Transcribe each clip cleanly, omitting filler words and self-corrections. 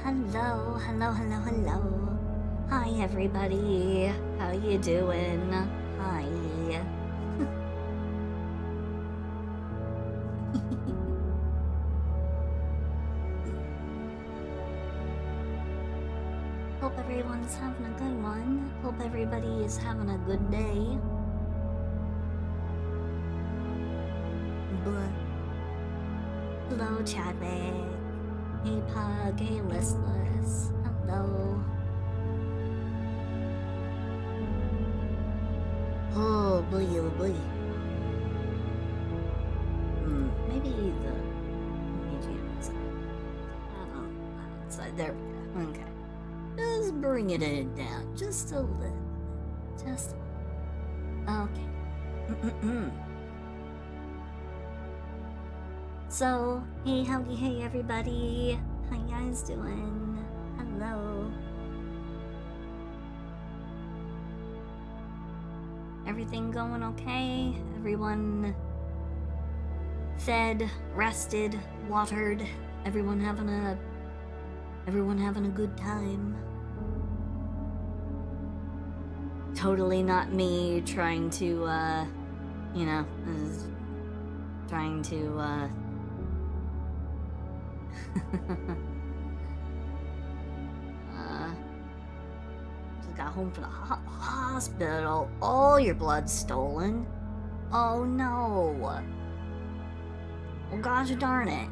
hello, hello, hello, hello. Hi, everybody. How you doing? Hi. Hope everyone's having a good one. Hope everybody is having a good day. Blah. Hello, Chadwick. Hey, Pug. Hey, Listless. Hello. Oh, boy, oh, boy. Maybe the BGM is outside. There we go. Okay. Just bringing it down just a little bit. Just okay. So, hey, howdy, hey, everybody. How you guys doing? Hello. Everything going okay? Everyone fed, rested, watered? Everyone having a good time? Totally not me trying to, trying to, just got home from the hospital. All your blood's stolen. Oh no. Well, gosh darn it.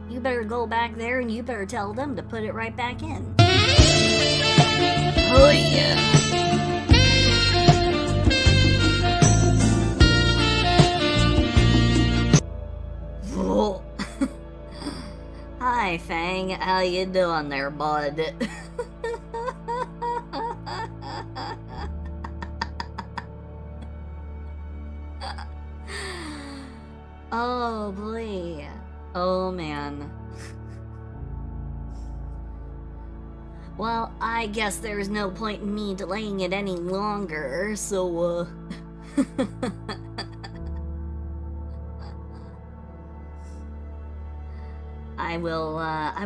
You better go back there and you better tell them to put it right back in. Oh yeah. Whoa. Hi, Fang. How you doing there, bud? Oh, boy. Oh, man. Well, I guess there's no point in me delaying it any longer, so, I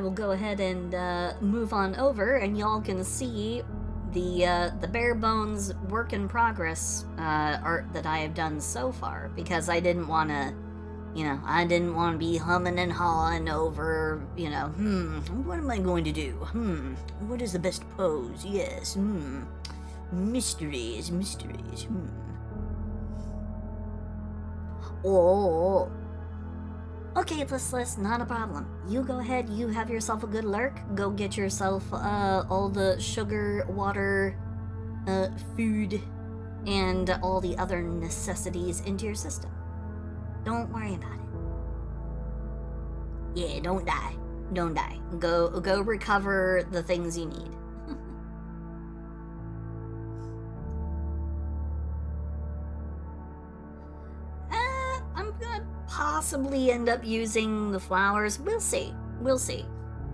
will go ahead and move on over, and y'all can see the bare bones work in progress art that I have done so far, because I didn't want to, I didn't want to be humming and hawing over, what am I going to do? What is the best pose? Yes, mysteries. Oh. Okay, Listless, not a problem. You go ahead, you have yourself a good lurk. Go get yourself all the sugar, water, food, and all the other necessities into your system. Don't worry about it. Yeah, don't die. Don't die. Go recover the things you need. I'm gonna possibly end up using the flowers. We'll see.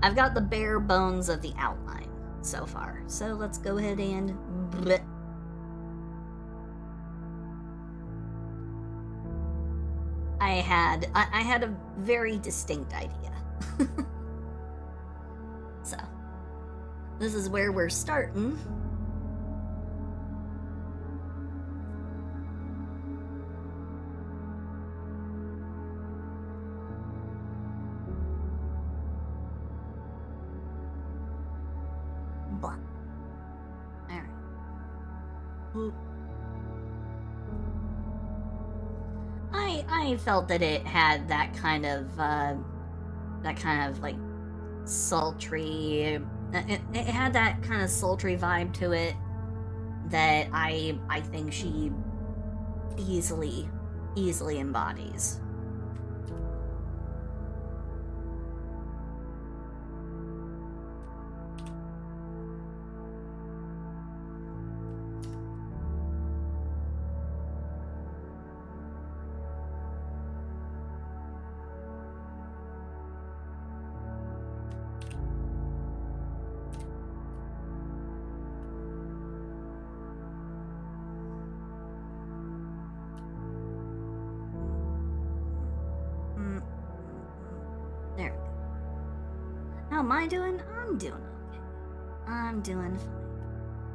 I've got the bare bones of the outline so far. So let's go ahead and... Bleh. I had a very distinct idea. So, this is where we're starting. Blah. Alright. I felt that it had that kind of like sultry. It had that kind of sultry vibe to it that I think she easily embodies. There we go. How am I doing? I'm doing I'm doing fine.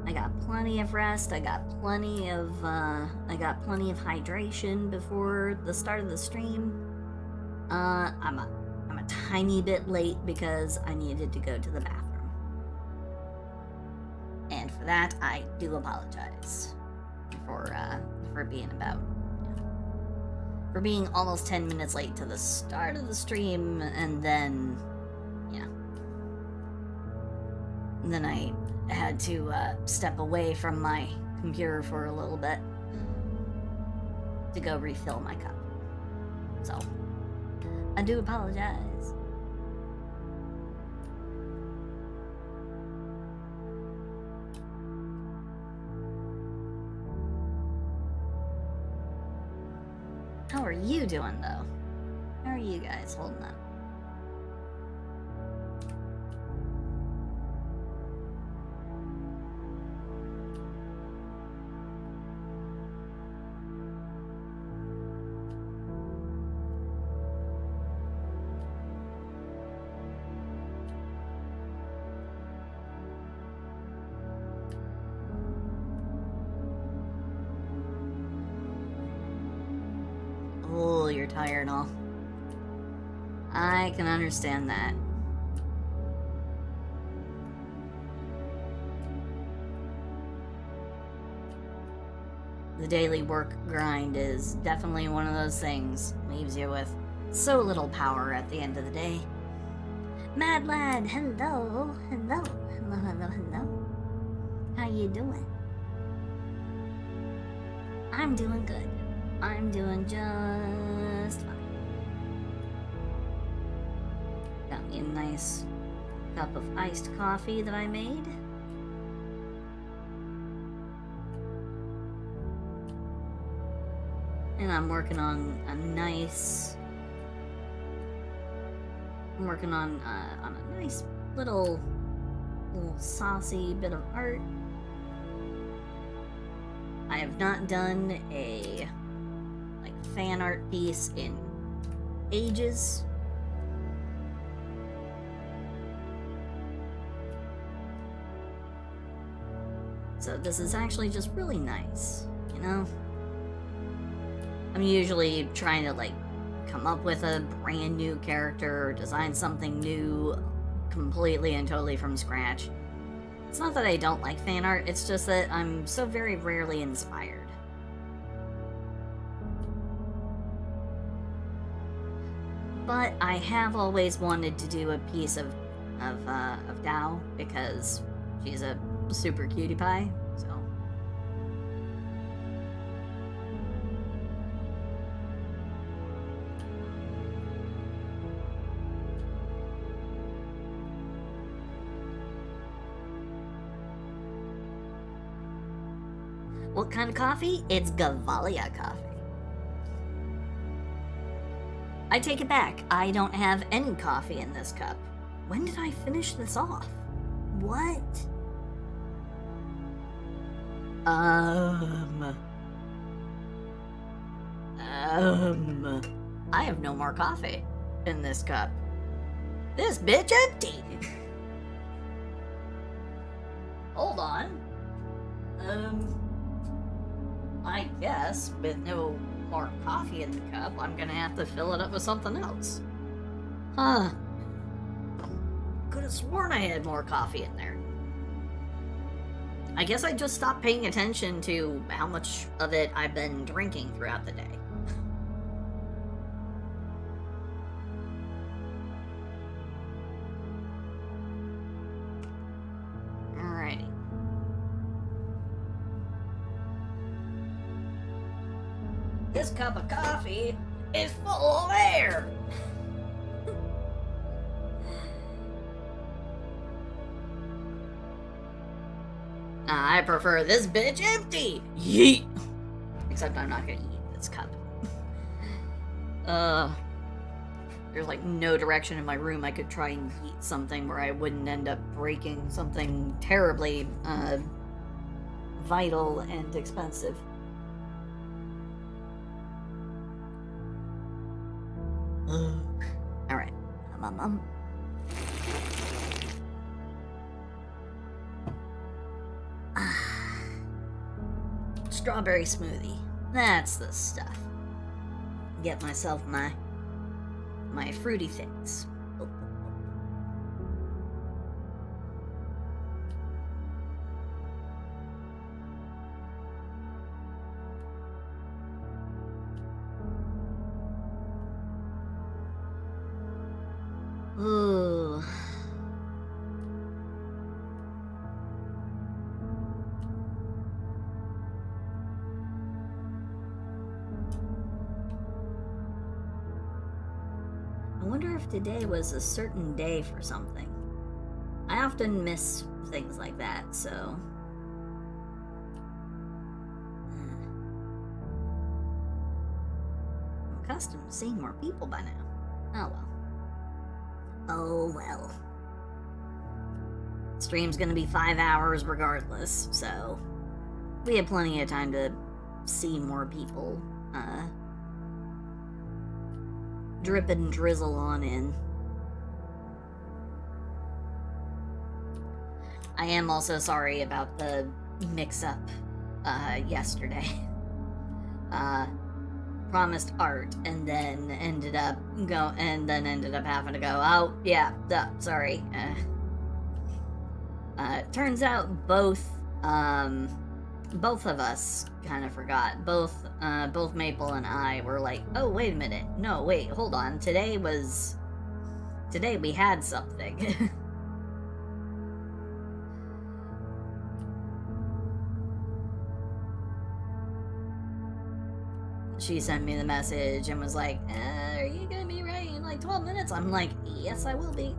I got plenty of rest. I got plenty of hydration before the start of the stream. I'm a tiny bit late because I needed to go to the bathroom. And for that, I do apologize for being for being almost 10 minutes late to the start of the stream, and then, and then I had to step away from my computer for a little bit to go refill my cup. So, I do apologize. How are you doing, though? How are you guys holding up? Oh, you're tired and all. I can understand that. The daily work grind is definitely one of those things. Leaves you with so little power at the end of the day. Mad Lad, hello. Hello. Hello, hello, hello. How you doing? I'm doing good. I'm doing just fine. Got me a nice cup of iced coffee that I made. And I'm working on a nice... I'm working on a nice little saucy bit of art. I have not done a fan art piece in ages. So this is actually just really nice, you know? I'm usually trying to come up with a brand new character or design something new completely and totally from scratch. It's not that I don't like fan art, it's just that I'm so very rarely inspired. But I have always wanted to do a piece of Dao because she's a super cutie pie, so. What kind of coffee? It's Gavalia coffee. I take it back. I don't have any coffee in this cup. When did I finish this off? What? I have no more coffee in this cup. This bitch empty. Hold on. I guess with no more coffee in the cup, I'm gonna have to fill it up with something else. Huh. Could have sworn I had more coffee in there. I guess I just stopped paying attention to how much of it I've been drinking throughout the day. Alrighty. This cup of coffee is full of air! I prefer this bitch empty! Yeet! Except I'm not gonna eat this cup. There's no direction in my room I could try and eat something where I wouldn't end up breaking something terribly, vital and expensive. Alright. Strawberry smoothie. That's the stuff. Get myself my fruity fix. Ooh. I wonder if today was a certain day for something. I often miss things like that, so... I'm accustomed to seeing more people by now. Oh well. Oh well. Stream's gonna be 5 hours regardless, so... we have plenty of time to see more people, drip and drizzle on in. I am also sorry about the mix-up yesterday. Promised art and then ended up having to go, oh yeah, sorry. Turns out both of us kind of forgot. Both Maple and I were like, oh, wait a minute. No, wait, hold on. Today we had something. She sent me the message and was like, are you gonna be ready in like 12 minutes? I'm like, yes, I will be.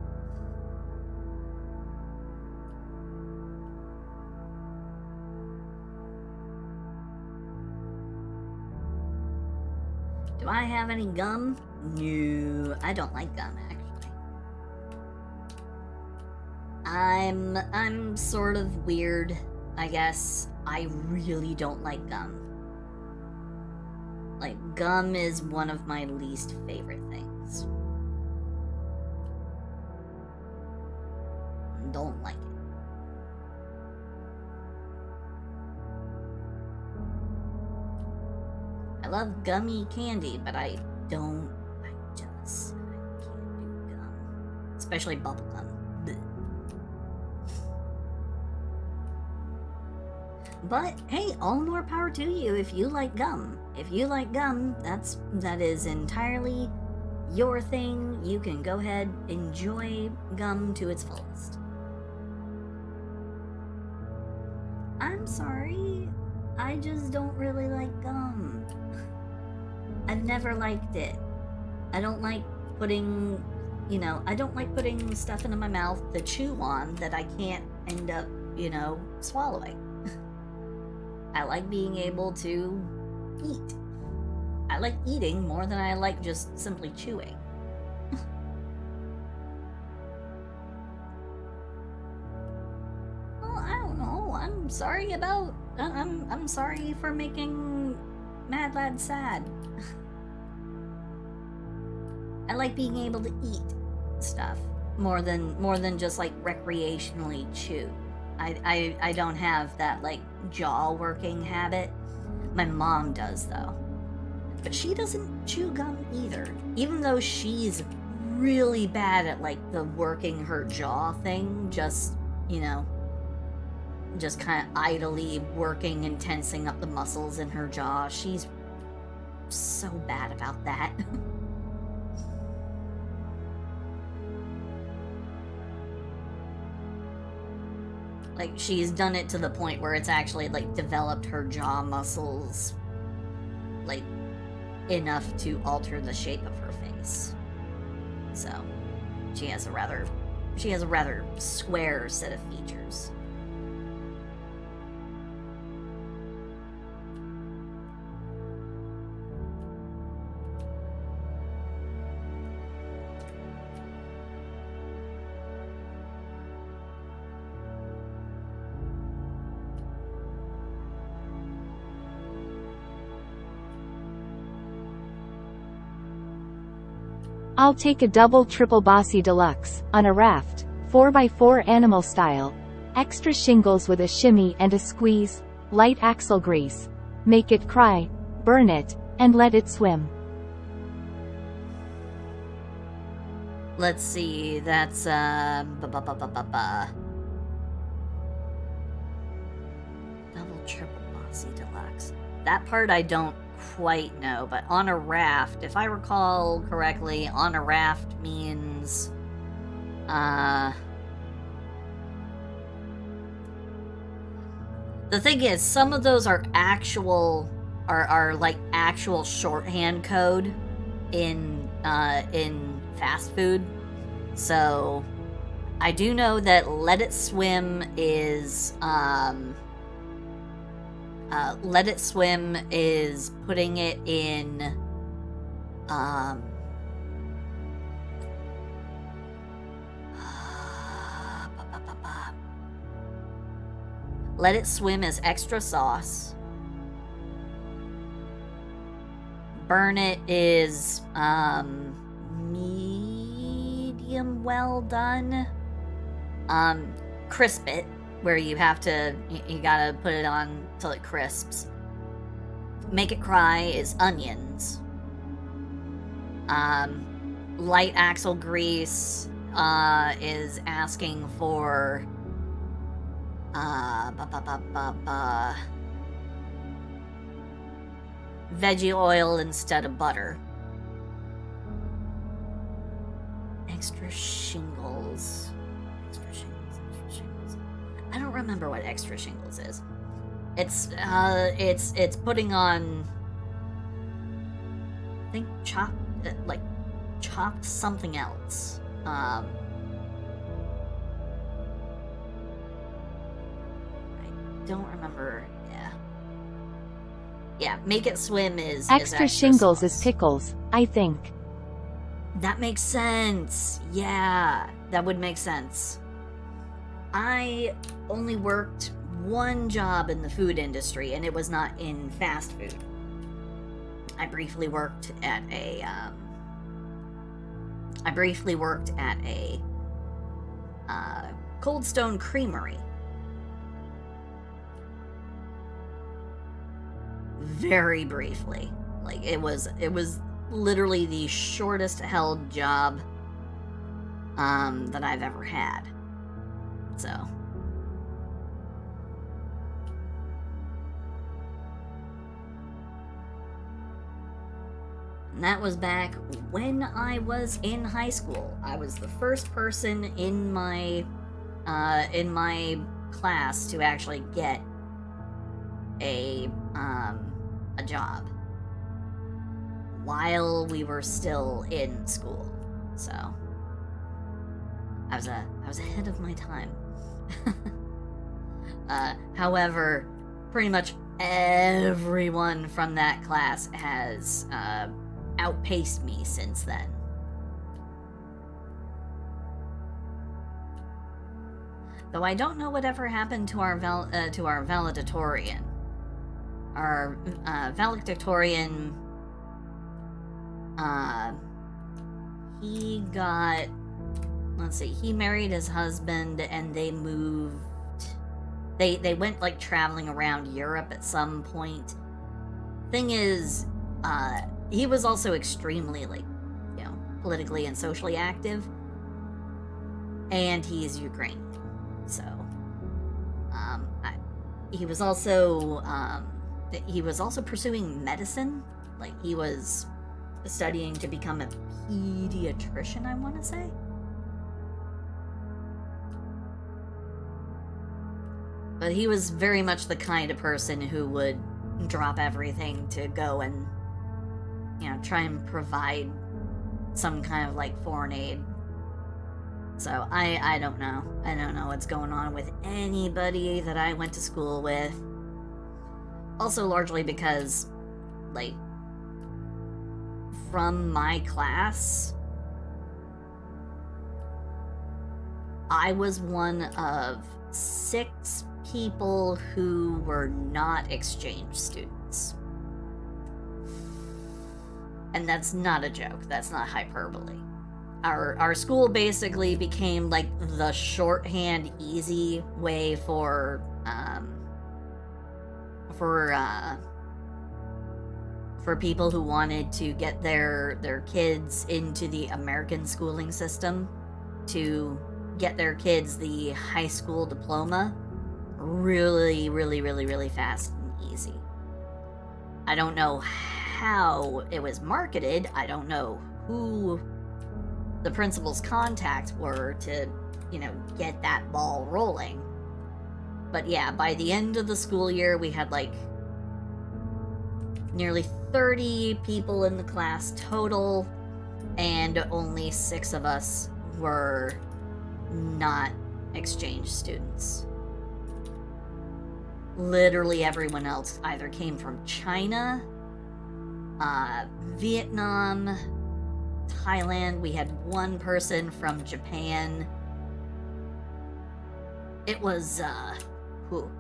Do I have any gum? No, I don't like gum, actually. I'm sort of weird, I guess. I really don't like gum. Like, gum is one of my least favorite things. Don't like it. I love gummy candy, but I can't do gum. Especially bubble gum. Blech. But, hey, all more power to you if you like gum. If you like gum, that is entirely your thing. You can go ahead, enjoy gum to its fullest. I'm sorry, I just don't really like gum. I've never liked it. I don't like putting, I don't like putting stuff into my mouth to chew on that I can't end up, swallowing. I like being able to eat. I like eating more than I like just simply chewing. Well, I don't know. I'm sorry for making Mad Lad sad. I like being able to eat stuff more than just like recreationally chew. I don't have that like jaw working habit. My mom does though. But she doesn't chew gum either. Even though she's really bad at like the working her jaw thing, just kind of idly working and tensing up the muscles in her jaw. She's so bad about that. Like, she's done it to the point where it's actually, like, developed her jaw muscles, like, enough to alter the shape of her face. So, she has a rather square set of features. I'll take a double triple bossy deluxe, on a raft, 4x4 animal style, extra shingles with a shimmy and a squeeze, light axle grease, make it cry, burn it, and let it swim. Let's see, that's, Double, triple, bossy, deluxe. That part I don't quite know, but on a raft, if I recall correctly, on a raft means, the thing is, some of those are like actual shorthand code in fast food. So I do know that let it swim is putting it in let it swim as extra sauce. Burn it is medium well done. Crisp it, where you gotta put it on till it crisps. Make it cry is onions. Light axle grease is asking for veggie oil instead of butter. Extra shingles. I don't remember what extra shingles is. It's putting on, I think, chopped something else. I don't remember. Yeah, make it swim is extra shingles is pickles, I think. That makes sense. Yeah, that would make sense. I only worked one job in the food industry, and it was not in fast food. I briefly worked at a Cold Stone Creamery. Very briefly. Like, it was literally the shortest held job that I've ever had. So, and that was back when I was in high school. I was the first person in my class to actually get a job while we were still in school. So I was ahead of my time. However, pretty much everyone from that class has outpaced me since then. Though I don't know whatever happened to our valedictorian. Our valedictorian, he got, let's see, he married his husband and they moved, they went like traveling around Europe at some point. Thing is, he was also extremely, like, you know, politically and socially active, and he's Ukrainian. So, he was also pursuing medicine. Like, he was studying to become a pediatrician, I want to say. But he was very much the kind of person who would drop everything to go and, you know, try and provide some kind of, like, foreign aid. So, I don't know. I don't know what's going on with anybody that I went to school with. Also, largely because, like, from my class, I was one of 6 people who were not exchange students. And that's not a joke. That's not hyperbole. Our school basically became, like, the shorthand, easy way for for people who wanted to get their kids into the American schooling system, to get their kids the high school diploma really, really, really, really fast and easy. I don't know how it was marketed. I don't know who the principal's contacts were to, get that ball rolling. But yeah, by the end of the school year, we had like nearly 30 people in the class total, and only 6 of us were not exchange students. Literally everyone else either came from China, Vietnam, Thailand. We had one person from Japan. It was, who?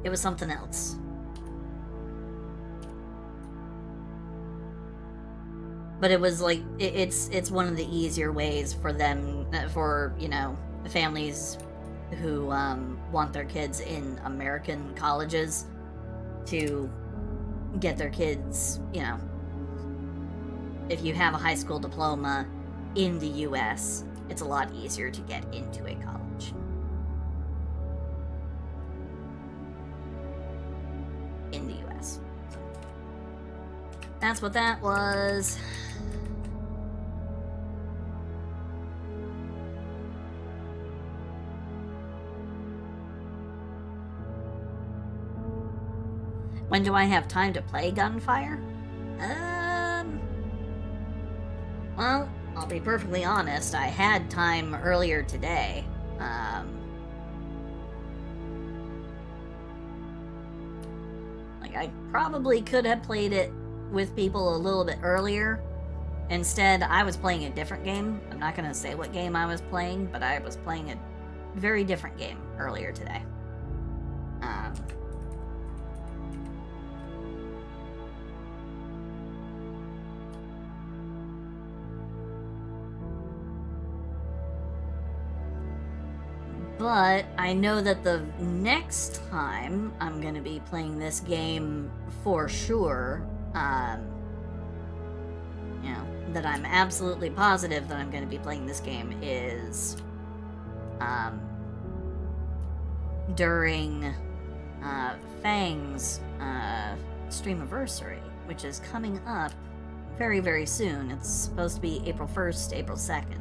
It was something else. But it was like, it's one of the easier ways for them, for, families who want their kids in American colleges to get their kids, if you have a high school diploma in the US, it's a lot easier to get into a college. In the US. So, that's what that was. When do I have time to play Gunfire? Well, I'll be perfectly honest, I had time earlier today. I probably could have played it with people a little bit earlier. Instead, I was playing a different game. I'm not going to say what game I was playing, but I was playing a very different game earlier today. But I know that the next time I'm going to be playing this game for sure, that I'm absolutely positive that I'm going to be playing this game is during Fang's Streamiversary, which is coming up very, very soon. It's supposed to be April 1st, April 2nd.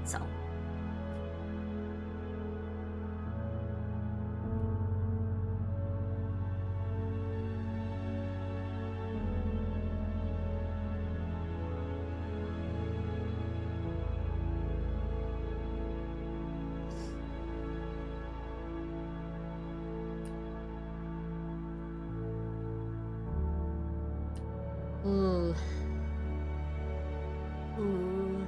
So. Ooh. Ooh.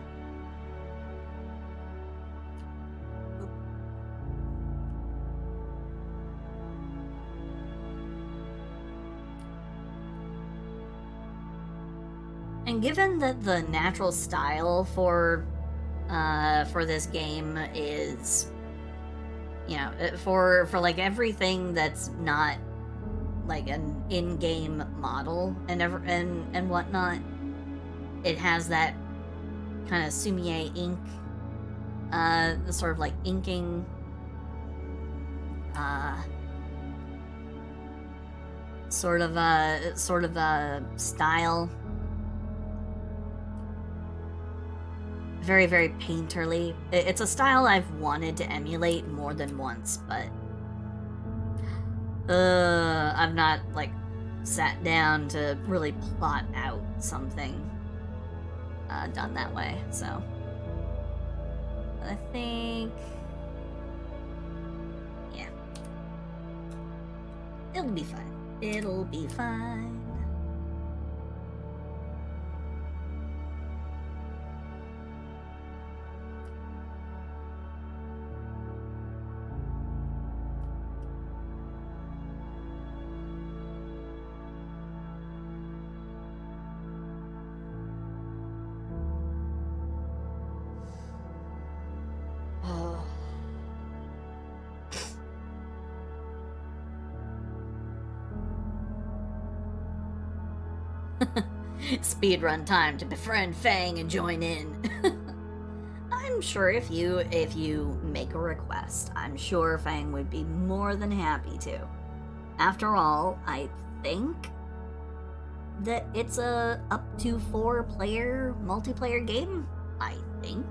And given that the natural style for this game is, for like everything that's not like an in-game model and whatnot, it has that kind of Sumier ink, sort of like inking, sort of a style. Very, very painterly. It's a style I've wanted to emulate more than once, but I've not, sat down to really plot out something done that way, so. I think, yeah. It'll be fine. It'll be fine. speedrun time to befriend Fang and join in. I'm sure if you make a request, I'm sure Fang would be more than happy to. After all, I think that it's a up to 4-player multiplayer game. I think.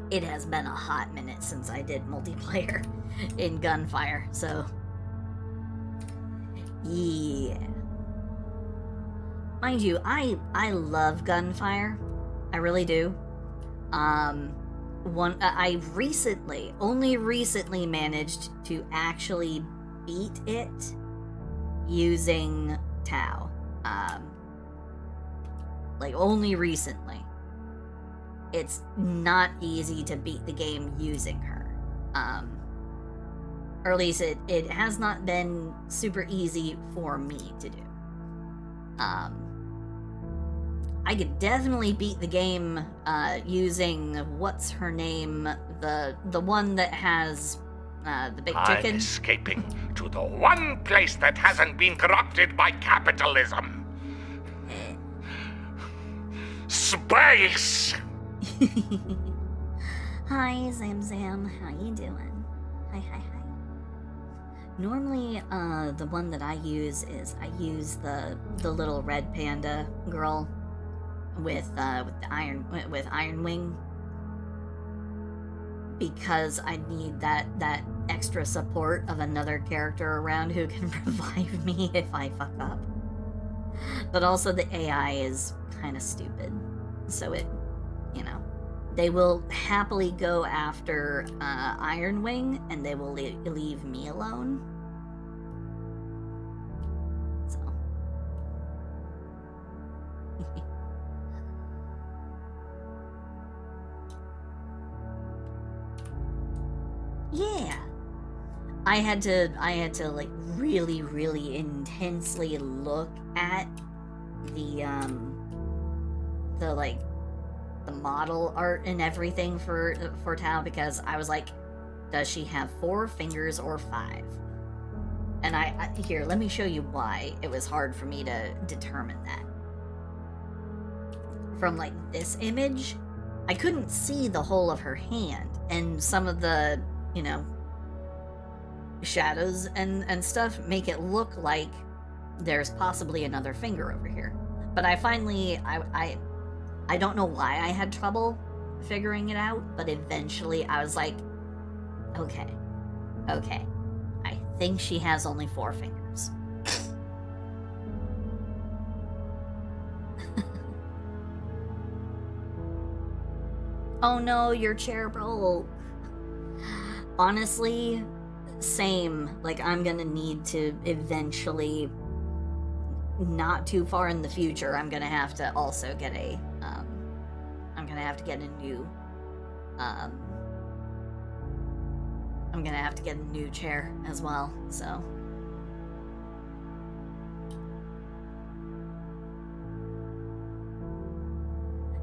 It has been a hot minute since I did multiplayer in Gunfire, so yeah. Mind you, I love Gunfire. I really do. I only recently managed to actually beat it using Tao. Like, only recently. It's not easy to beat the game using her. Or at least it has not been super easy for me to do. I could definitely beat the game using, what's her name, the one that has the big chicken. I'm escaping to the one place that hasn't been corrupted by capitalism. Space! Hi, Zam. How you doing? Hi. Normally, the one that I use is the little red panda girl with Iron Wing, because I need that extra support of another character around who can revive me if I fuck up. But also the AI is kind of stupid, so they will happily go after Iron Wing, and they will leave me alone. So. Yeah. I had to like really, really intensely look at the model art and everything for Tao, because I was like, does she have 4 fingers or 5? And here, let me show you why it was hard for me to determine that. From like this image, I couldn't see the whole of her hand, and some of the, shadows and stuff make it look like there's possibly another finger over here. But I finally, I don't know why I had trouble figuring it out, but eventually I was like, okay, I think she has only 4 fingers. Oh no, your chair broke. Honestly, same. Like, I'm gonna need to eventually, not too far in the future, I'm gonna have to also get a new chair as well, so.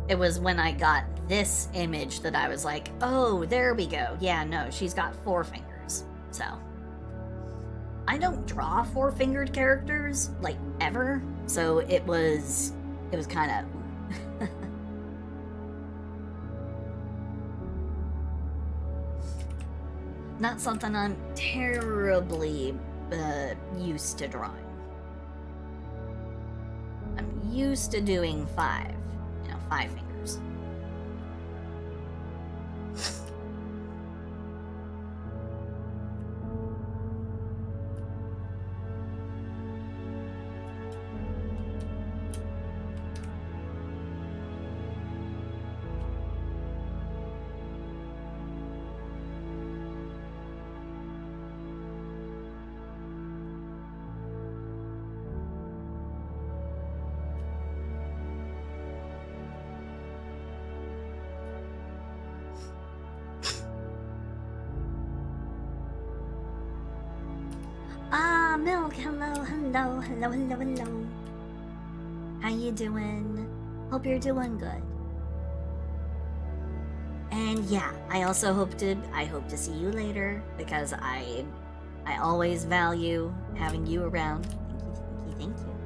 It was when I got this image that I was like, oh, there we go. Yeah, no, she's got 4 fingers, so. I don't draw 4-fingered characters, like, ever, so it was kind of... Not something I'm terribly used to drawing. I'm used to doing 5 fingers. Milk, hello. How you doing? Hope you're doing good. And yeah, I also hope to see you later, because I always value having you around. Thank you.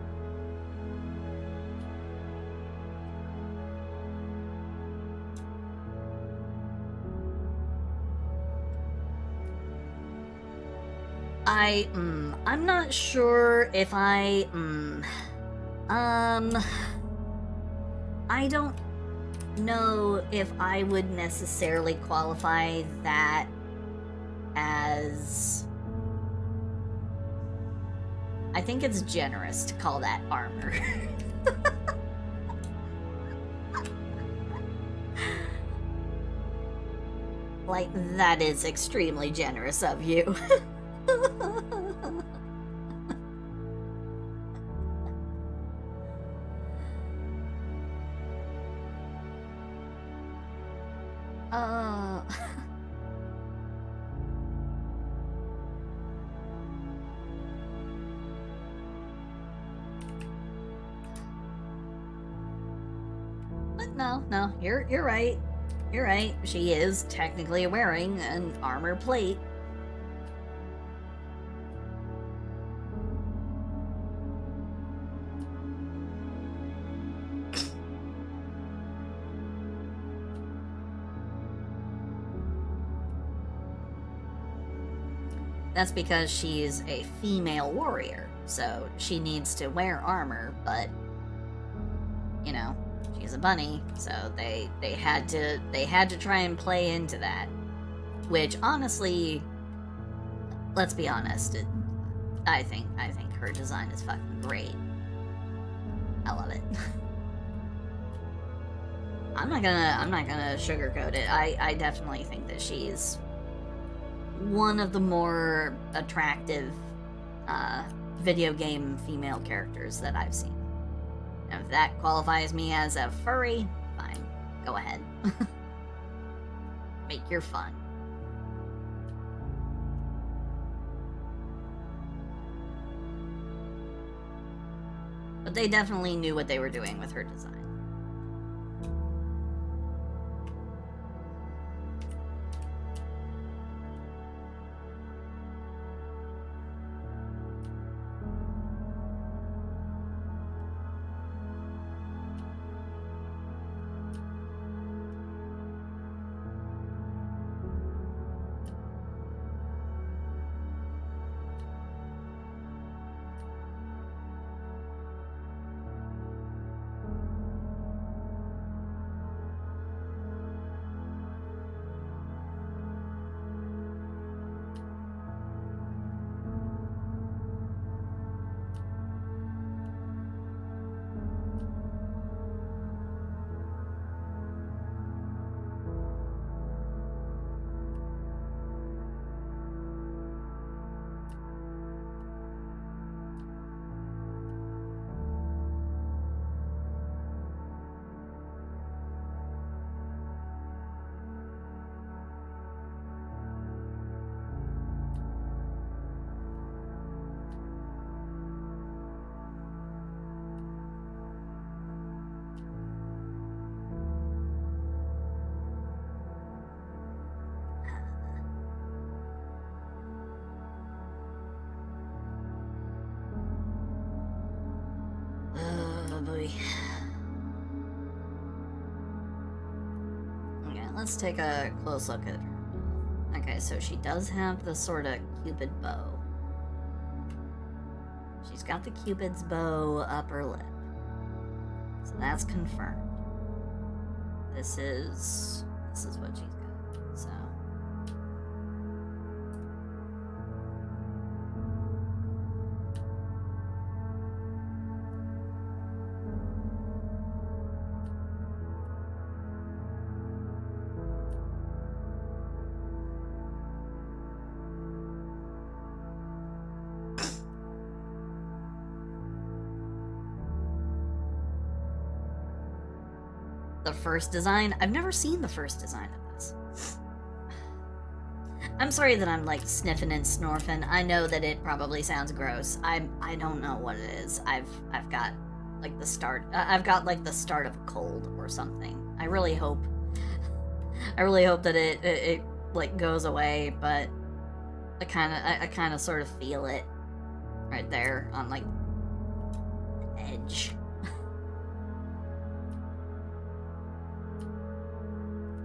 I'm not sure if I don't know if I would necessarily qualify that as... I think it's generous to call that armor. Like, that is extremely generous of you. But no, you're right. You're right. She is technically wearing an armor plate. That's because she's a female warrior, so she needs to wear armor, but, you know, she's a bunny, so they had to try and play into that. Which, honestly, let's be honest, I think her design is fucking great. I love it. I'm not gonna sugarcoat it. I definitely think that she's one of the more attractive video game female characters that I've seen. And if that qualifies me as a furry, fine. Go ahead. Make your fun. But they definitely knew what they were doing with her design. Oh boy. Okay, let's take a close look at her. Okay, so she does have the sort of Cupid bow. She's got the Cupid's bow up her lip. So that's confirmed. This is what she's got. So the first design, I've never seen the first design of this. I'm sorry that I'm like sniffing and snorfing. I know that it probably sounds gross. I don't know what it is. I've got like the start of a cold or something. I really hope that it like goes away, but I kind of sort of feel it right there on like the edge.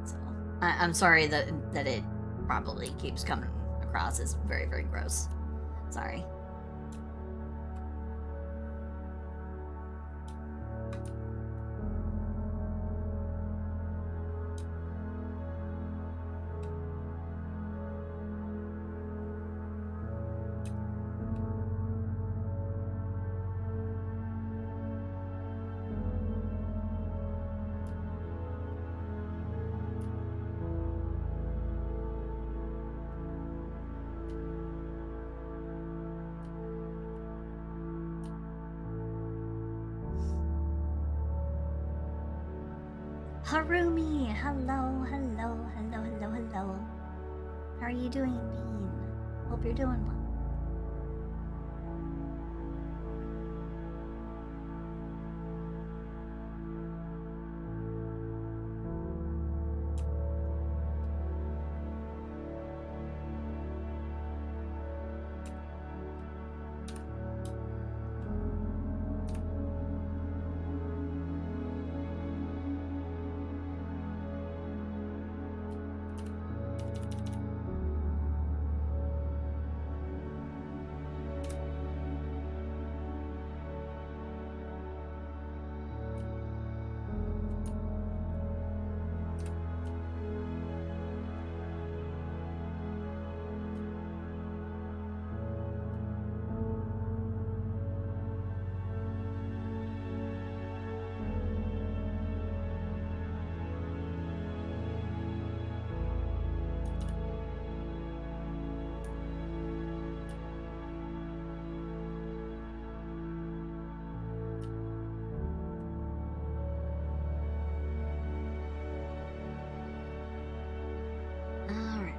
So I'm sorry that it probably keeps coming across as very, very gross. Sorry. Harumi! Hello, hello, hello, hello, hello. How are you doing, Bean? Hope you're doing well. Alright.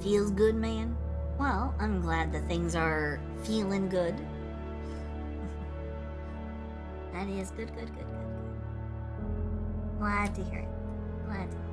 Feels good, man? Well, I'm glad that things are feeling good. That is good, good, good, good, good. Glad to hear it. Glad to hear it.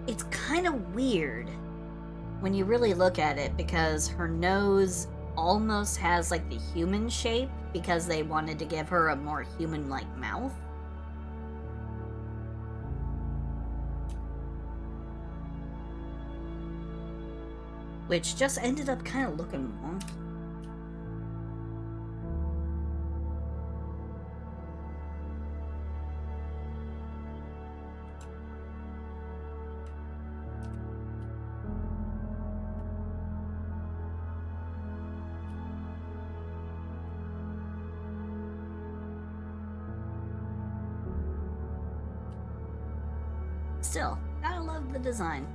It's kind of weird when you really look at it because her nose almost has like the human shape because they wanted to give her a more human-like mouth. Which just ended up kind of looking wonky. still, gotta love the design.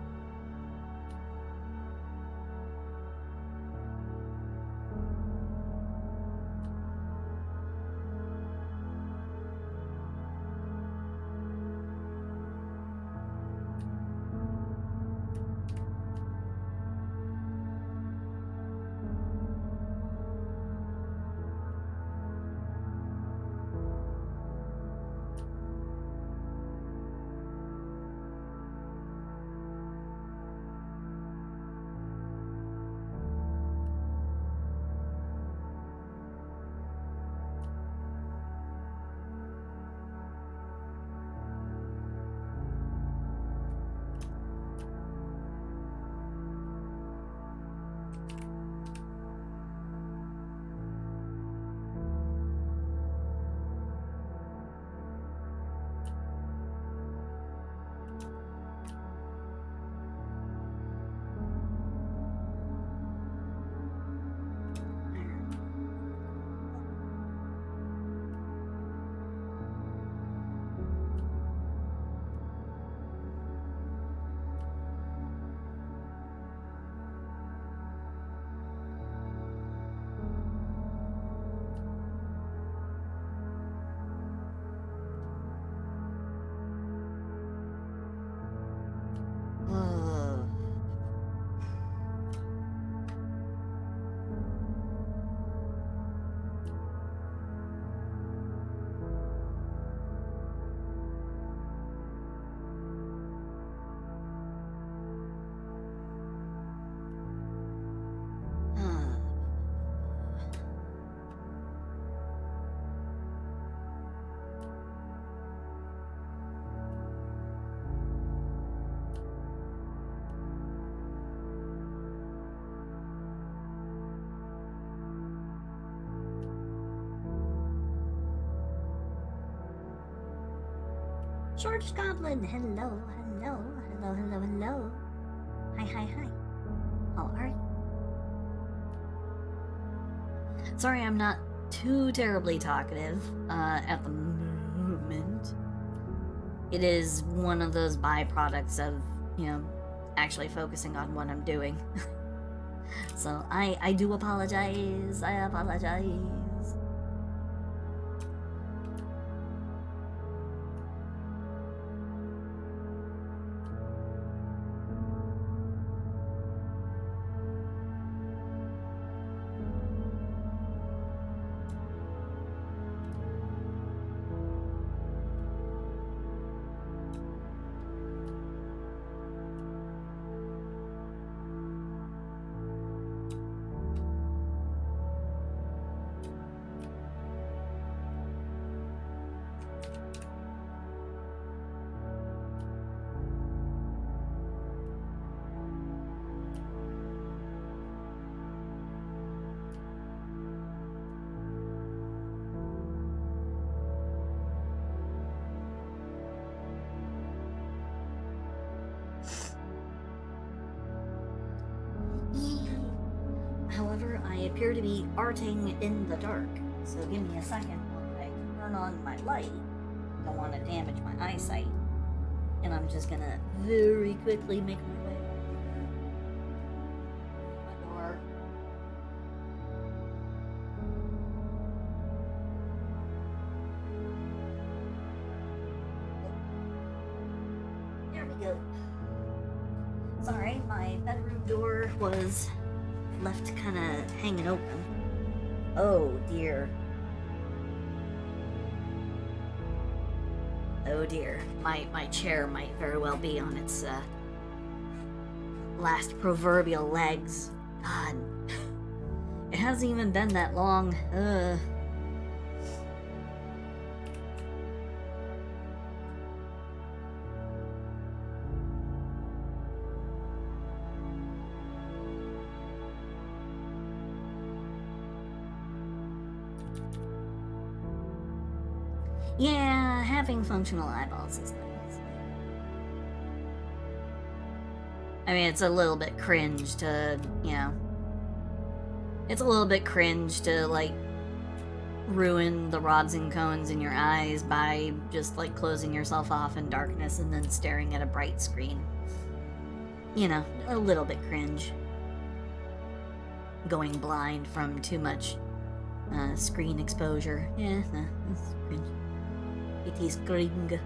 George Goblin, hello, hello, hello, hello, hello. Hi, hi, hi. How are you? Sorry, I'm not too terribly talkative at the moment. It is one of those byproducts of, actually focusing on what I'm doing. So I do apologize. I apologize. However, I appear to be arting in the dark, so give me a second while I turn on my light. Don't want to damage my eyesight. And I'm just gonna very quickly make my way to my door. There we go. Sorry, my bedroom door was left kind of hanging open. Oh dear. Oh dear. My chair might very well be on its last proverbial legs. God. It hasn't even been that long. Yeah, having functional eyeballs is nice. I mean, it's a little bit cringe to, it's a little bit cringe to, like, ruin the rods and cones in your eyes by just like closing yourself off in darkness and then staring at a bright screen. You know, a little bit cringe. Going blind from too much screen exposure. Yeah, it's cringe. It is cringe.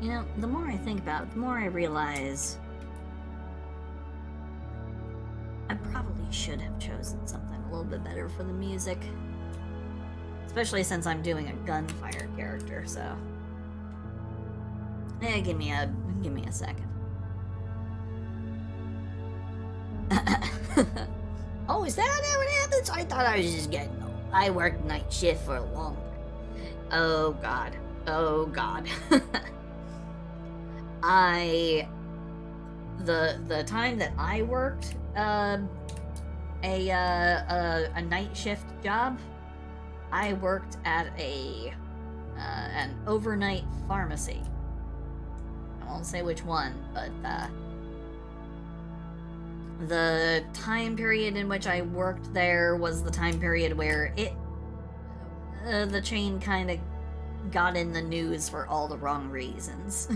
You know, the more I think about it, the more I realize I probably should have chosen something a little bit better for the music. Especially since I'm doing a Gunfire character, so... give me a second. Oh, is that what happens? I thought I was just getting old. I worked night shift for a long time. Oh, God. Oh, God. The time that I worked a night shift job, I worked at an overnight pharmacy. I won't say which one, but the time period in which I worked there was the time period where the chain kind of got in the news for all the wrong reasons.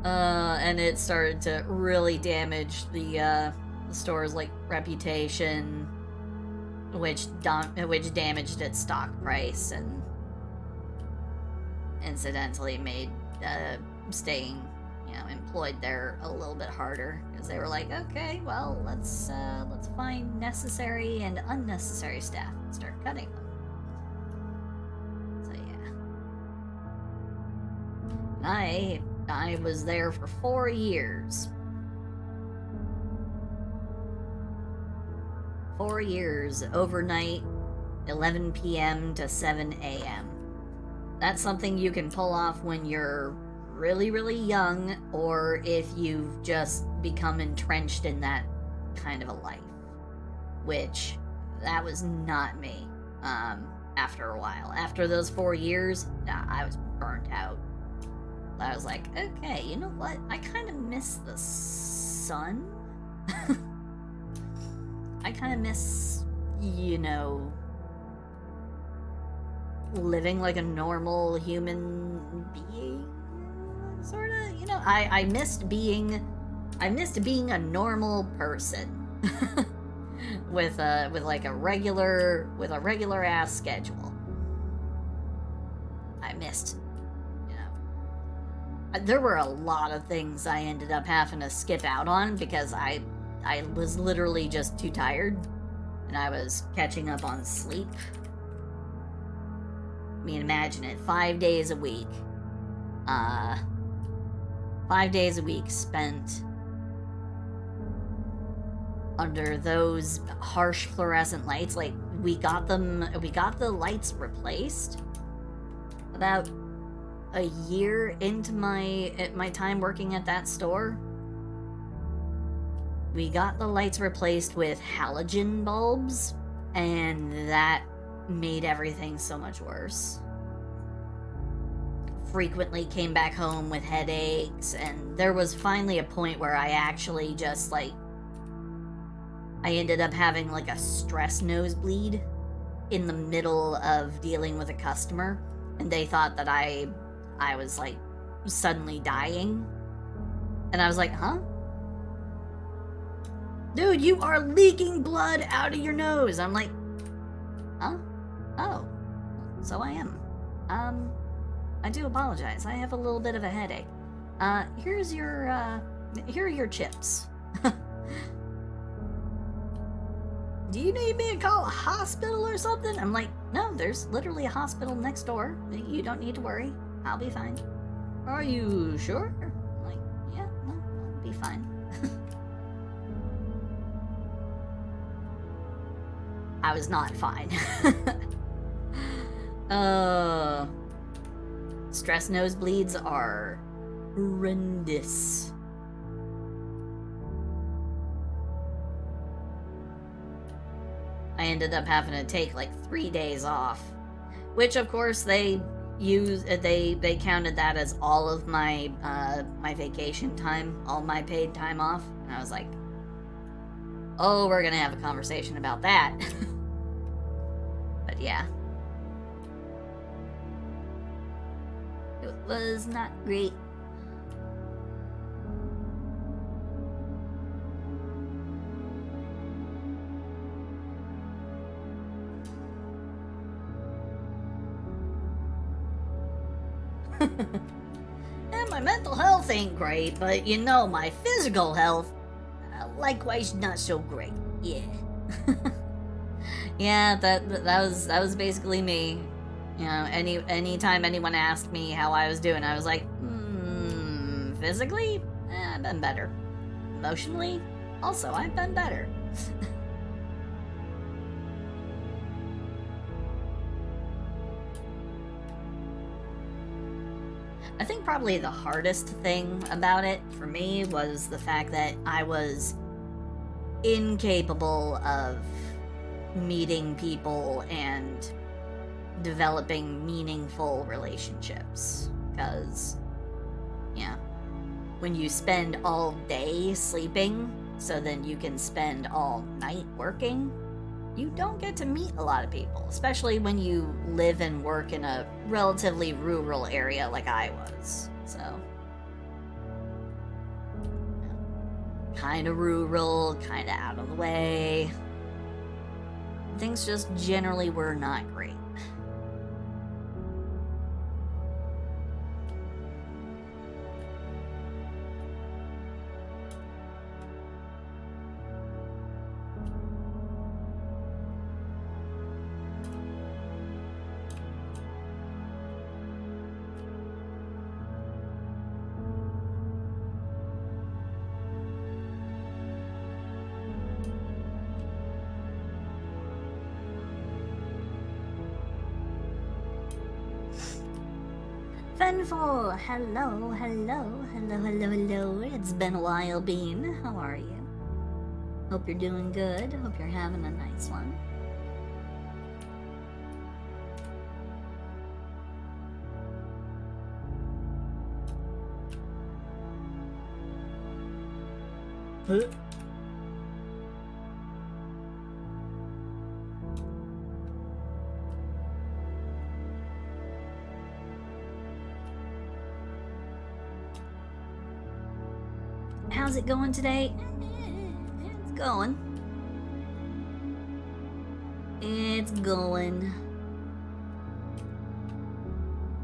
And it started to really damage the store's like reputation, which damaged its stock price and incidentally made staying, employed there a little bit harder, because they were like, okay, well, let's find necessary and unnecessary staff and start cutting them. So yeah, I was there for 4 years. 4 years, overnight, 11 p.m. to 7 a.m. That's something you can pull off when you're really, really young, or if you've just become entrenched in that kind of a life. Which, that was not me, after a while. After those 4 years, I was burnt out. I was like, okay, you know what? I kind of miss the sun. I kind of miss, living like a normal human being, sort of. I missed being a normal person with a regular ass schedule. I missed. There were a lot of things I ended up having to skip out on because I was literally just too tired, and I was catching up on sleep. I mean, imagine it, 5 days a week. 5 days a week spent under those harsh fluorescent lights. Like, we got the lights replaced about a year into my time working at that store. We got the lights replaced with halogen bulbs, and that made everything so much worse. Frequently came back home with headaches, and there was finally a point where I actually just, I ended up having, a stress nosebleed in the middle of dealing with a customer, and they thought that I was, suddenly dying. And I was like, huh? Dude, you are leaking blood out of your nose. I'm like, huh? Oh, so I am. I do apologize. I have a little bit of a headache. Here are your chips. Do you need me to call a hospital or something? I'm like, no, there's literally a hospital next door. You don't need to worry. I'll be fine. Are you sure? I'm like, yeah, no, I'll be fine. I was not fine. Stress nosebleeds are horrendous. I ended up having to take like 3 days off, which of course they counted that as all of my my vacation time, all my paid time off, and I was like, oh, we're gonna have a conversation about that. But yeah, it was not great. And my mental health ain't great, but you know, my physical health, likewise not so great. Yeah. Yeah, that was basically me. You know, anytime anyone asked me how I was doing, I was like, physically, I've been better. Emotionally, also, I've been better. I think probably the hardest thing about it for me was the fact that I was incapable of meeting people and developing meaningful relationships. Because, yeah, when you spend all day sleeping, so then you can spend all night working, you don't get to meet a lot of people, especially when you live and work in a relatively rural area like I was. So, kind of rural, kind of out of the way. Things just generally were not great. Fenful, hello. It's been a while, Bean. How are you? Hope you're doing good. Hope you're having a nice one. Huh? How's it going today? It's going. It's going.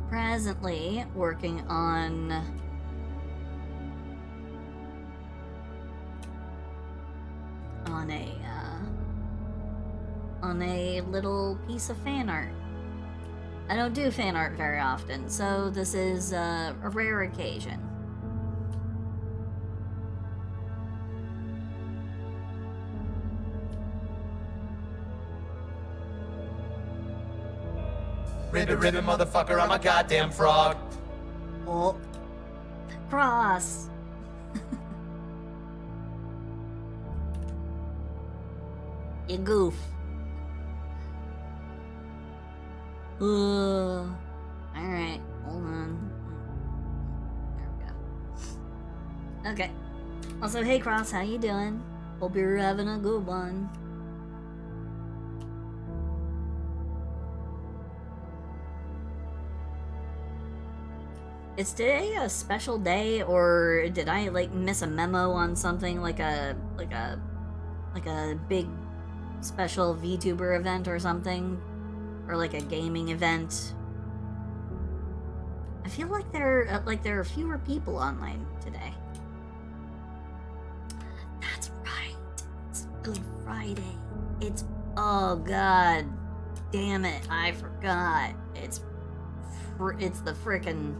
Presently working on a little piece of fan art. I don't do fan art very often, so this is a rare occasion. Ribbit, motherfucker, I'm a goddamn frog. Oh. Cross. You goof. Alright, hold on. There we go. Okay. Also, hey Cross, how you doing? Hope you're having a good one. Is today a special day, or did I like miss a memo on something, like a like a big special VTuber event or something, or like a gaming event. I feel like there are fewer people online today. That's right. It's Good Friday. Oh god, damn it! I forgot. It's the frickin'.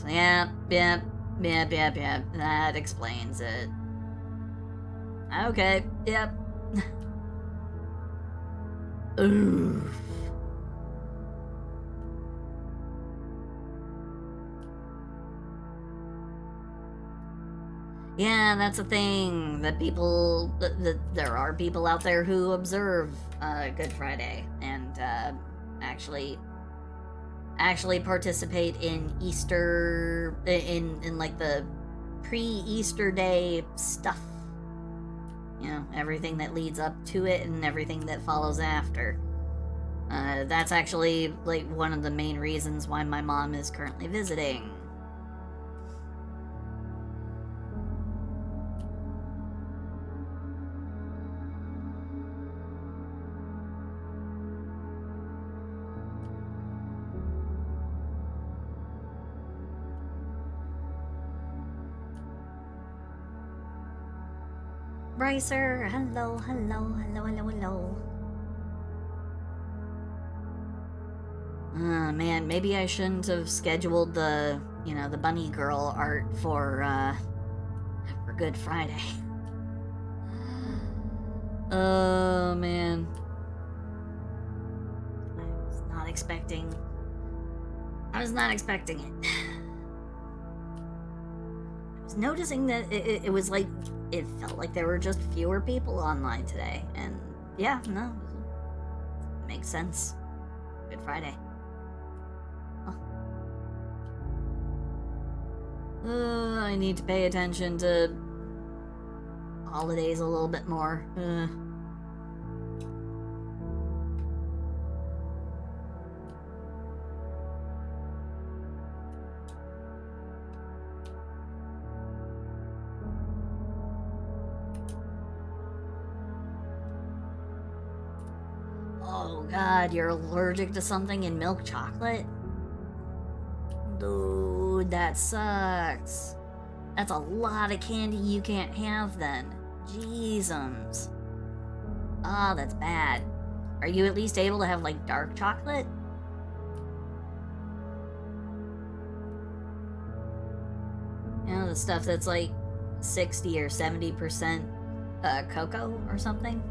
Yep. That explains it. Okay. Yep. Oof. Yeah, that's a thing. That there are people out there who observe Good Friday and actually participate in Easter, in like the pre-Easter day stuff. You know, everything that leads up to it and everything that follows after. That's actually like one of the main reasons why my mom is currently visiting. Brycer, hello. Man, maybe I shouldn't have scheduled the bunny girl art for Good Friday. Oh, man. I was not expecting it. I was noticing that it was like, it felt like there were just fewer people online today. And yeah, no, it makes sense. Good Friday. I need to pay attention to holidays a little bit more. Oh god, you're allergic to something in milk chocolate? Dude, that sucks. That's a lot of candy you can't have then. Jeezums. Ah, that's bad. Are you at least able to have, like, dark chocolate? You know, the stuff that's, like, 60 or 70% cocoa or something?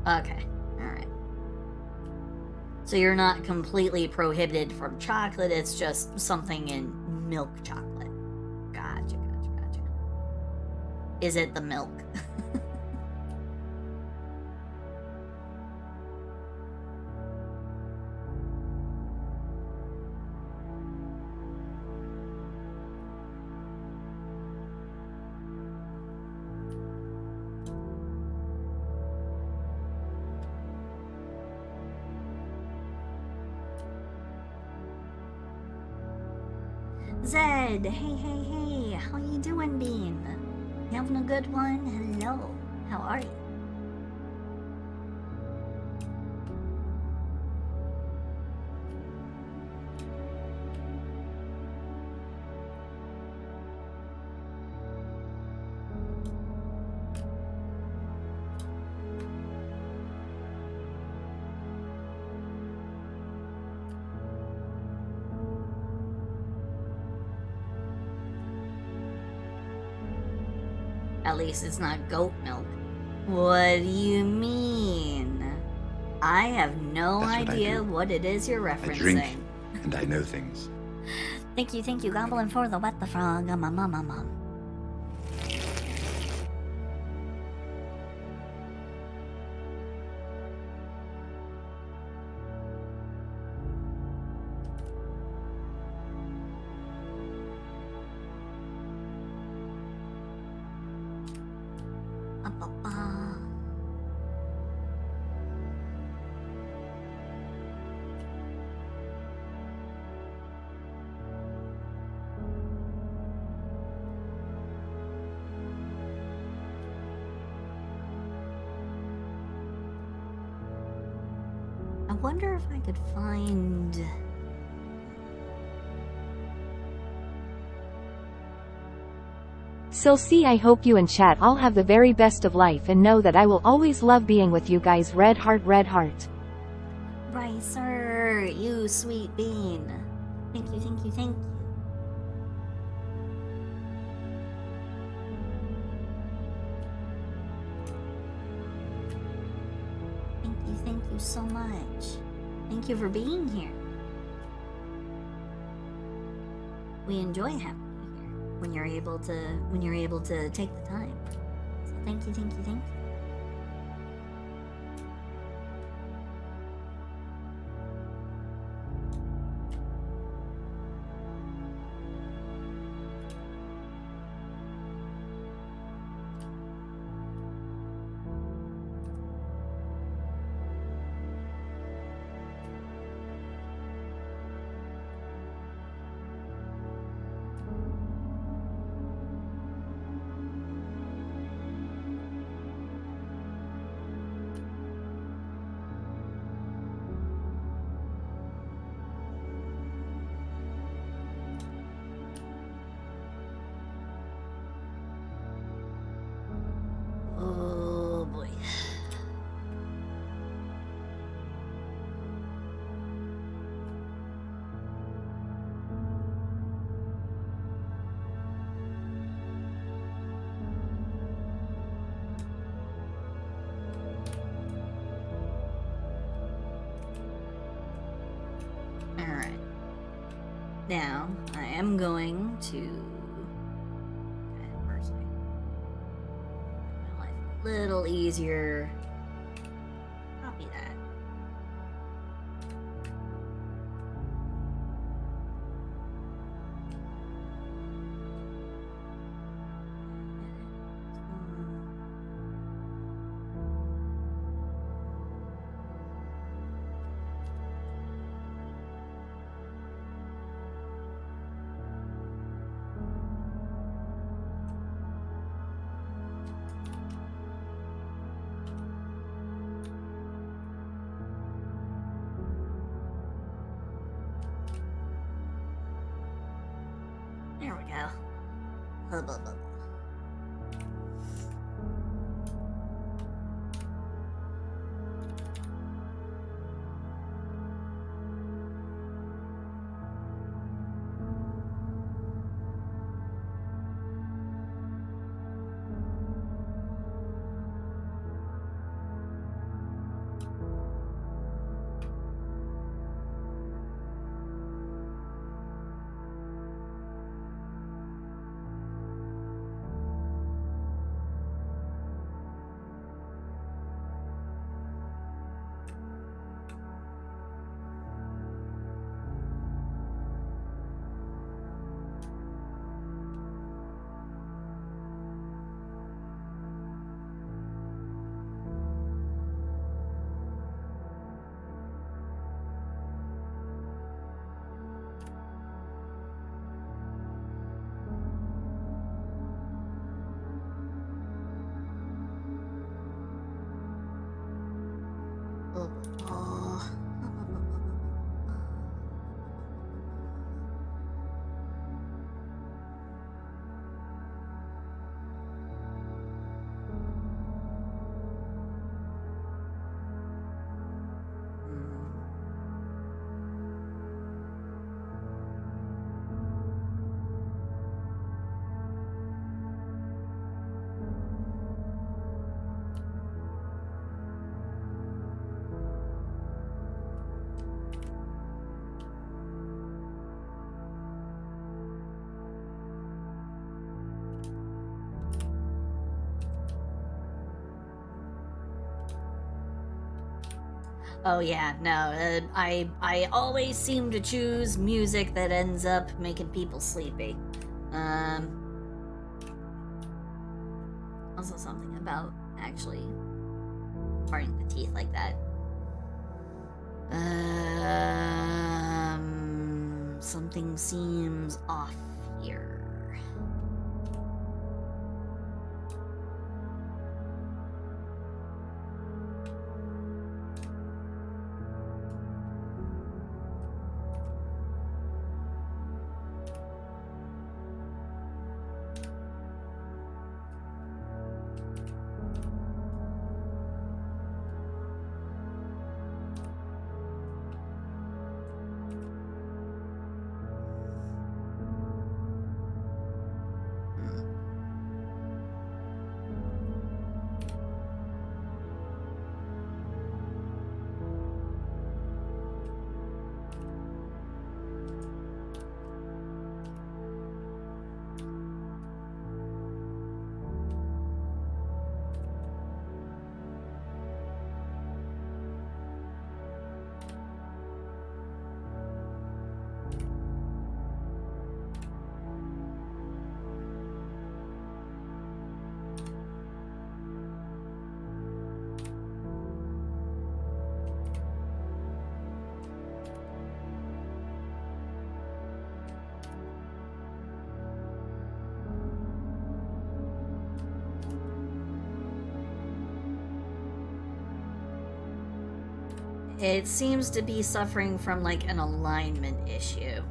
Okay, alright. So you're not completely prohibited from chocolate, it's just something in milk chocolate. Gotcha. Is it the milk? Zed, hey, how you doing, Bean? You having a good one? Hello, how are you? At least it's not goat milk. What do you mean? I have no idea what it is you're referencing. I drink, and I know things. Thank you, Goblin, for the What the Frog. wonder if I could find... Silsey, I hope you and chat all have the very best of life and know that I will always love being with you guys. Red heart, red heart. Ricer, you sweet bean. Thank you, thank you, thank you. Thank you so much. Thank you for being here. We enjoy having you here when you're able to take the time. So thank you, thank you, thank you. Oh boy. Alright. Now, I am going to... Okay, first thing. Make my life a little easier. Copy that. There we go. Hubba bubba. Oh. Oh yeah, no, I always seem to choose music that ends up making people sleepy. Also something about actually parting the teeth like that. Something seems off here. It seems to be suffering from, like, an alignment issue.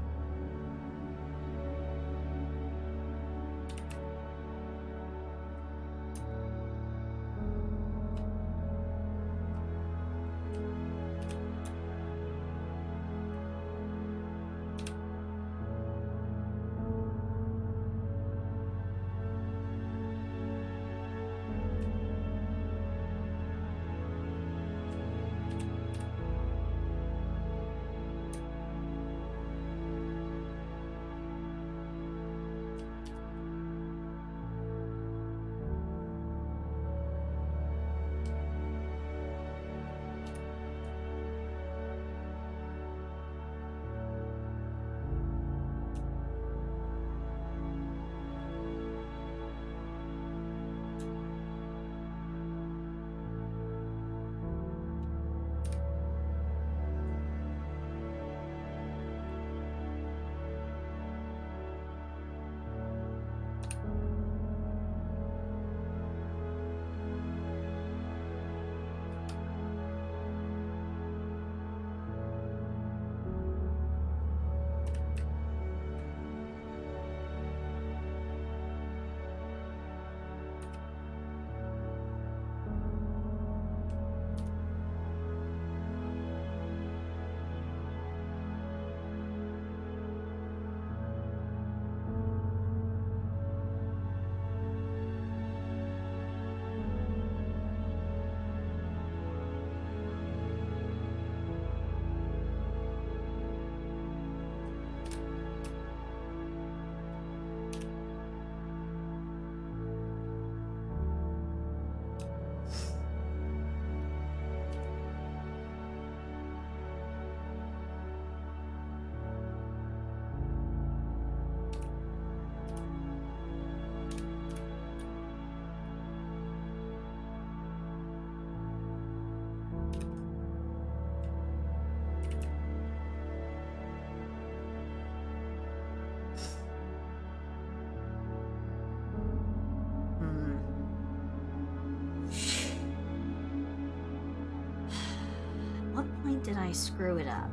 What point did I screw it up?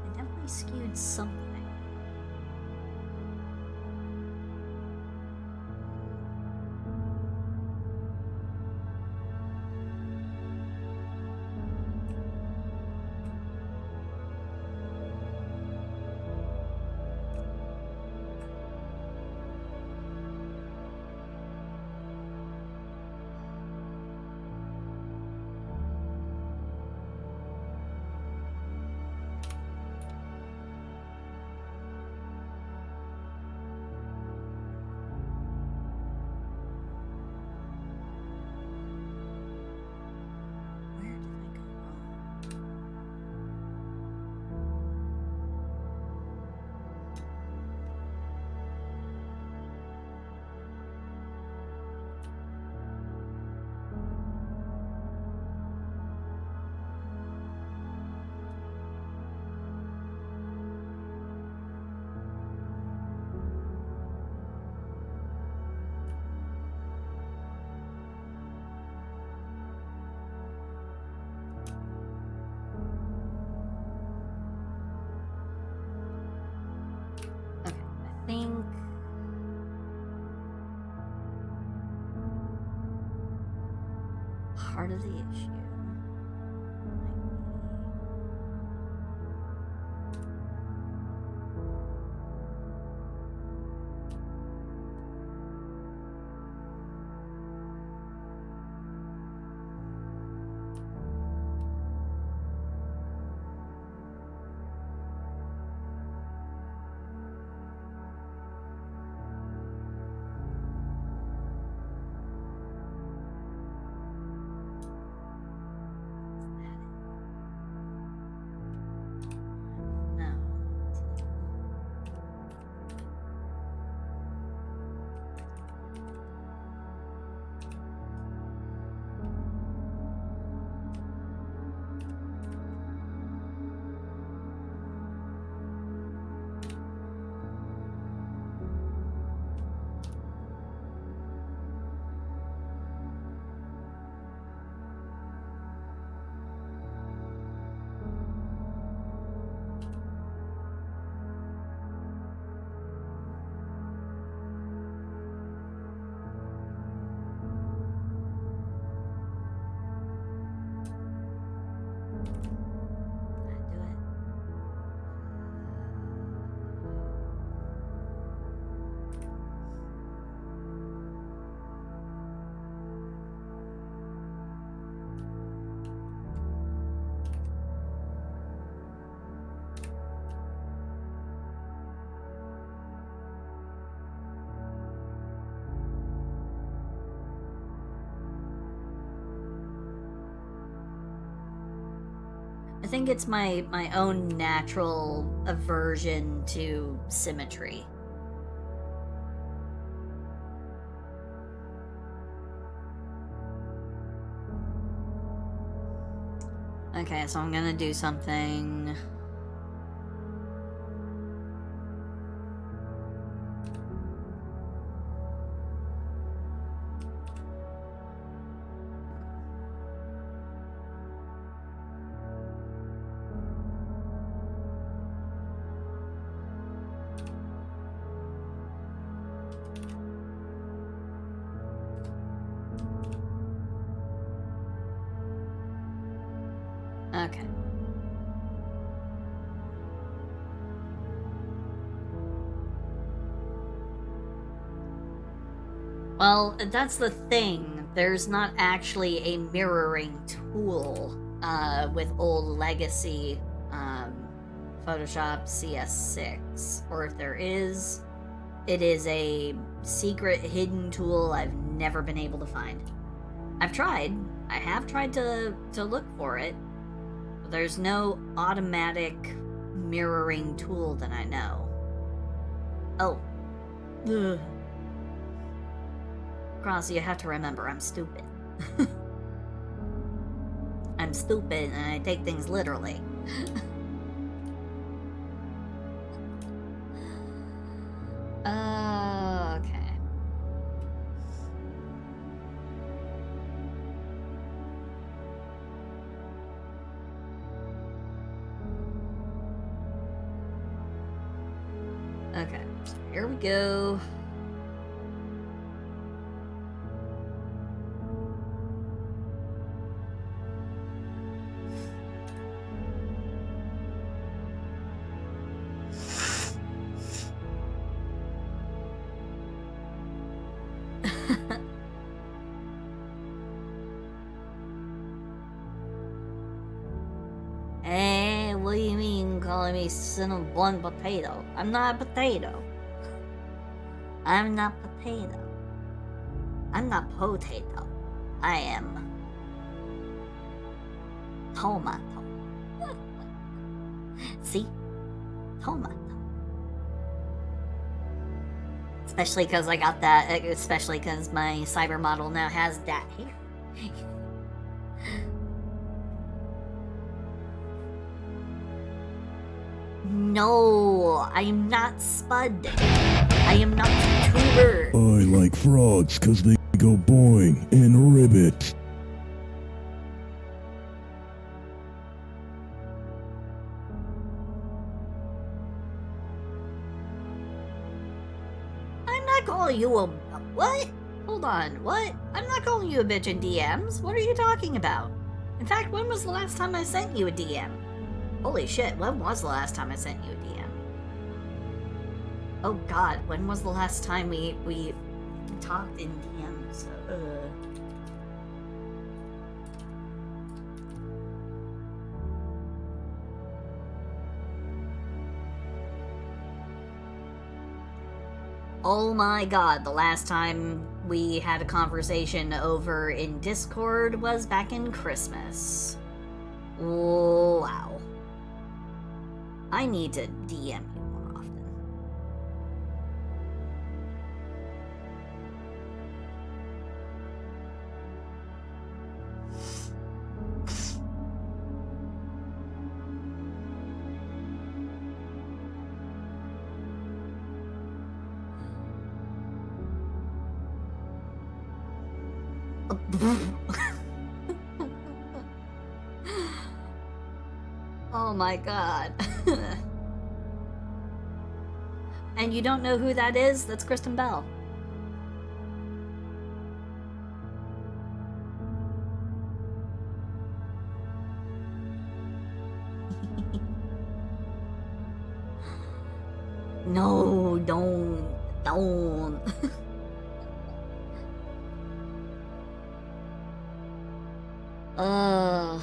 I definitely skewed something. Where did I go wrong? Okay, I think part of the issue might be think it's my own natural aversion to symmetry. Okay, so I'm gonna do something. Okay. Well, that's the thing. There's not actually a mirroring tool with old legacy Photoshop CS6. Or if there is, it is a secret hidden tool I've never been able to find. I've tried. I have tried to look for it. But there's no automatic mirroring tool that I know. Oh. Ugh. Cross, you have to remember, I'm stupid. I'm stupid and I take things literally. Okay. Okay, so here we go. Hey, what do you mean calling me son of one potato? I'm not a potato. I'm not potato. I'm not potato. I am tomato. See? Tomato. Especially because I got that, especially because my cyber model now has that hair. No, I am not Spud. I am not Tuber. I like frogs because they go boing and ribbit. I'm not calling you a... What? Hold on, what? I'm not calling you a bitch in DMs. What are you talking about? In fact, when was the last time I sent you a DM? Holy shit, when was the last time I sent you a DM? Oh god, when was the last time we talked in DMs? Oh my god, the last time we had a conversation over in Discord was back in Christmas. Wow. I need to DM you more often. Oh my god. And you don't know who that is? That's Kristen Bell. No, don't. Ugh.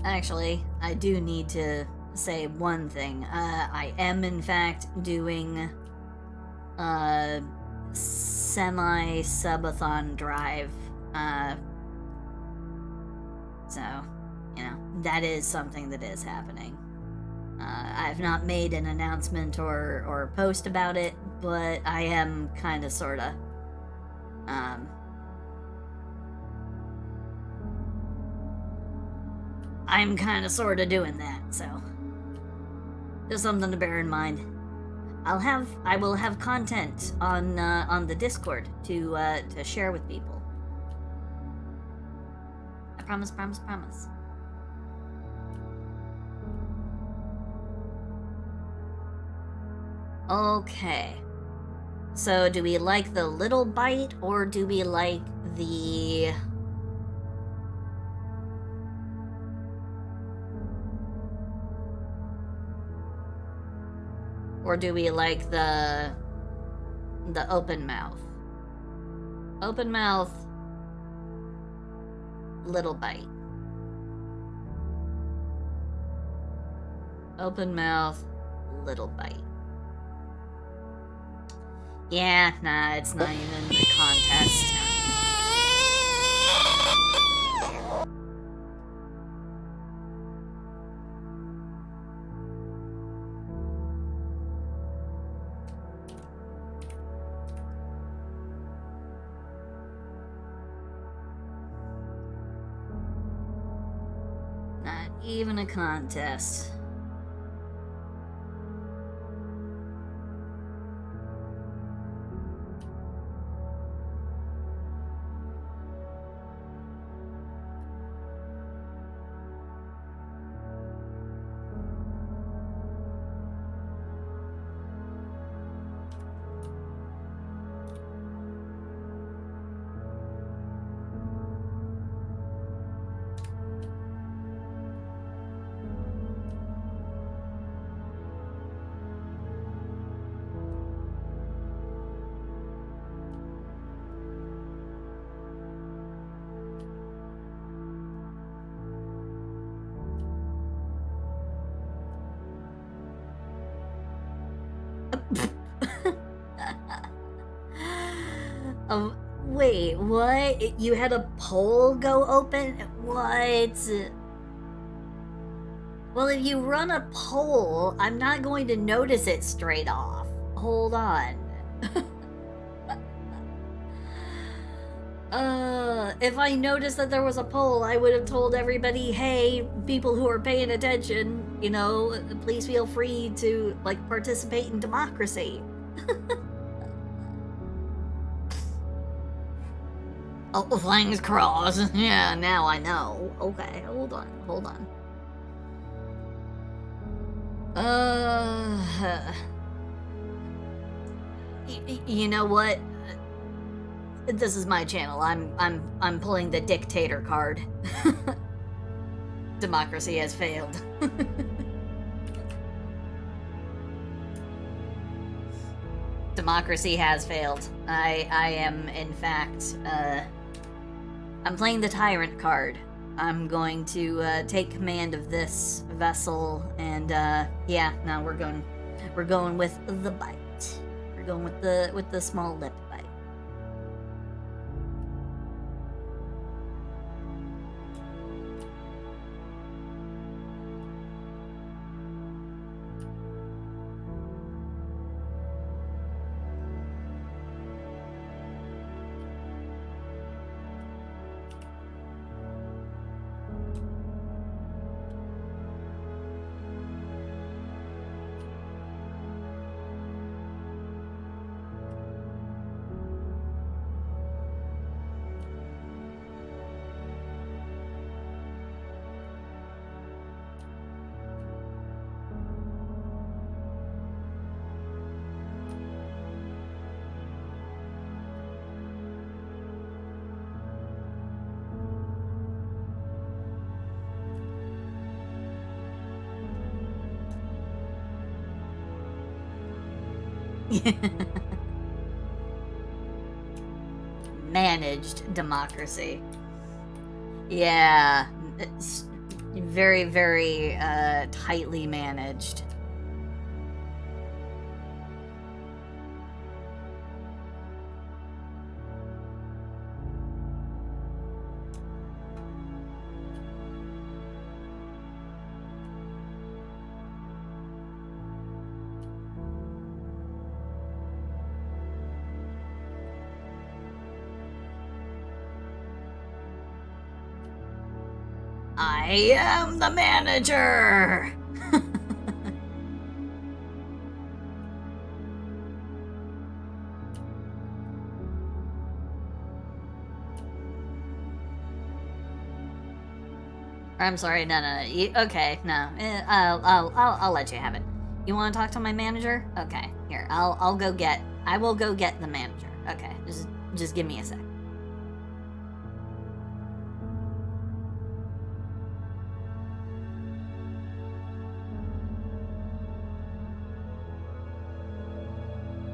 Actually, I do need to say one thing. I am in fact doing a semi-subathon drive. So, you know, that is something that is happening. I've not made an announcement or post about it, but I am kind of sorta I'm kind of sorta doing that, so just something to bear in mind. I will have content on the Discord to share with people. I promise, promise, promise. Okay. So do we like the little bite or do we like the open mouth? Open mouth, little bite. Open mouth, little bite. Yeah, nah, it's not even the contest. Not even a contest. Wait, what? You had a poll go open? What? Well, if you run a poll, I'm not going to notice it straight off. Hold on. If I noticed that there was a poll, I would have told everybody, hey, people who are paying attention, you know, please feel free to, like, participate in democracy. Oh, flangs crossed. Yeah, now I know. Okay, hold on. You know what? This is my channel. I'm pulling the dictator card. Democracy has failed. Democracy has failed. I am, in fact, I'm playing the tyrant card. I'm going to take command of this vessel, and yeah, now we're going with the bite. We're going with the small lip bite. Managed democracy. Yeah. Very, very tightly managed. I am the manager! I'm sorry, no. Okay, no. I'll let you have it. You want to talk to my manager? Okay, here. I will go get the manager. Okay, just give me a sec.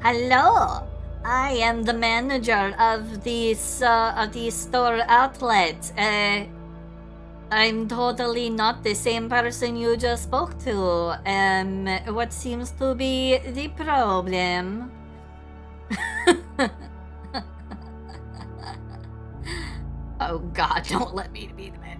Hello, I am the manager of the store outlet. I'm totally not the same person you just spoke to. What seems to be the problem? Oh God, don't let me be the manager.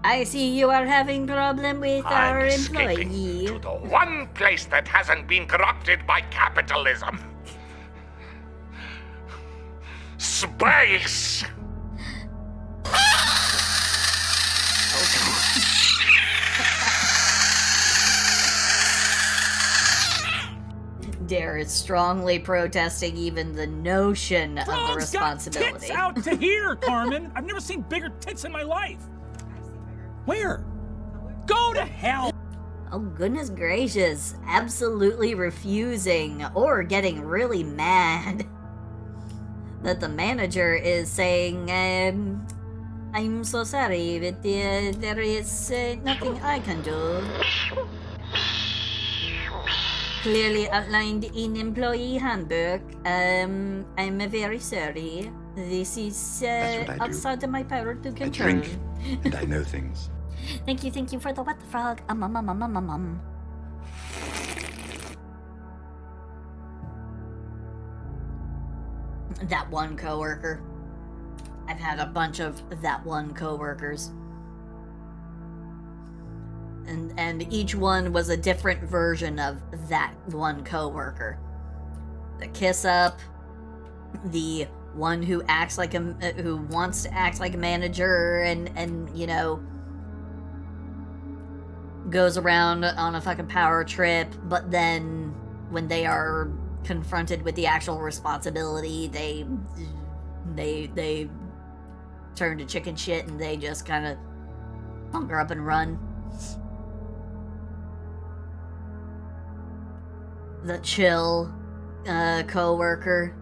I see you are having problem with our I'm escaping employee. to the one place that hasn't been corrupted by capitalism. Space! Dare is strongly protesting even the notion of the Frog's responsibility. got tits out to here, Carmen. I've never seen bigger tits in my life. Where? Go to hell! Oh, goodness gracious. Absolutely refusing or getting really mad that the manager is saying, I'm so sorry, but there is nothing I can do. Clearly outlined in employee handbook. I'm very sorry. This is That's what I do. outside of my power to I control. drink, and I know things. Thank you for the what the frog. That one coworker. I've had a bunch of that one coworkers. And each one was a different version of that one coworker. The kiss up, the one who acts like who wants to act like a manager and you know, goes around on a fucking power trip, but then when they are confronted with the actual responsibility, they turn to chicken shit and they just kind of hunker up and run. The chill co-worker,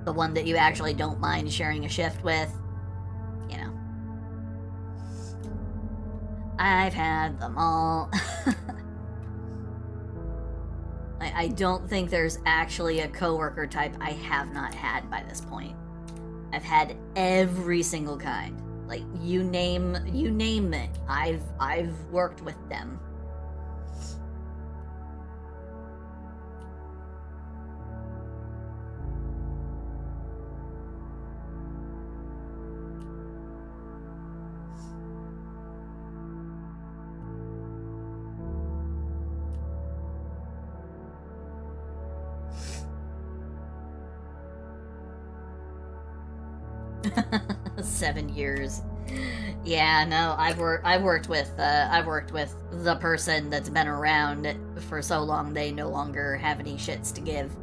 the one that you actually don't mind sharing a shift with, you know. I've had them all. I don't think there's actually a coworker type I have not had by this point. I've had every single kind. Like you name it. I've worked with them. $7 years. Yeah, no, I've worked with the person that's been around for so long they no longer have any shits to give.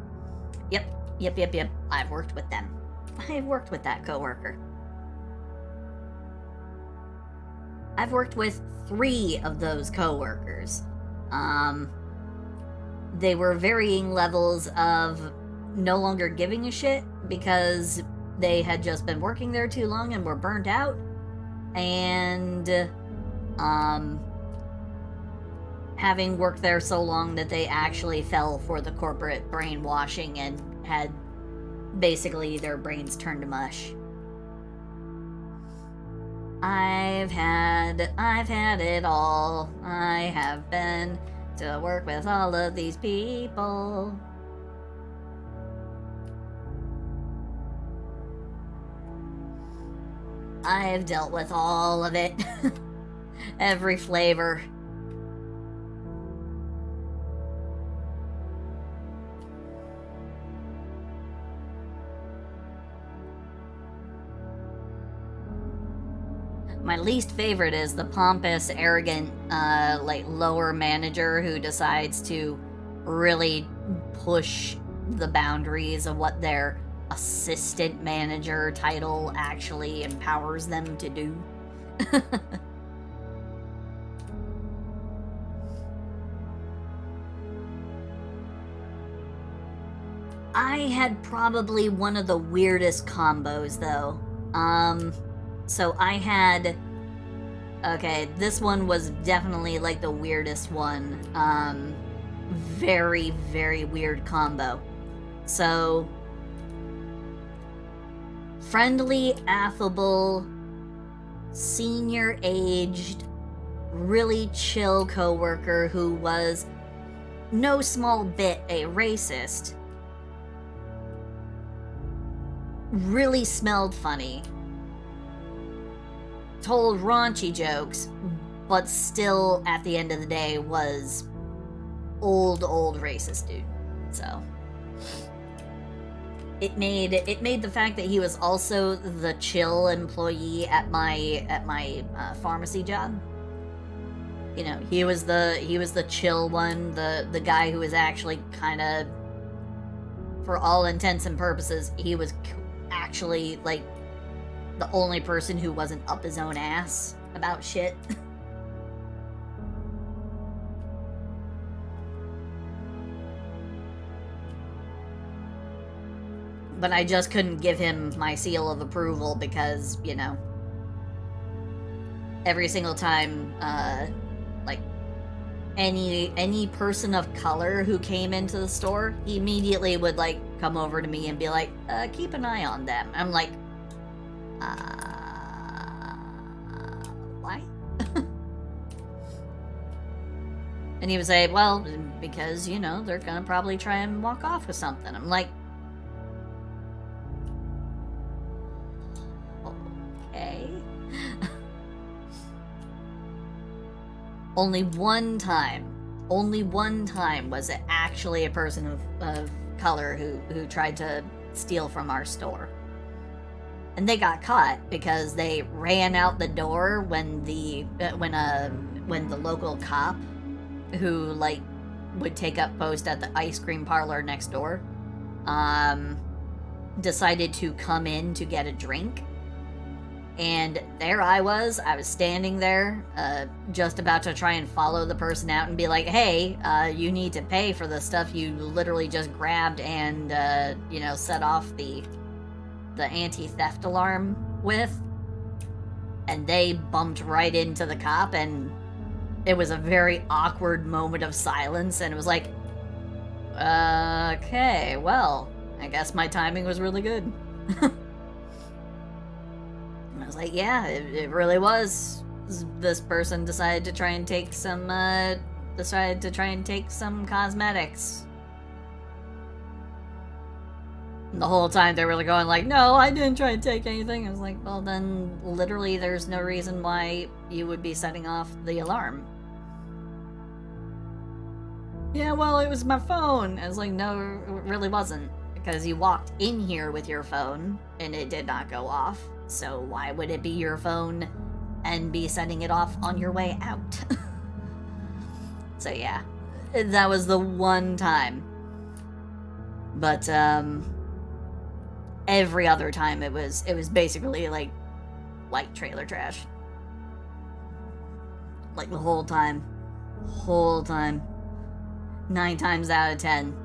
Yep. I've worked with them. I've worked with that coworker. I've worked with 3 of those coworkers. They were varying levels of no longer giving a shit because they had just been working there too long and were burnt out, and having worked there so long that they actually fell for the corporate brainwashing and had basically their brains turned to mush. I've had it all. I have been to work with all of these people. I've dealt with all of it. Every flavor. My least favorite is the pompous, arrogant, like, lower manager who decides to really push the boundaries of what their assistant manager title actually empowers them to do. I had probably one of the weirdest combos, though. So I had... Okay, this one was definitely, like, the weirdest one. Very, very weird combo. So... friendly, affable, senior-aged, really chill coworker who was no small bit a racist. Really smelled funny. Told raunchy jokes, but still, at the end of the day, was old racist dude. So... It made the fact that he was also the chill employee at my pharmacy job. You know, he was the chill one, the guy who was actually kind of, for all intents and purposes, he was actually like the only person who wasn't up his own ass about shit. But I just couldn't give him my seal of approval because, you know, every single time, like, any person of color who came into the store, he immediately would, like, come over to me and be like, keep an eye on them. I'm like, why? And he would say, well, because, you know, they're gonna probably try and walk off with something. I'm like, okay. Only one time was it actually a person of color who tried to steal from our store. And they got caught because they ran out the door when the local cop who, like, would take up post at the ice cream parlor next door decided to come in to get a drink. And there I was standing there, just about to try and follow the person out and be like, hey, you need to pay for the stuff you literally just grabbed and, you know, set off the anti-theft alarm with. And they bumped right into the cop, and it was a very awkward moment of silence, and it was like, okay, well, I guess my timing was really good. I was like, yeah, it really was. This person decided to try and take some cosmetics. And the whole time they were going like, no, I didn't try and take anything. I was like, well, then literally there's no reason why you would be setting off the alarm. Yeah, well, it was my phone. I was like, no, it really wasn't. Because you walked in here with your phone and it did not go off. So why would it be your phone and be setting it off on your way out? So yeah, that was the one time. But every other time it was basically like white trailer trash. Like the whole time. 9 times out of 10.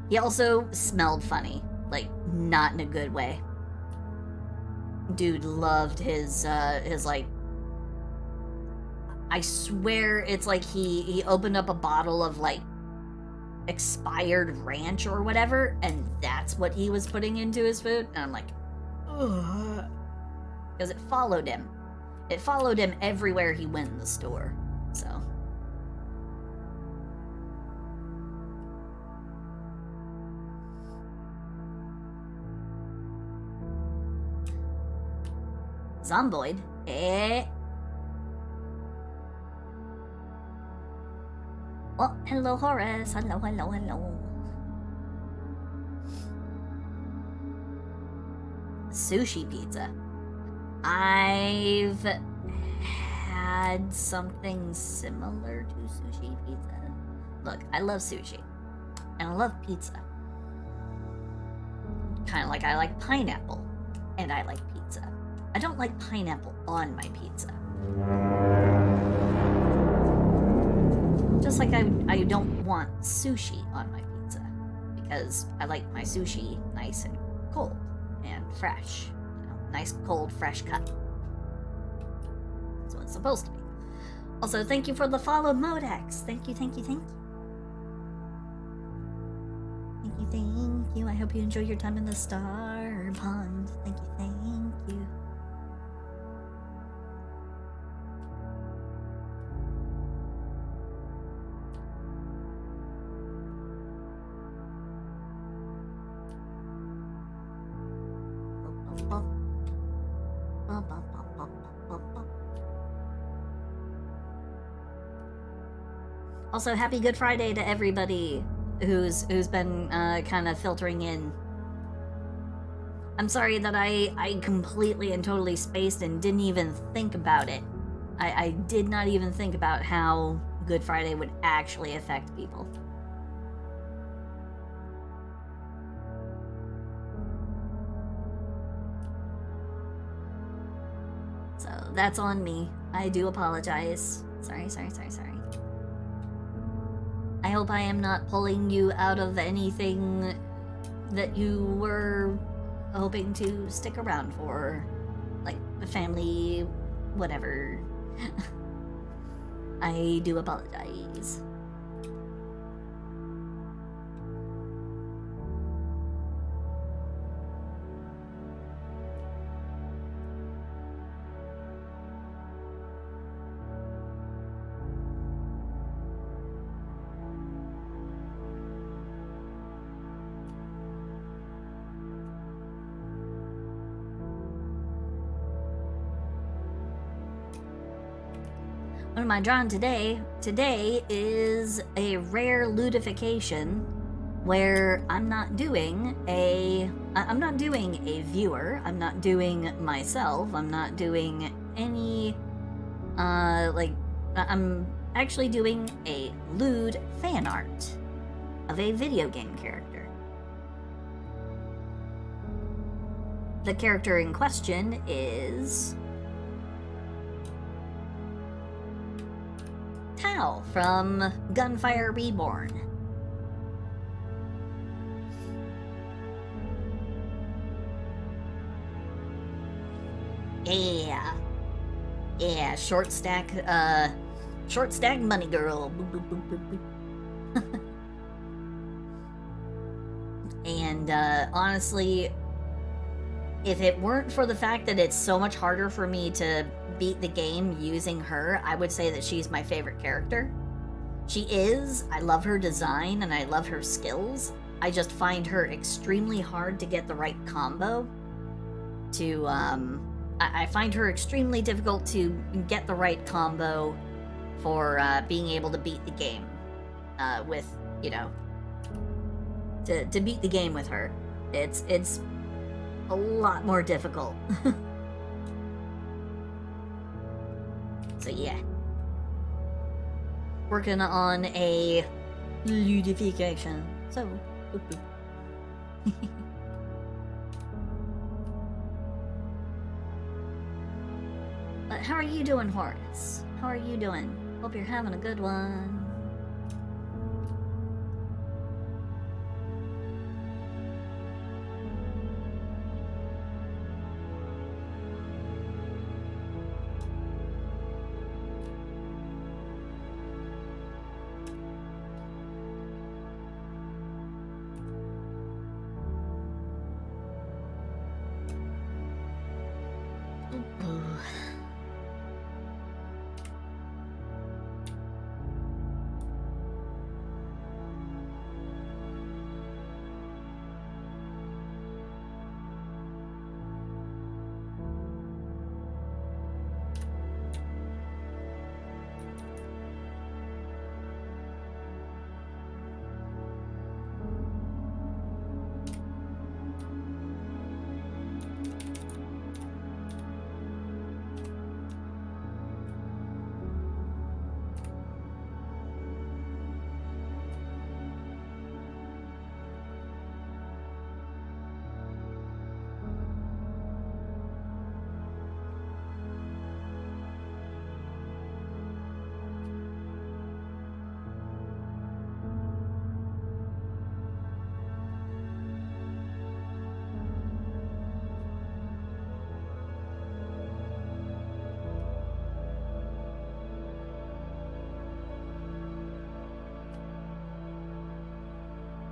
He also smelled funny. Like, not in a good way. Dude loved his like... I swear it's like he opened up a bottle of, like, expired ranch or whatever, and that's what he was putting into his food. And I'm like, ugh. Because it followed him. It followed him everywhere he went in the store. So. Zomboid? Eh? Well, hello, Horace. Hello, hello, hello. Sushi pizza. I've had something similar to sushi pizza. Look, I love sushi. And I love pizza. Kind of like I like pineapple. And I like pizza. I don't like pineapple on my pizza. Just like I don't want sushi on my pizza. Because I like my sushi nice and cold and fresh. You know, nice, cold, fresh cut. That's what it's supposed to be. Also, thank you for the follow, Modex. Thank you, thank you, thank you. Thank you, thank you. I hope you enjoy your time in the Star Pond. Thank you, thank you. Also, happy Good Friday to everybody who's been kind of filtering in. I'm sorry that I completely and totally spaced and didn't even think about it. I did not even think about how Good Friday would actually affect people. So that's on me. I do apologize. Sorry. I hope I am not pulling you out of anything that you were hoping to stick around for. Like, the family, whatever. I do apologize. What am I drawing today? Today is a rare Lewdification where I'm not doing a viewer, I'm not doing myself, I'm not doing any, I'm actually doing a lewd fan art of a video game character. The character in question is Tao from Gunfire Reborn. Yeah, short stack money girl. Boop, boop, boop, boop, boop. And honestly, if it weren't for the fact that it's so much harder for me to beat the game using her, I would say that she's my favorite character. She is. I love her design and I love her skills. I just find her extremely hard to get the right combo to, I find her extremely difficult to get the right combo for being able to beat the game with, you know, to beat the game with her. It's a lot more difficult. So yeah. Working on a Lewdification. So, But how are you doing, Horace? How are you doing? Hope you're having a good one.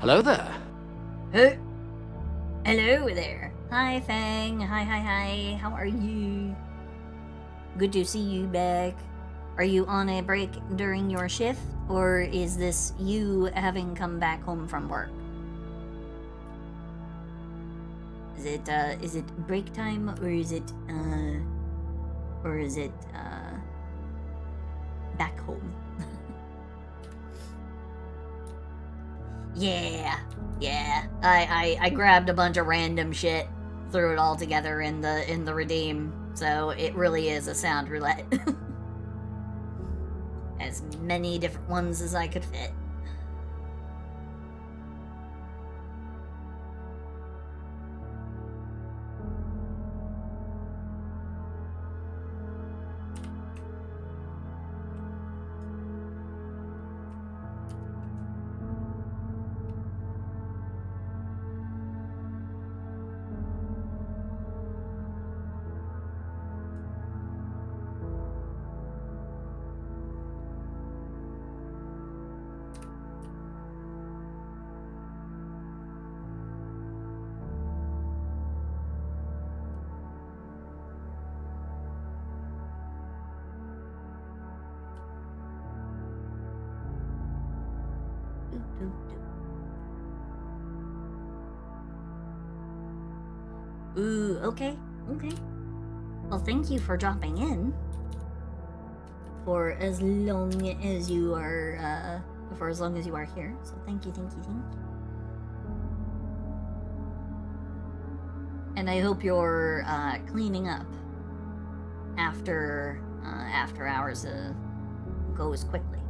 Hello there. Hey. Hello there. Hi, Fang. Hi. How are you? Good to see you back. Are you on a break during your shift, or is this you having come back home from work? Is it break time, or is it back home? Yeah. I grabbed a bunch of random shit, threw it all together in the redeem, so it really is a sound roulette. As many different ones as I could fit. Ooh, okay. Well, thank you for dropping in. For as long as you are, here. So thank you. And I hope you're, cleaning up after hours, goes quickly.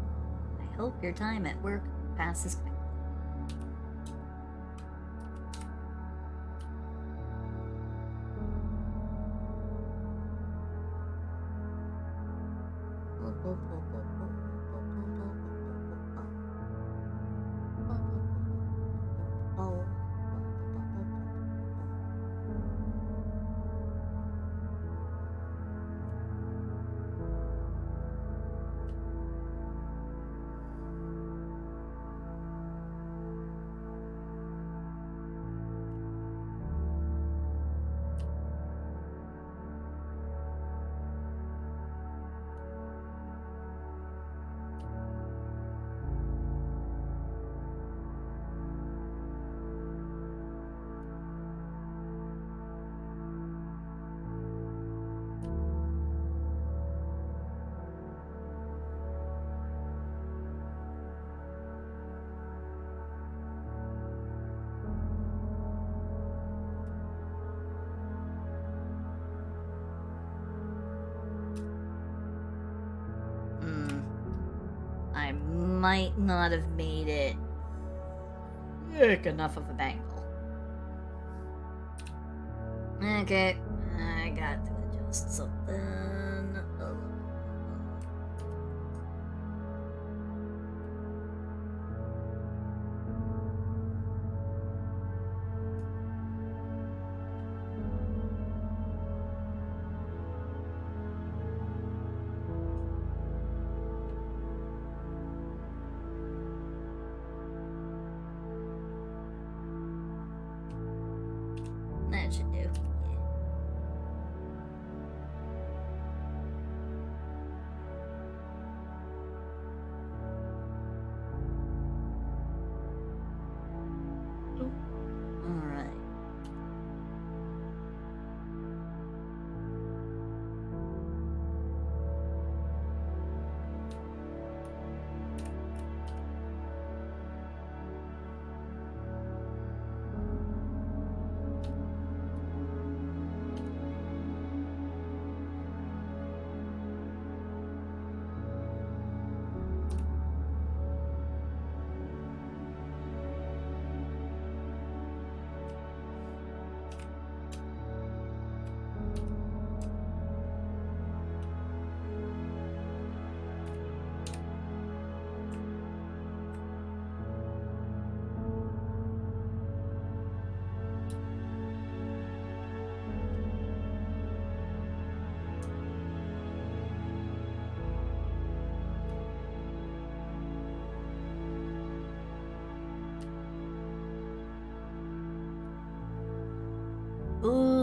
I hope your time at work passes quickly. I might not have made it thick enough of a bangle. Okay, I got to adjust something. That should do.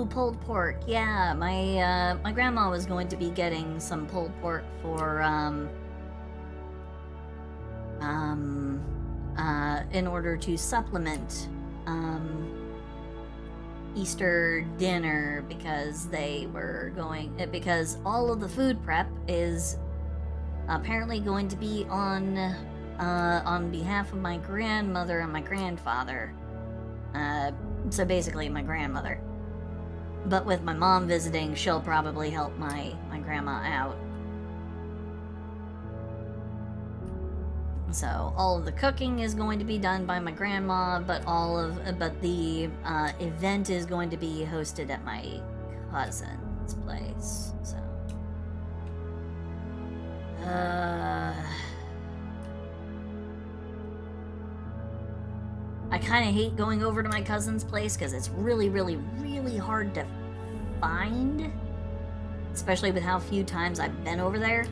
Ooh, pulled pork. Yeah, my grandma was going to be getting some pulled pork for in order to supplement Easter dinner, because because all of the food prep is apparently going to be on behalf of my grandmother and my grandfather. So basically my grandmother. But with my mom visiting, she'll probably help my grandma out. So all of the cooking is going to be done by my grandma, but the event is going to be hosted at my cousin's place. So I kind of hate going over to my cousin's place because it's really, really, really hard to find, especially with how few times I've been over there.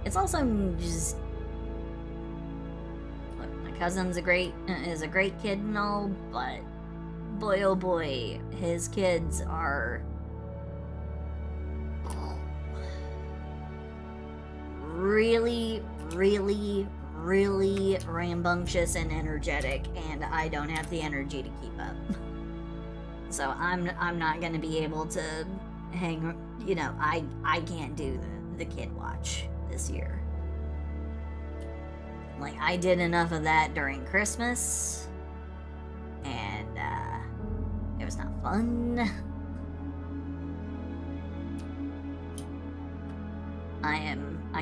It's also just, look, my cousin's is a great kid and all, but boy oh boy, his kids are really, really, really rambunctious and energetic, and I don't have the energy to keep up. So I'm not gonna be able to hang, I can't do the kid watch this year. Like, I did enough of that during Christmas, and it was not fun. I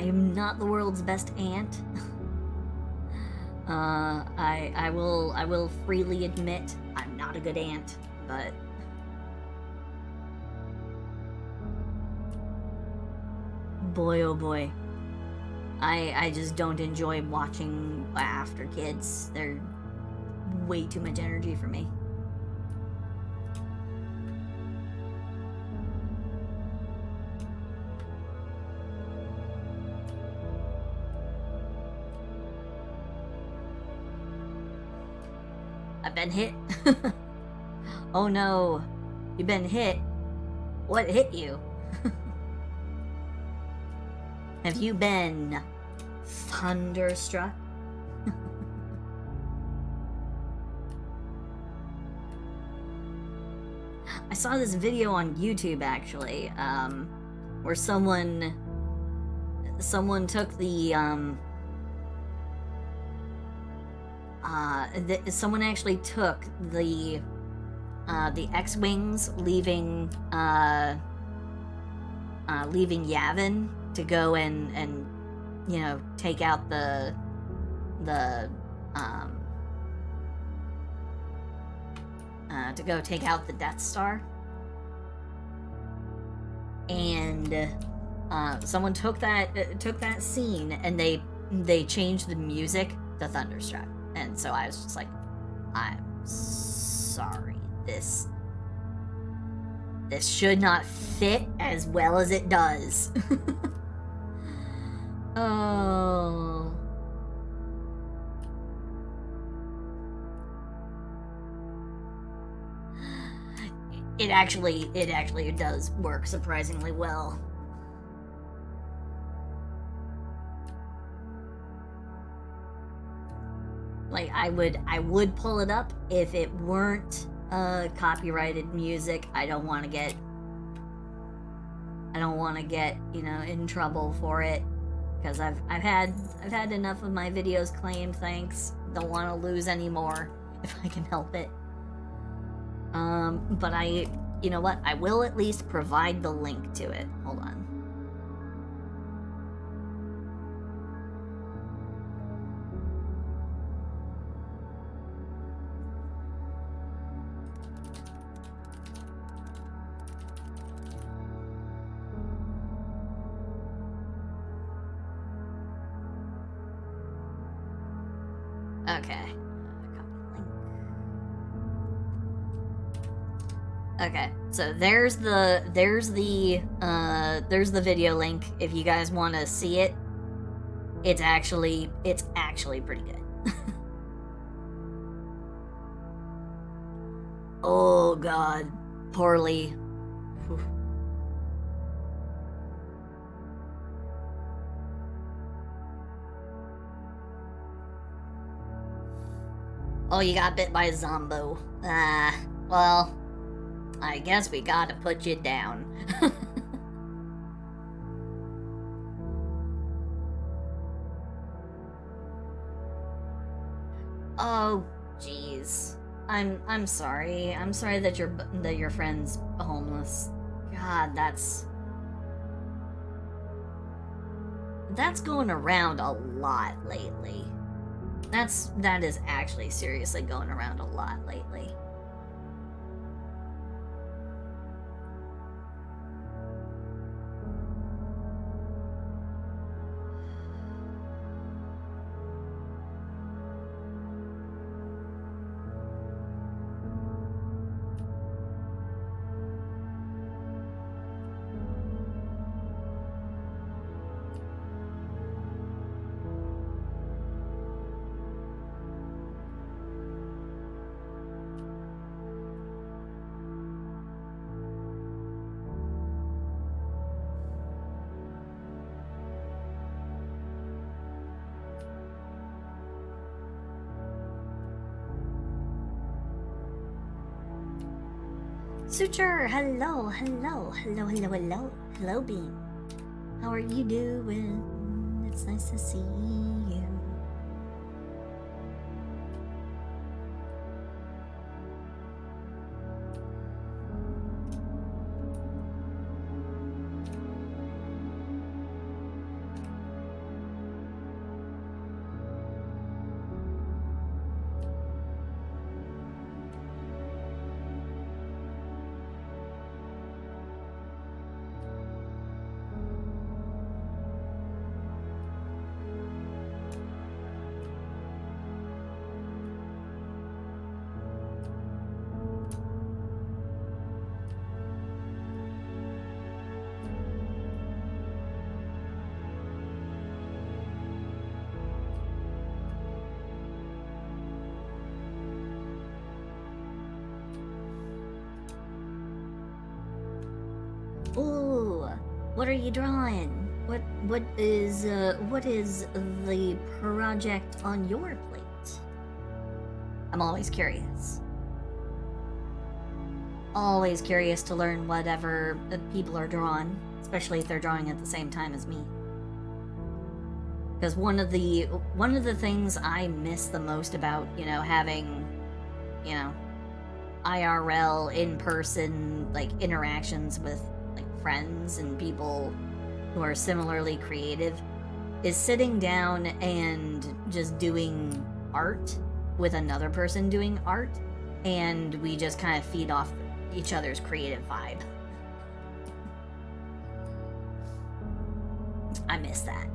am not the world's best aunt. I will freely admit I'm not a good aunt, but boy oh boy, I just don't enjoy watching after kids. They're way too much energy for me. I've been hit. Oh no, you've been hit. What hit you? Have you been thunderstruck? I saw this video on YouTube actually, where someone took the someone actually took the X-Wings leaving Yavin to go and take out the Death Star. And someone took that scene and they changed the music to Thunderstruck. And so I was just like, I'm sorry, this should not fit as well as it does. Oh. It actually does work surprisingly well. Like, I would pull it up if it weren't copyrighted music. I don't want to get in trouble for it, because I've had enough of my videos claimed, thanks. Don't want to lose any more if I can help it. But you know what? I will at least provide the link to it. Hold on. Okay. Okay, so there's the video link if you guys want to see it. It's actually pretty good. Oh god, poorly Oh, you got bit by a zombo. Well, I guess we gotta put you down. Oh, jeez. I'm sorry. I'm sorry that your friend's homeless. God, that's going around a lot lately. That is actually seriously going around a lot lately. Suture, hello, Bean. How are you doing? It's nice to see you. Ooh, what are you drawing? What is the project on your plate? I'm always curious. Always curious to learn whatever people are drawing, especially if they're drawing at the same time as me. Because one of the things I miss the most about, having, IRL in-person interactions with friends and people who are similarly creative is sitting down and just doing art with another person doing art, and we just kind of feed off each other's creative vibe. I miss that.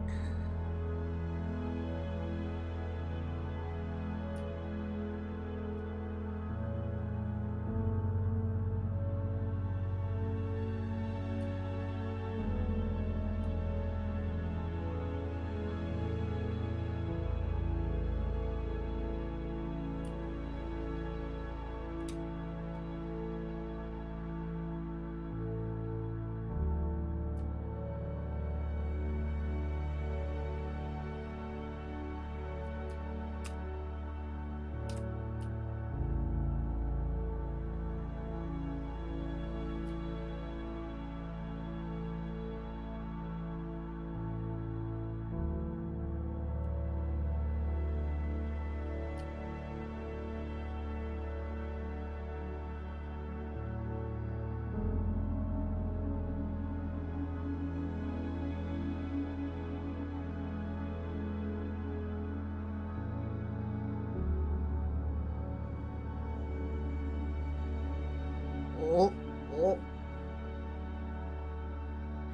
Oh.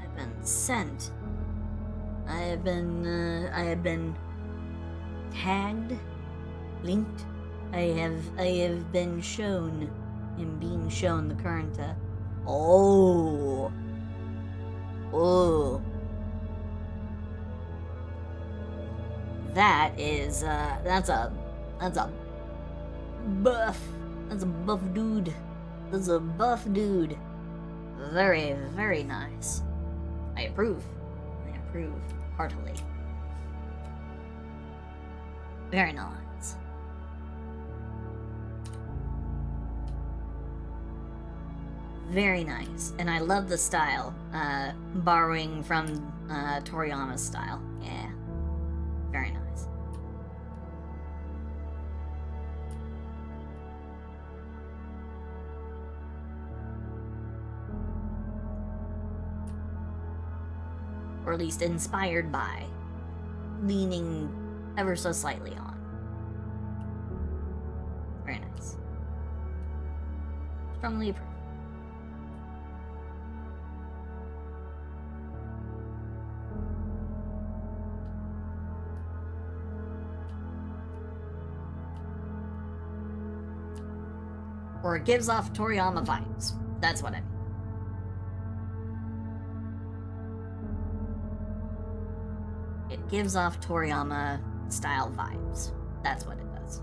I've been sent. I have been tagged, linked. I have been shown, and being shown the current, oh. That is, that's a buff. That's a buff dude. That's a buff dude. Very, very nice. I approve. I approve heartily. Very nice. Very nice. And I love the style. Borrowing from Toriyama's style. Yeah. Very nice. Or at least inspired by. Leaning ever so slightly on. Very nice. Strongly approve. Or it gives off Toriyama vibes. That's what I mean. It gives off Toriyama style vibes. That's what it does.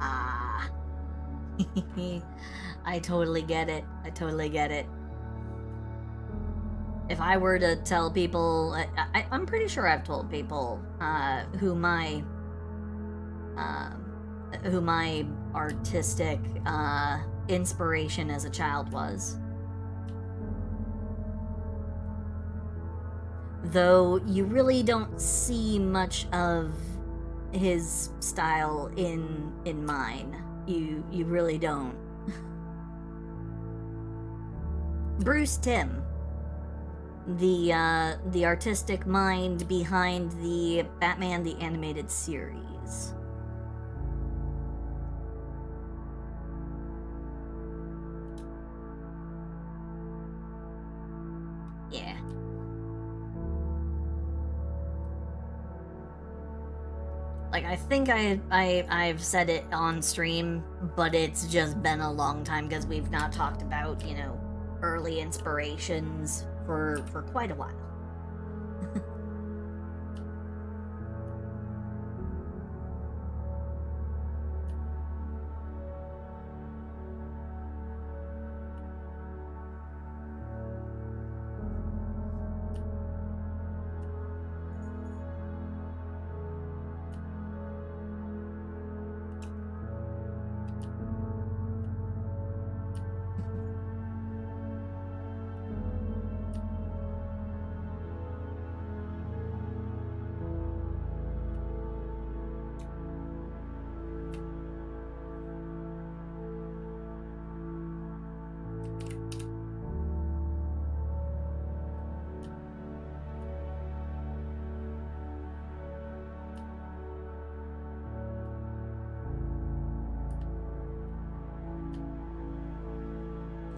Ah. I totally get it. I totally get it. If I were to tell people, I'm pretty sure I've told people who my artistic inspiration as a child was. Though you really don't see much of his style in mine. You really don't. Bruce Timm, the artistic mind behind the Batman the Animated Series. Yeah. Like, I think I've said it on stream, but it's just been a long time because we've not talked about, you know, early inspirations for quite a while.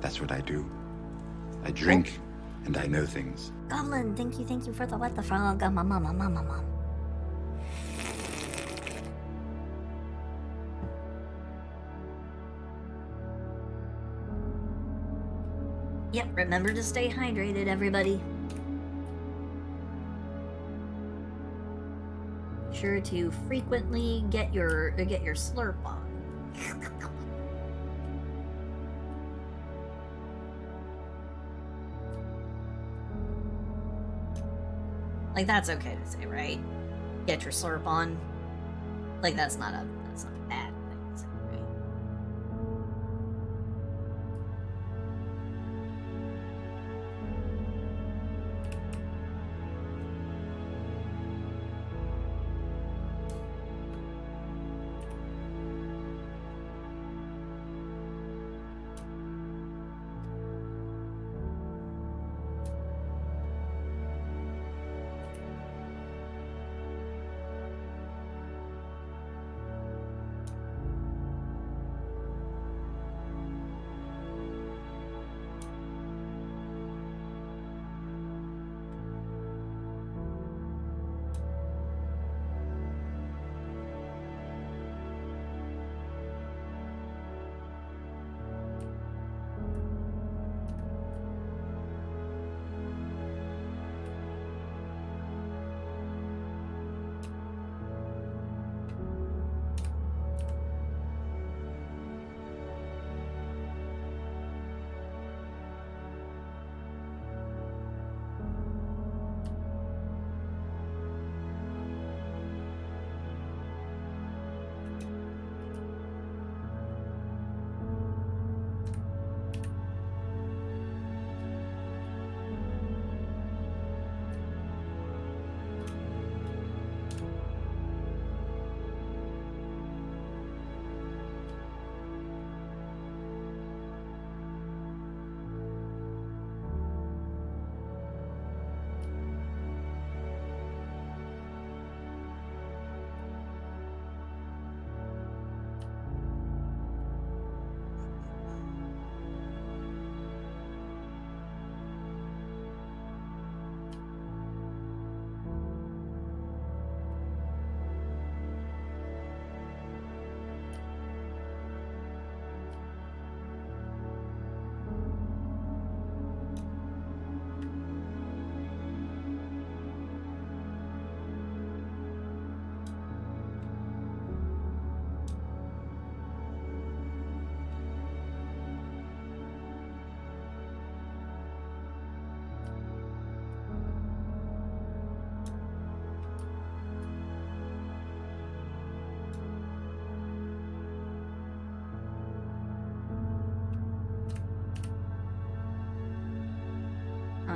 That's what I do. I drink, and I know things. Goblin, thank you for the what the frog, mom. Yep, remember to stay hydrated, everybody. Sure to frequently get your slurp on. Like, that's okay to say, right? Get your slurp on. Like, that's not a bad thing to say, right?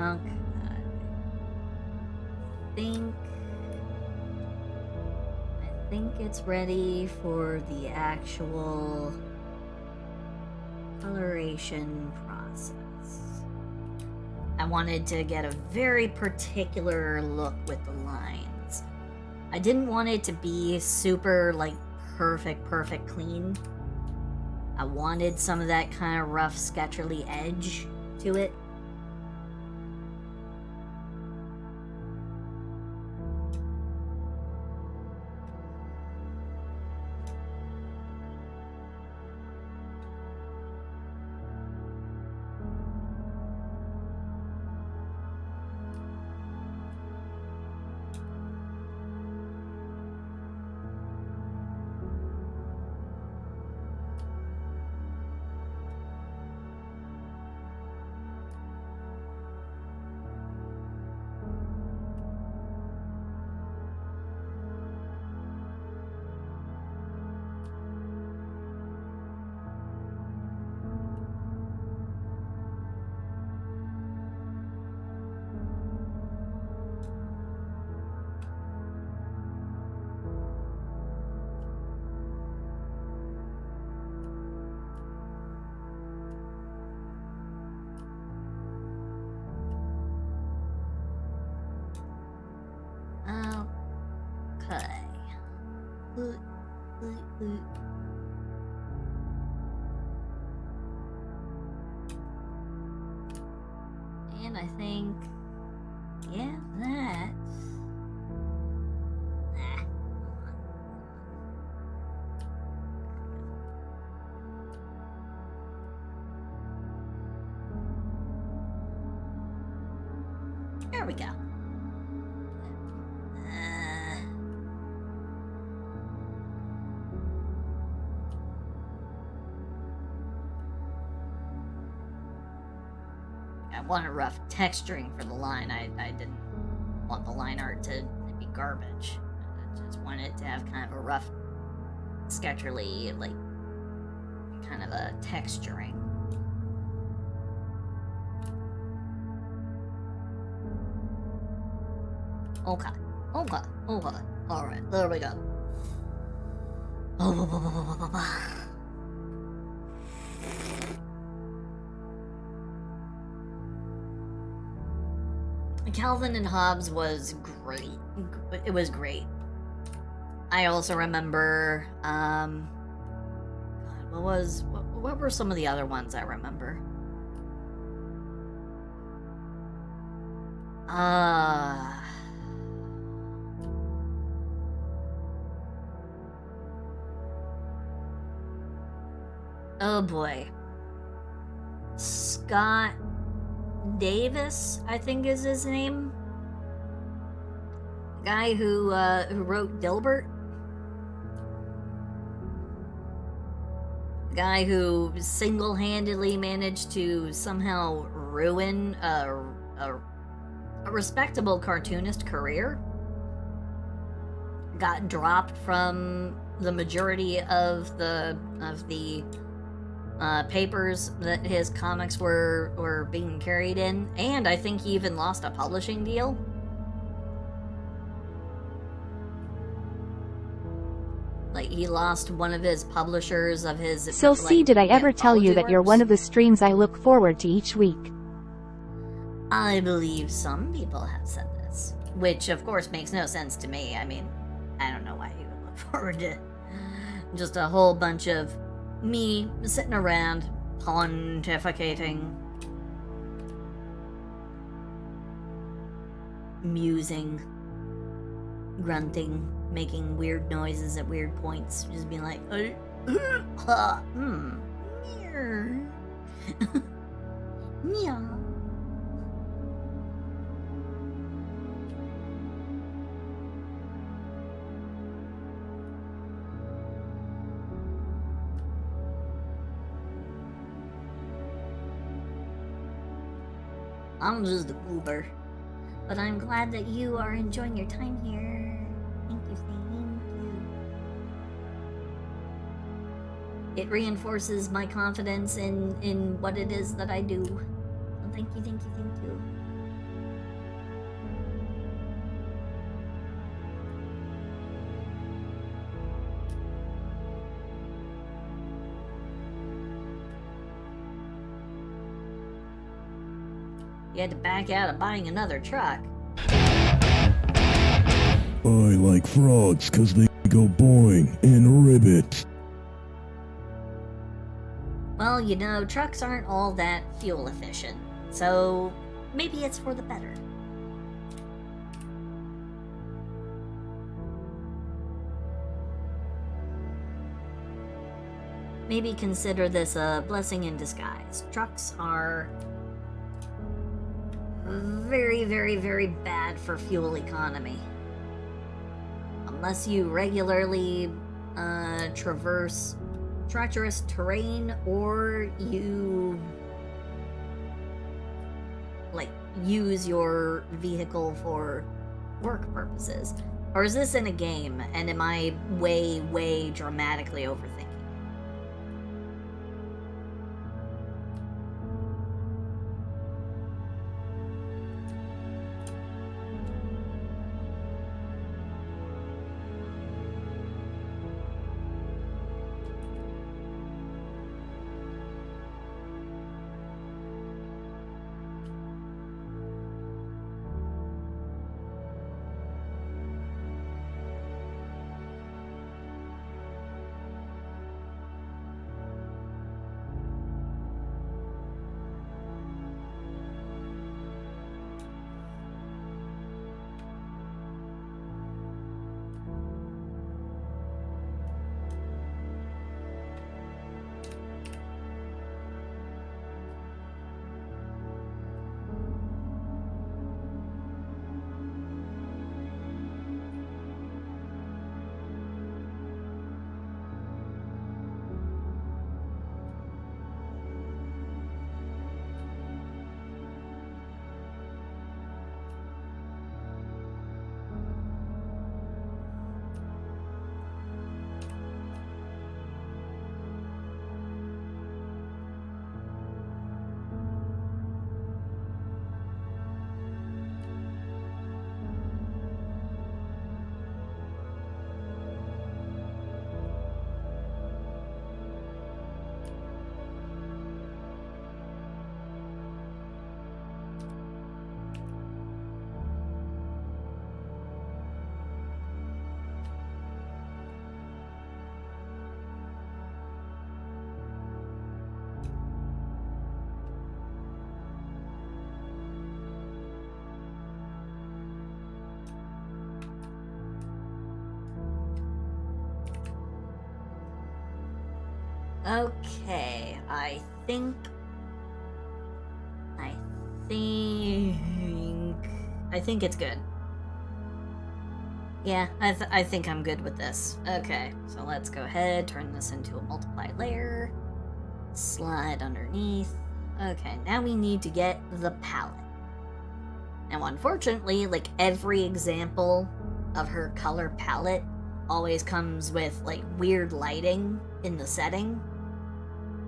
Okay. I think it's ready for the actual coloration process. I wanted to get a very particular look with the lines. I didn't want it to be super, like, perfect clean. I wanted some of that kind of rough, sketcherly edge to it. Okay. And I think, yeah, that. There we go. I wanted rough texturing for the line. I didn't want the line art to be garbage. I just wanted it to have kind of a rough, sketcherly, like, kind of a texturing. Okay. Alright, there we go. Calvin and Hobbes was great. It was great. I also remember, God, what were some of the other ones I remember? Oh boy. Scott Davis, I think is his name. The guy who wrote Dilbert. The guy who single-handedly managed to somehow ruin a respectable cartoonist career. Got dropped from the majority of the papers that his comics were being carried in, and I think he even lost a publishing deal. Like, he lost one of his publishers of his... So see, did I ever tell you that you're one of the streams I look forward to each week? I believe some people have said this, which of course makes no sense to me. I mean, I don't know why you would look forward to just a whole bunch of me sitting around pontificating, musing, grunting, making weird noises at weird points, just being like, meow. I'm just a goober. But I'm glad that you are enjoying your time here. Thank you, thank you. It reinforces my confidence in what it is that I do. So thank you, thank you, thank you. You had to back out of buying another truck. I like frogs 'cause they go boing and ribbit. Well, you know, trucks aren't all that fuel efficient, so maybe it's for the better. Maybe consider this a blessing in disguise. Trucks are very, very, very bad for fuel economy. Unless you regularly traverse treacherous terrain, or you like use your vehicle for work purposes. Or is this in a game and am I way, way dramatically overthinking? Okay, I think it's good. Yeah, I think I'm good with this. Okay, so let's go ahead, turn this into a multiply layer, slide underneath. Okay, now we need to get the palette. Now, unfortunately, like, every example of her color palette always comes with, like, weird lighting in the setting.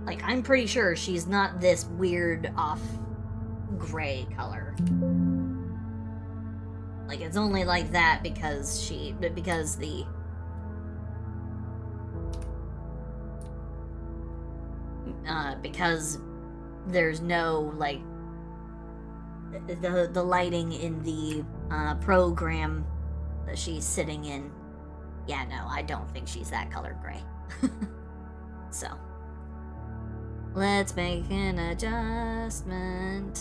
Like, I'm pretty sure she's not this weird off gray color. Like, it's only like that because because there's no, like, the lighting in the program that she's sitting in. Yeah, no, I don't think she's that color gray. So, let's make an adjustment.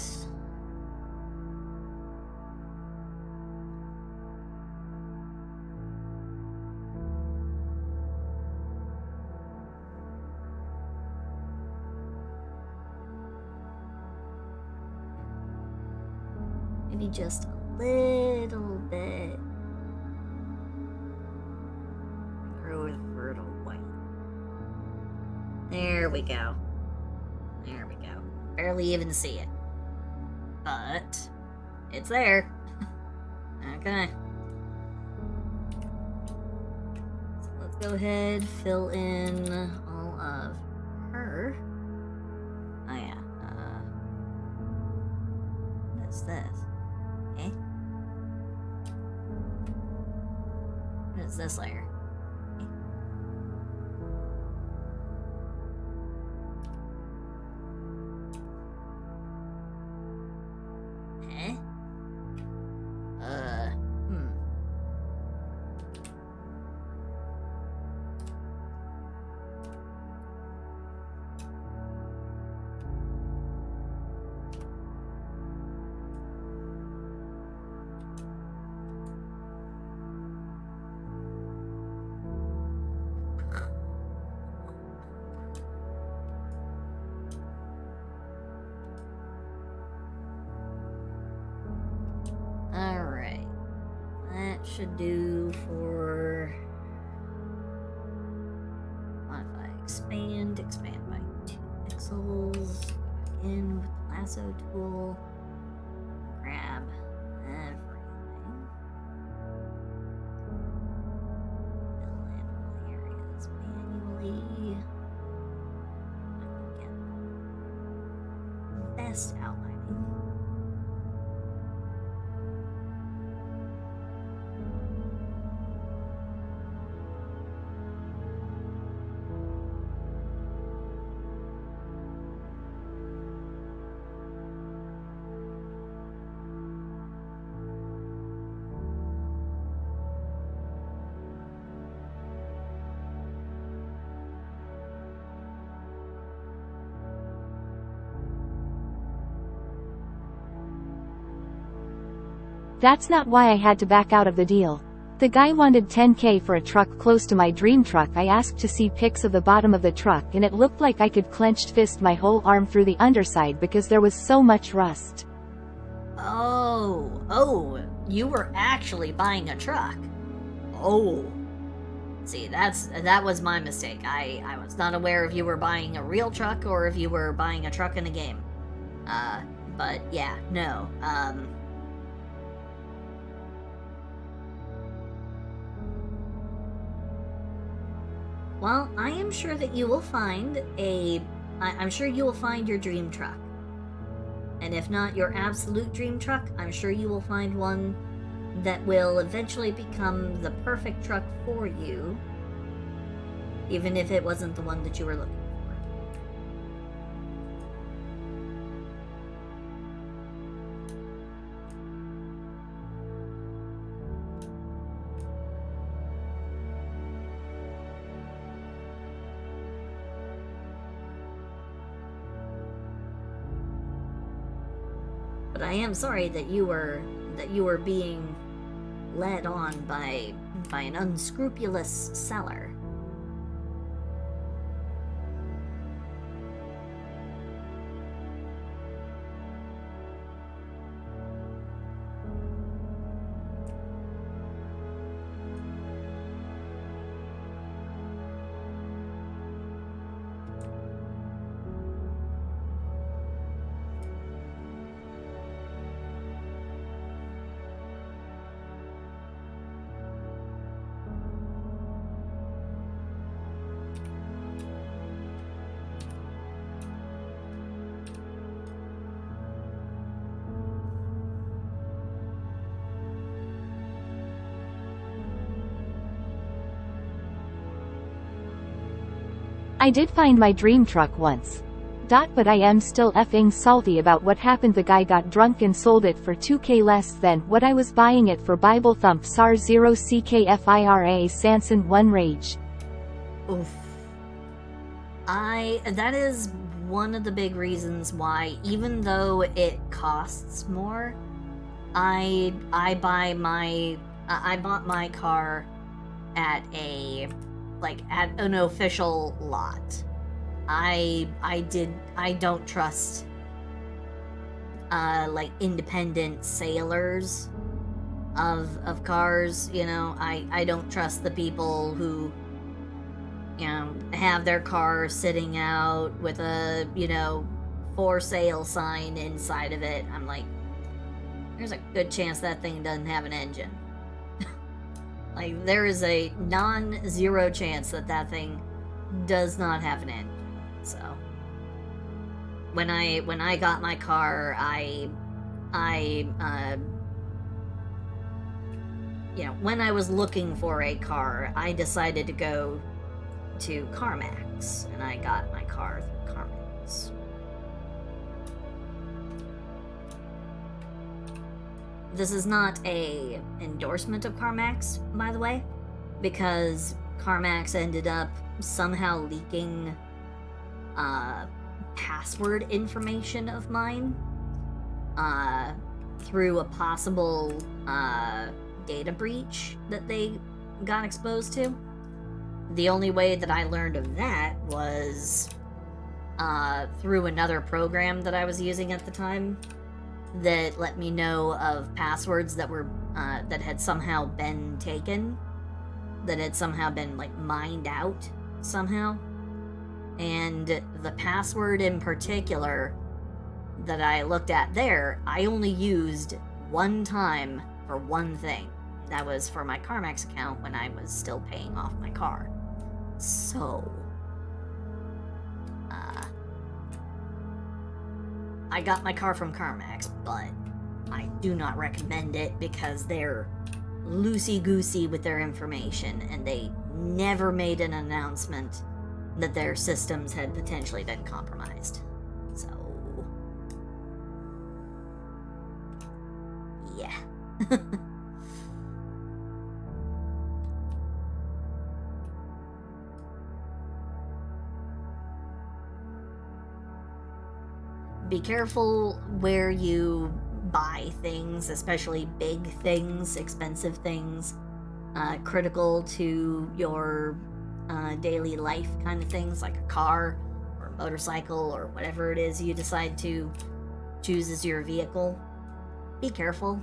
Maybe just a little bit. Revert away. There we go. There we go. Barely even see it. But it's there. Okay. So let's go ahead, fill in all of her. Oh yeah. What is this? Eh? What is this layer? should do for modify expand by 2 pixels. In with the lasso tool, grab everything. Fill in all the areas manually. I can get best outlining. That's not why I had to back out of the deal. The guy wanted $10K for a truck close to my dream truck. I asked to see pics of the bottom of the truck and it looked like I could clenched fist my whole arm through the underside because there was so much rust. Oh, you were actually buying a truck. Oh. See, that was my mistake. I was not aware if you were buying a real truck or if you were buying a truck in a game. But yeah, no. Well, I am sure that you will find I'm sure you will find your dream truck. And if not your absolute dream truck, I'm sure you will find one that will eventually become the perfect truck for you, even if it wasn't the one that you were looking for. But I am sorry that you were being led on by an unscrupulous seller. I did find my dream truck once. But I am still effing salty about what happened. The guy got drunk and sold it for $2K less than what I was buying it for. Bible thump SAR 0 CKFIRA Sanson 1 Rage. Oof. That is one of the big reasons why, even though it costs more, I bought my car at an official lot. I don't trust independent sailors of cars, you know. I don't trust the people who, you know, have their car sitting out with a, you know, for sale sign inside of it. I'm like, there's a good chance that thing doesn't have an engine. Like, there is a non-zero chance that thing does not have an engine. So when I got my car, you know, when I was looking for a car, I decided to go to CarMax, and I got my car through CarMax. This is not a endorsement of CarMax, by the way, because CarMax ended up somehow leaking password information of mine through a possible data breach that they got exposed to. The only way that I learned of that was through another program that I was using at the time that let me know of passwords that were that had somehow been taken, that had somehow been, like, mined out somehow. And the password in particular that I looked at there, I only used one time for one thing. That was for my CarMax account when I was still paying off my car. So, I got my car from CarMax, but I do not recommend it because they're loosey-goosey with their information, and they never made an announcement that their systems had potentially been compromised. So, yeah. Be careful where you buy things, especially big things, expensive things, critical to your daily life kind of things, like a car or a motorcycle or whatever it is you decide to choose as your vehicle. Be careful.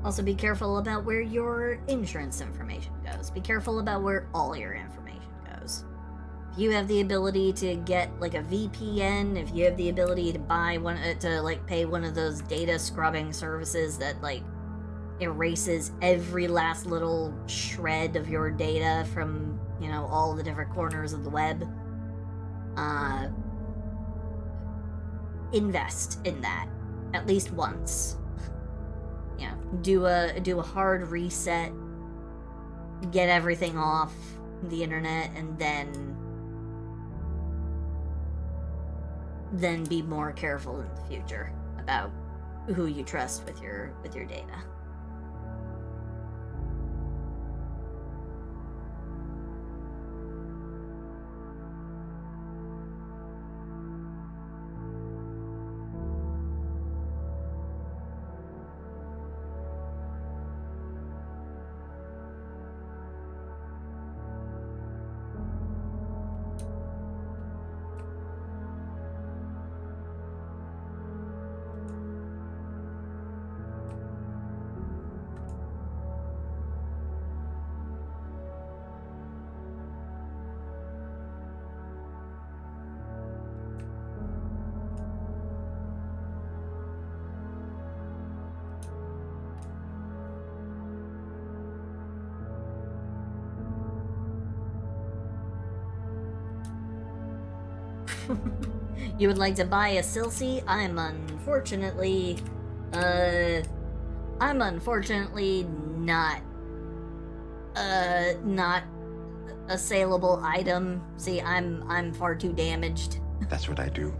Also, be careful about where your insurance information goes. Be careful about where all your information goes. If you have the ability to get, like, a VPN, if you have the ability to buy one, pay one of those data scrubbing services that, like, erases every last little shred of your data from, you know, all the different corners of the web, invest in that at least once. You know, do a hard reset, get everything off the internet, and then be more careful in the future about who you trust with your data. You would like to buy a Silsey? I'm unfortunately not a saleable item. See, I'm far too damaged. That's what I do.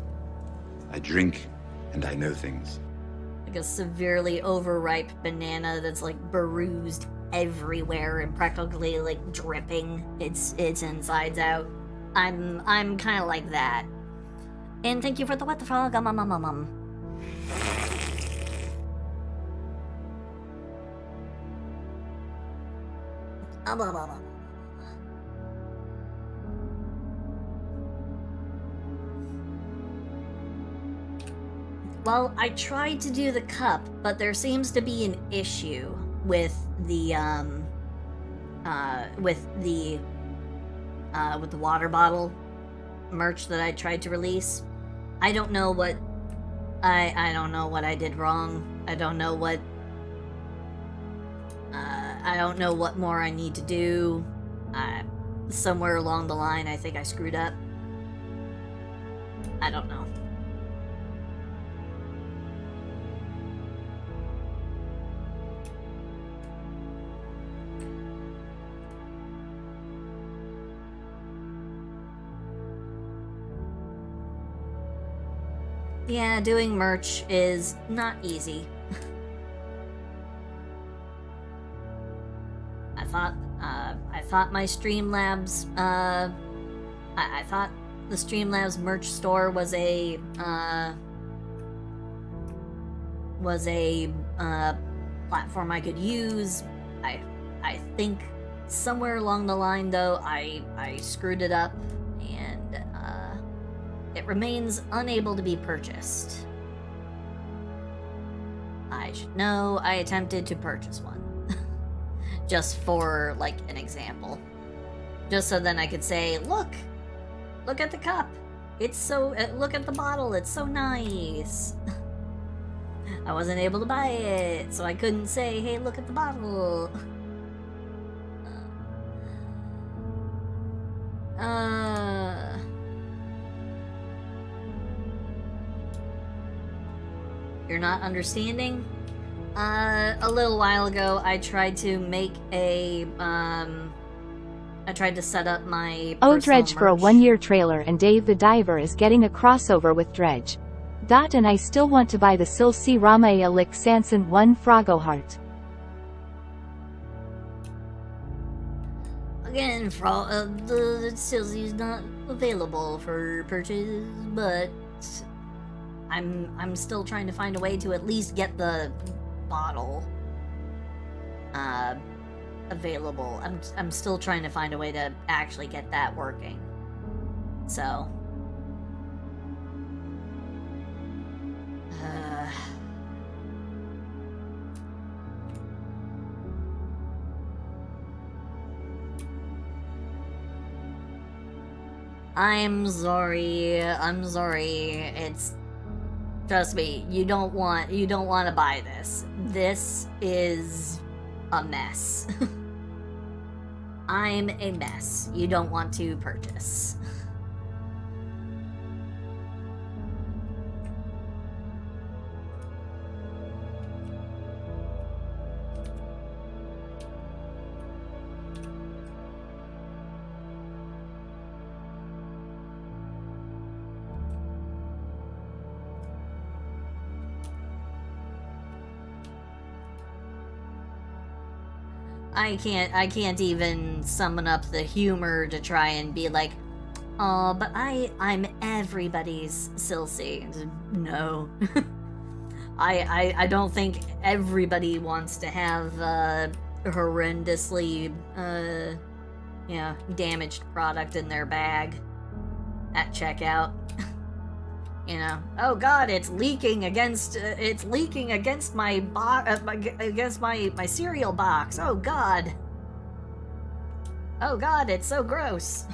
I drink, and I know things. Like a severely overripe banana that's, like, bruised everywhere and practically, like, dripping its insides out. I'm kind of like that. And thank you for the what the frog, Well, I tried to do the cup, but there seems to be an issue with the water bottle merch that I tried to release. I don't know what I don't know what I did wrong. I don't know what more I need to do. Somewhere along the line, I think I screwed up. I don't know. Yeah, doing merch is not easy. I thought my Streamlabs, I thought the Streamlabs merch store was a platform I could use. I think Somewhere along the line, though, I screwed it up, and it remains unable to be purchased. I should know I attempted to purchase one. Just for, like, an example. Just so then I could say, look at the cup. It's so, look at the bottle, it's so nice. I wasn't able to buy it, so I couldn't say, hey, look at the bottle. You're not understanding? A little while ago, I tried to make a, I tried to set up my Oh, personal Dredge for a merch. 1-year trailer, and Dave the Diver is getting a crossover with Dredge. And I still want to buy the Silsi Rama Alik Sanson 1 Froggo Heart. Again, the Silsi is not available for purchase, but I'm still trying to find a way to at least get the bottle available. I'm still trying to find a way to actually get that working. So I'm sorry. It's, trust me, you don't want to buy this. This is a mess. I'm a mess. You don't want to purchase. I can't even summon up the humor to try and be like, oh, but I'm everybody's Silsi. No. I don't think everybody wants to have horrendously damaged product in their bag at checkout. You know, oh god, it's leaking against my against my cereal box. Oh god. Oh god, it's so gross.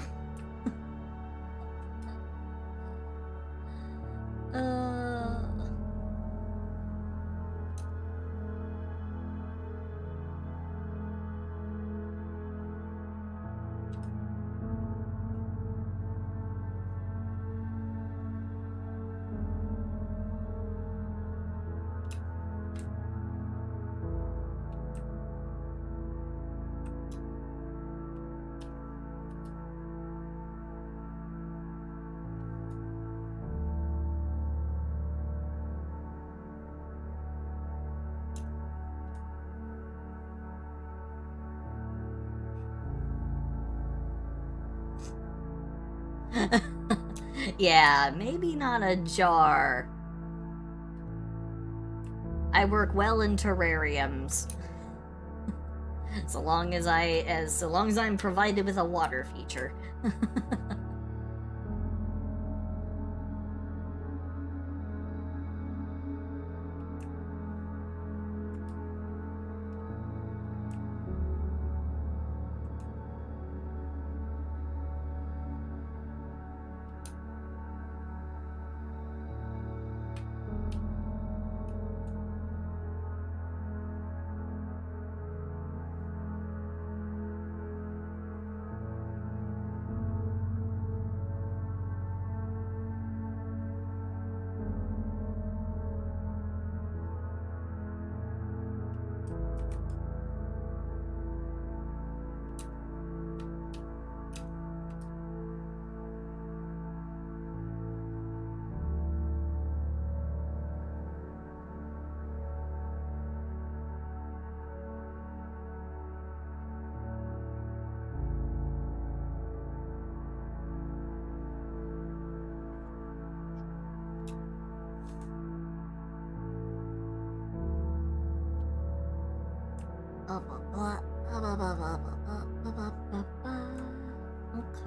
Yeah, maybe not a jar. I work well in terrariums. So long as I'm provided with a water feature.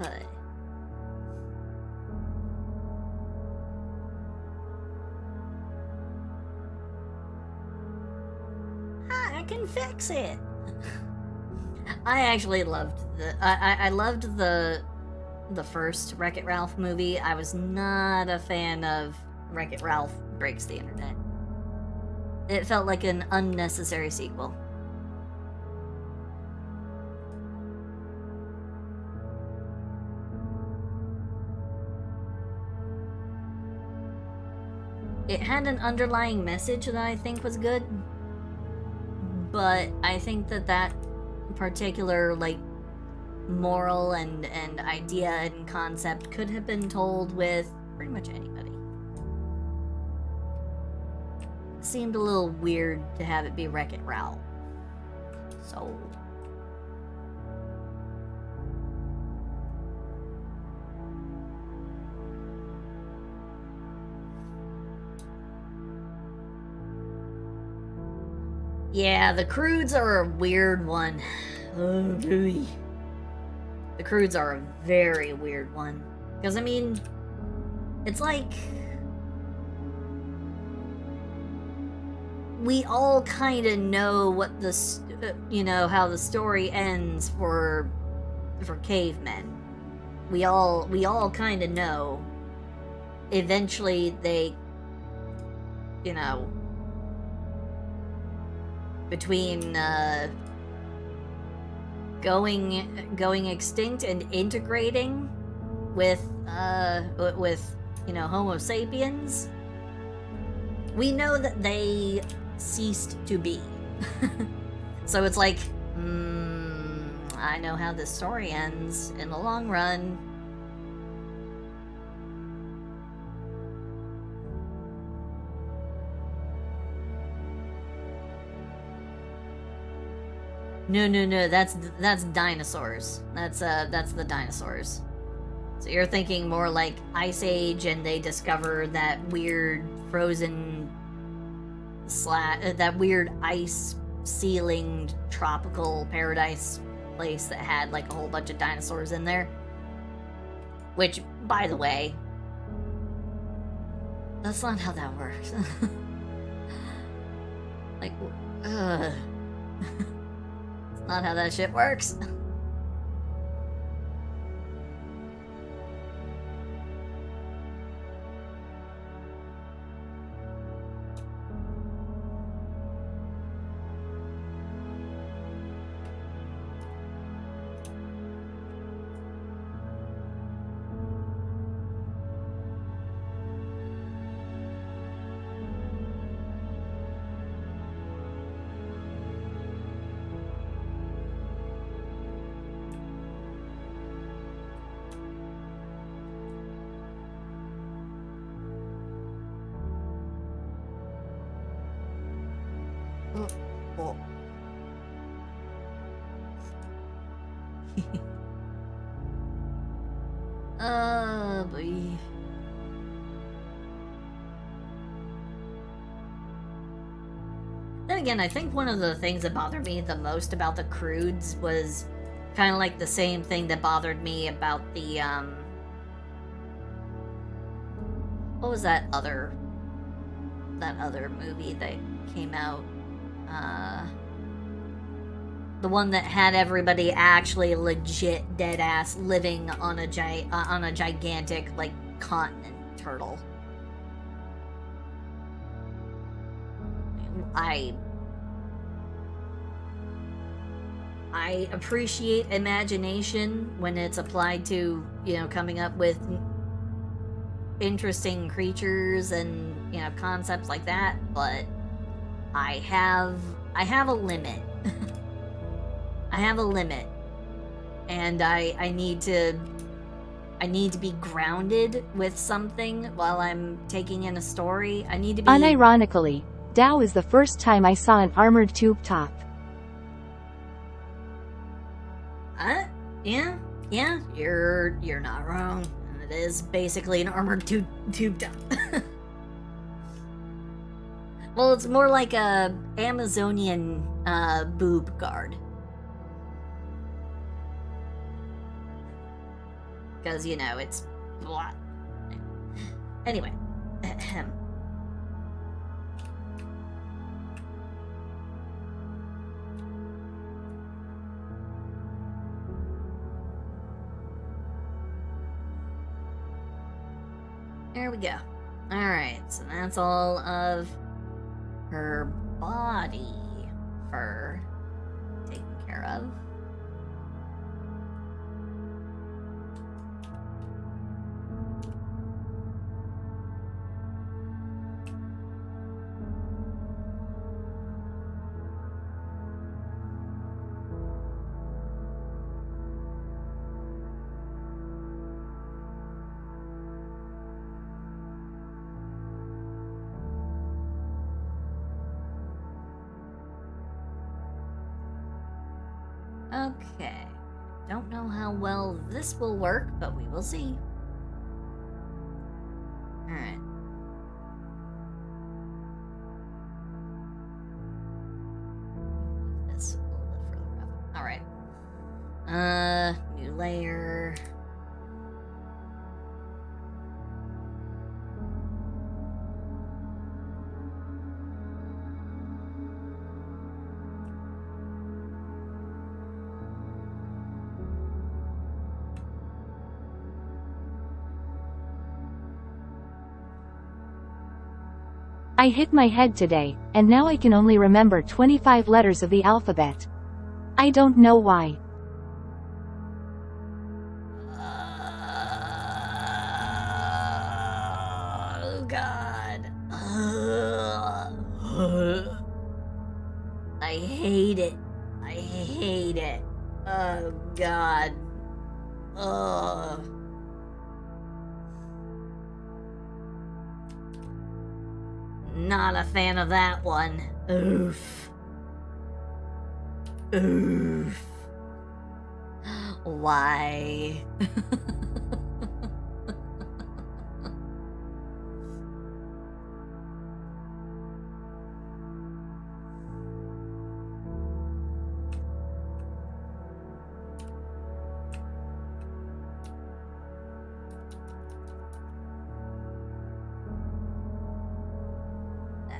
Okay. I can fix it. I actually loved I loved the first Wreck-It Ralph movie. I was not a fan of Wreck-It Ralph Breaks the Internet. It felt like an unnecessary sequel. It had an underlying message that I think was good, but I think that particular, like, moral and idea and concept could have been told with pretty much anybody. Seemed a little weird to have it be Wreck-It Ralph. So... yeah, the Croods are a weird one. Oh, boy. The Croods are a very weird one. Because, I mean, it's like... we all kind of know what the... you know, how the story ends for cavemen. We all kind of know. Eventually, they... you know... between going extinct and integrating with you know, Homo sapiens, we know that they ceased to be. So it's like, I know how this story ends in the long run. No, that's dinosaurs. That's the dinosaurs. So you're thinking more like Ice Age, and they discover that weird frozen that weird ice ceilinged tropical paradise place that had like a whole bunch of dinosaurs in there. Which, by the way, that's not how that works. Like, not how that shit works. Boy. Then again, I think one of the things that bothered me the most about the Croods was kind of like the same thing that bothered me about the, what was that other movie that came out? The one that had everybody actually legit dead ass living on a gigantic, like, continent turtle. I appreciate imagination when it's applied to, you know, coming up with interesting creatures and, you know, concepts like that, but I have a limit. I have a limit, and I need to be grounded with something while I'm taking in a story. I need to be... Unironically, Tao is the first time I saw an armored tube top. Yeah, you're not wrong. It is basically an armored tube top. Well, it's more like a Amazonian boob guard. because, you know, it's blah. Anyway. Ahem. There we go. Alright, so that's all of her body fur taken care of. Okay. Don't know how well this will work, but we will see. Alright. Move this a little bit further up. Alright. New layer. I hit my head today, and now I can only remember 25 letters of the alphabet. I don't know why. Oh, God. I hate it. I hate it. Oh, God. Ugh. Not a fan of that one. Oof. Oof. Why?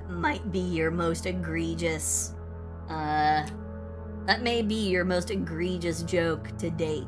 Might be your most egregious, that may be your most egregious joke to date.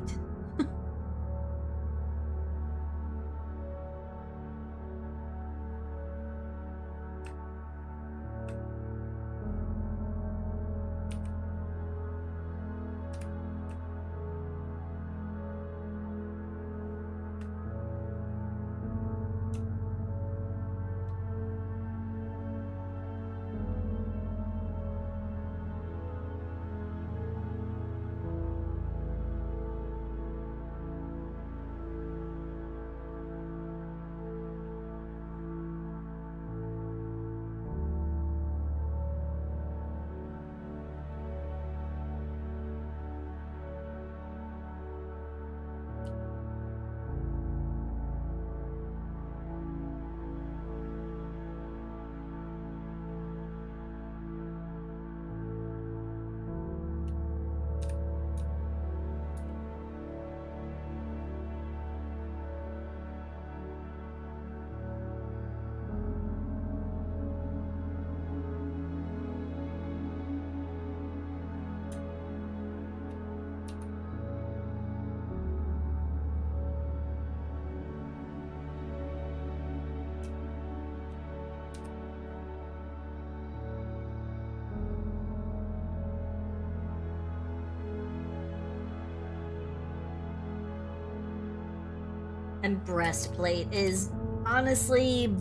And breastplate is honestly,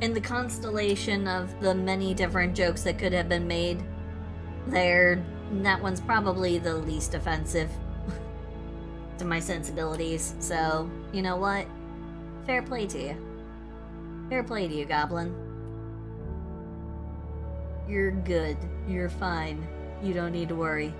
in the constellation of the many different jokes that could have been made there, that one's probably the least offensive to my sensibilities. So, you know what? Fair play to you. Fair play to you, Goblin. You're good. You're fine. You don't need to worry.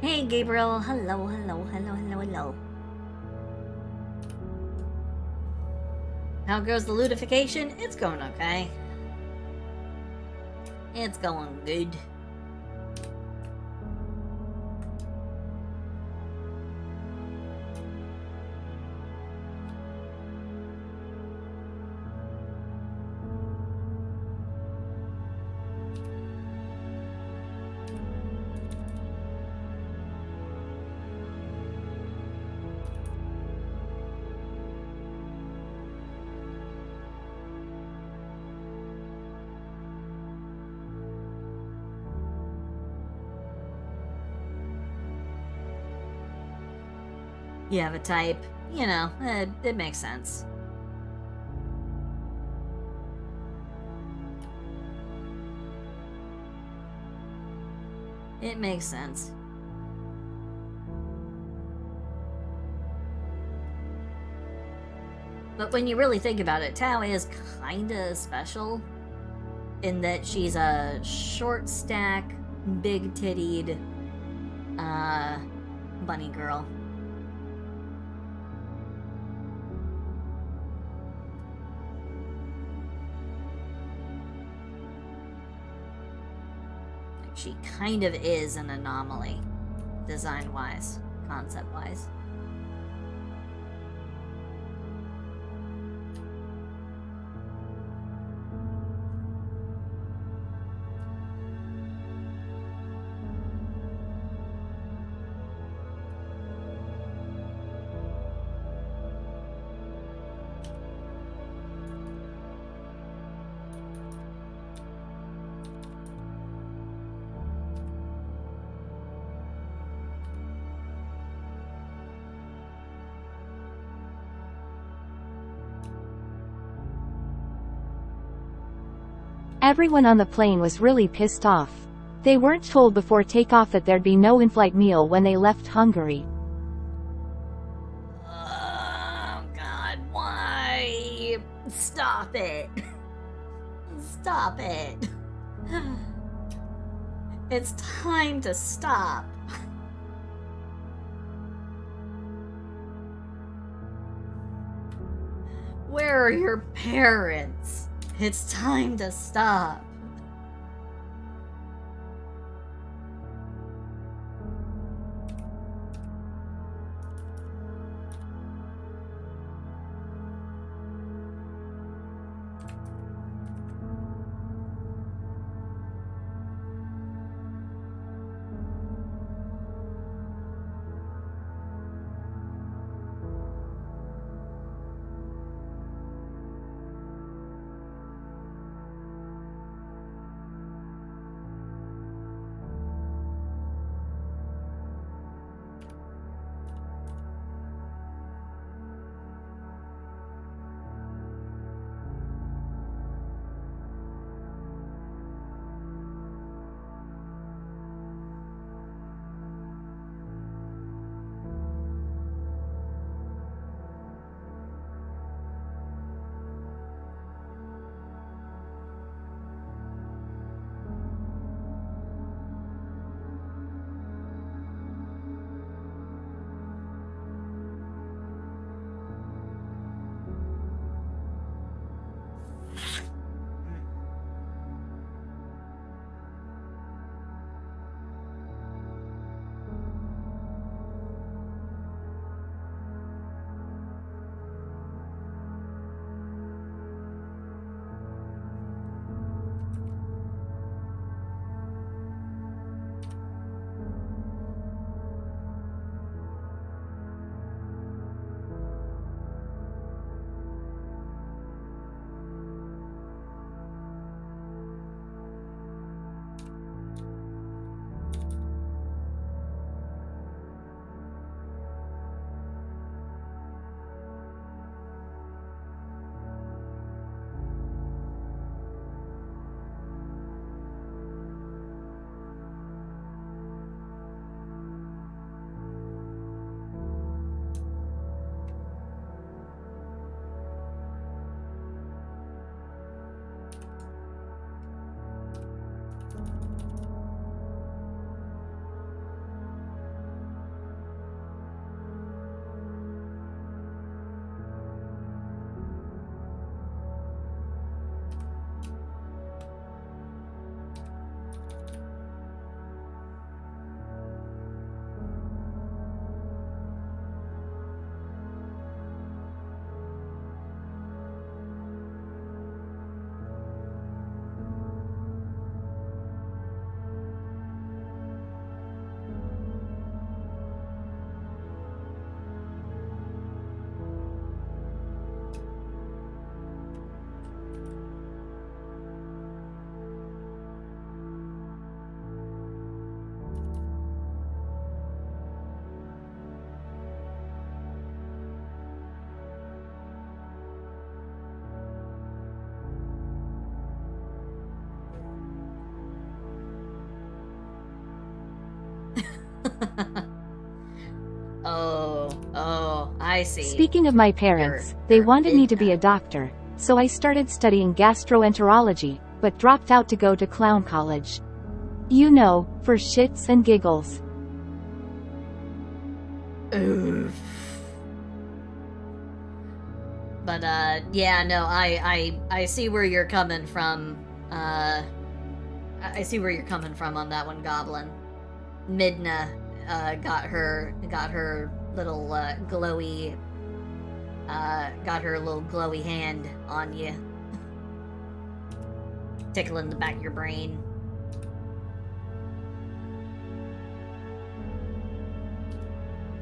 Hey, Gabriel. Hello, hello, hello, hello, hello. How goes the Lewdification? It's going okay. It's going good. You have a type. You know, it makes sense. It makes sense. But when you really think about it, Tao is kinda special in that she's a short stack, big tittied, bunny girl. She kind of is an anomaly, design-wise, concept-wise. Everyone on the plane was really pissed off. They weren't told before takeoff that there'd be no in-flight meal when they left Hungary. Oh, God, why? Stop it. Stop it. It's time to stop. Where are your parents? It's time to stop. Oh, I see. Speaking of my parents, they You're wanted me to be Midna. a doctor, so I started studying gastroenterology, but dropped out to go to clown college. You know, for shits and giggles. Oof. But yeah, no, I see where you're coming from. I see where you're coming from on that one, Goblin. Midna got her little glowy hand on you, tickling the back of your brain.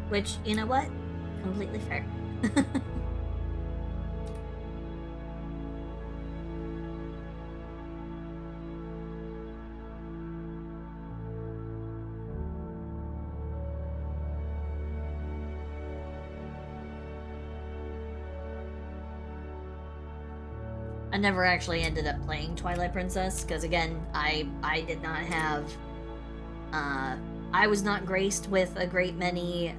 Which, you know what? Completely fair. I never actually ended up playing Twilight Princess, because again, I did not have, I was not graced with a great many,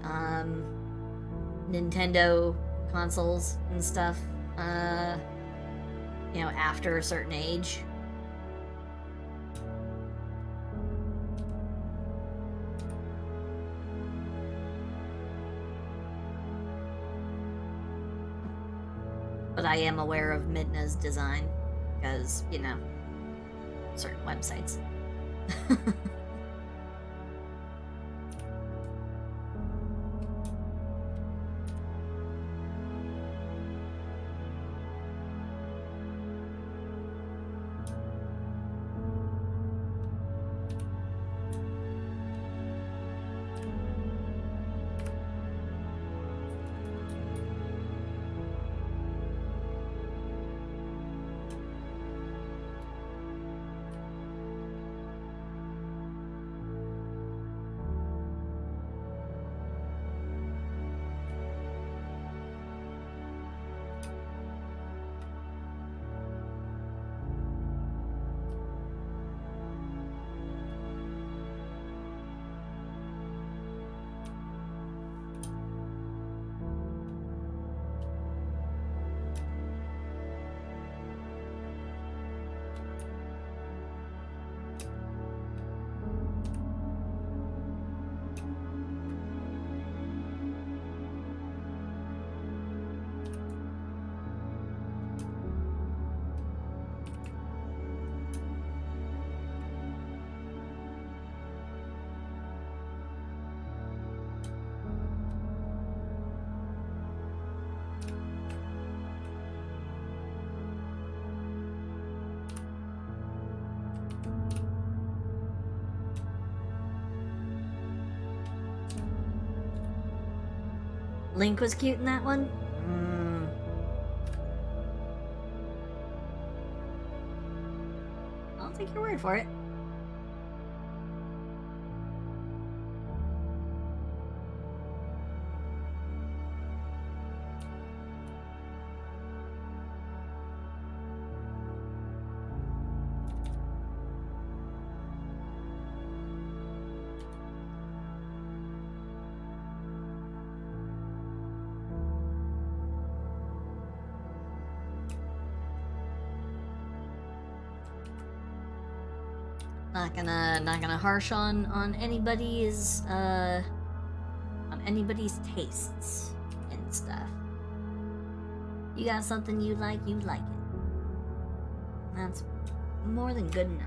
Nintendo consoles and stuff, you know, after a certain age. But I am aware of Midna's design, because, you know, certain websites. Link was cute in that one? I'll take your word for it. Not gonna harsh on anybody's tastes and stuff. You got something you like it. That's more than good enough.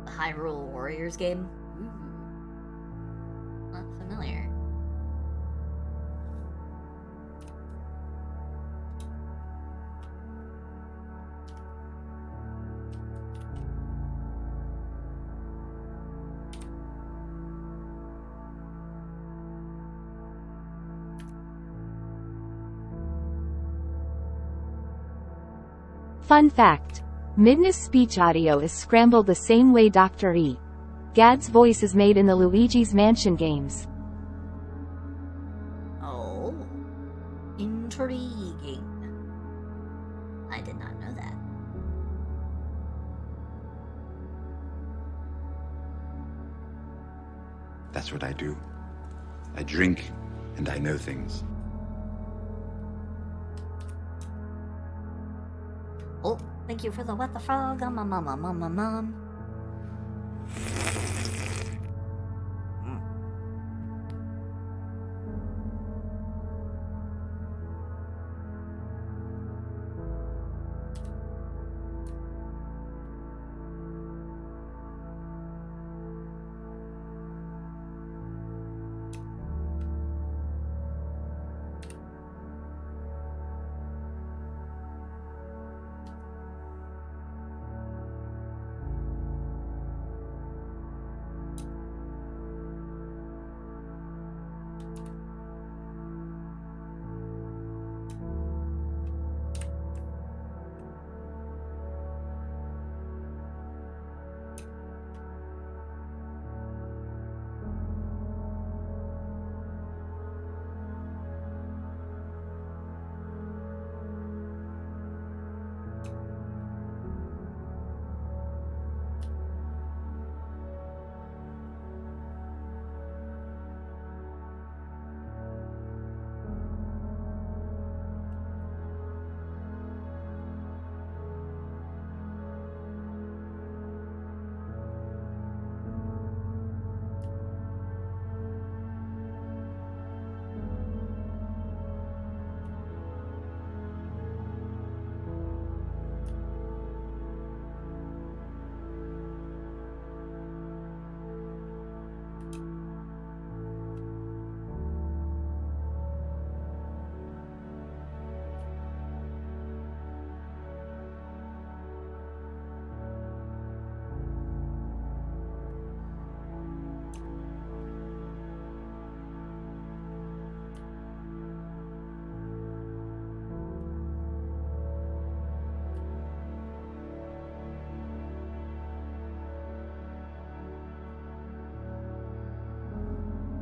Hyrule Warriors game? Ooh. Not familiar. Fun fact. Midna's speech audio is scrambled the same way Dr. E. Gad's voice is made in the Luigi's Mansion games. Oh, intriguing. I did not know that. That's what I do. I drink, and I know things. Oh, thank you for the what the frog, mom.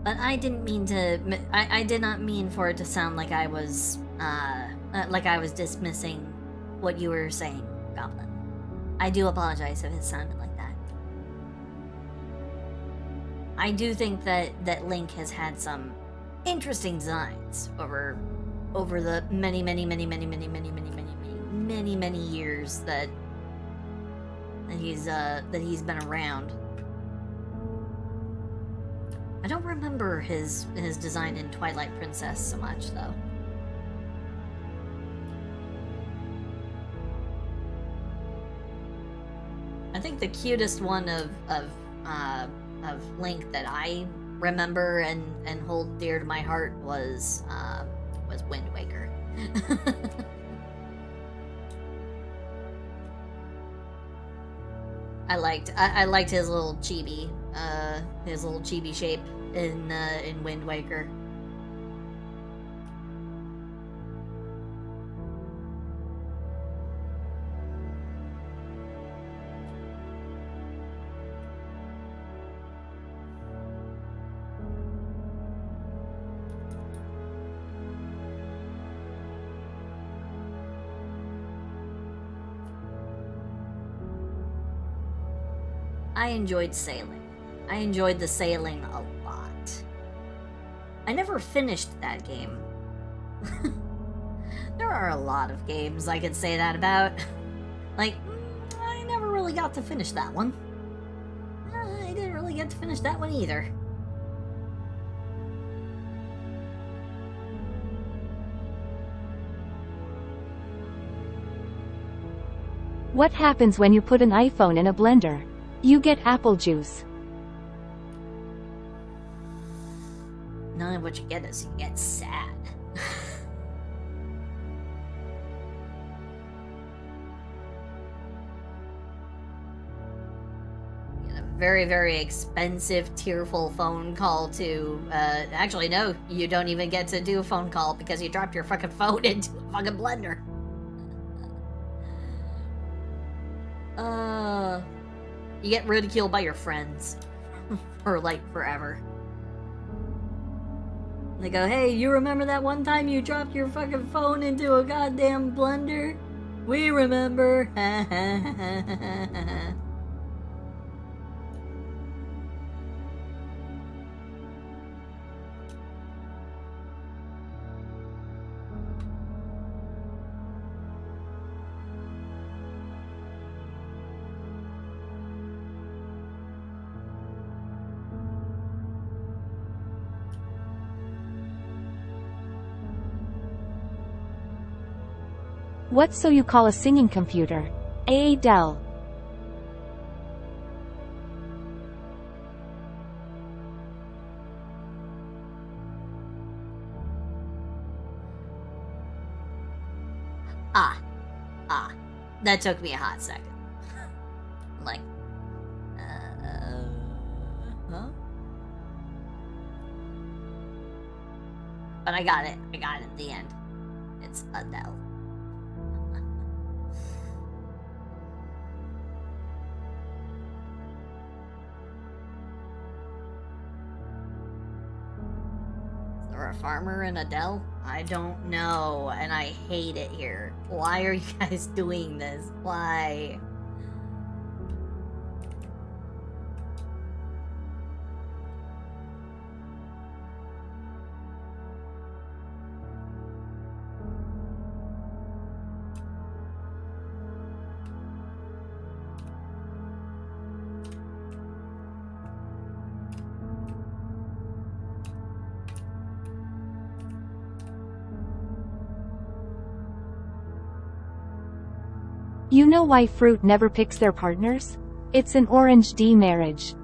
But I didn't mean to. I did not mean for it to sound like I was dismissing what you were saying, Goblin. I do apologize if it sounded like that. I do think that Link has had some interesting designs over the many years that he's been around. I don't remember his design in Twilight Princess so much, though. I think the cutest one of Link that I remember and hold dear to my heart was Wind Waker. I liked his little chibi shape in Wind Waker. I enjoyed sailing. I enjoyed the sailing a lot. I never finished that game. There are a lot of games I could say that about. Like, I never really got to finish that one. I didn't really get to finish that one either. What happens when you put an iPhone in a blender? You get apple juice. No, what you get is you get sad. You get a very, very expensive, tearful phone call to, actually, no, you don't even get to do a phone call because you dropped your fucking phone into a fucking blender. You get ridiculed by your friends. For, like, forever. They go, hey, you remember that one time you dropped your fucking phone into a goddamn blender? We remember. What so you call a singing computer? Dell. That took me a hot second. Like, huh? But I got it. I got it in the end. It's Adele. Is there a farmer in Adele? I don't know, and I hate it here. Why are you guys doing this? Why? You know why fruit never picks their partners? It's an orange D marriage.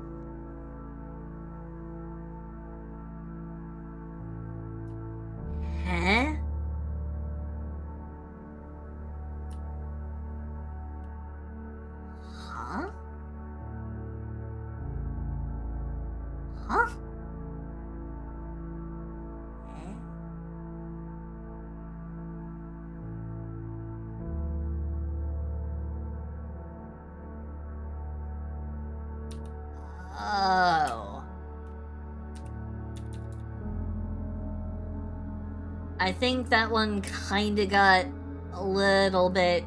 Huh? Huh? Huh? Oh. I think that one kinda got a little bit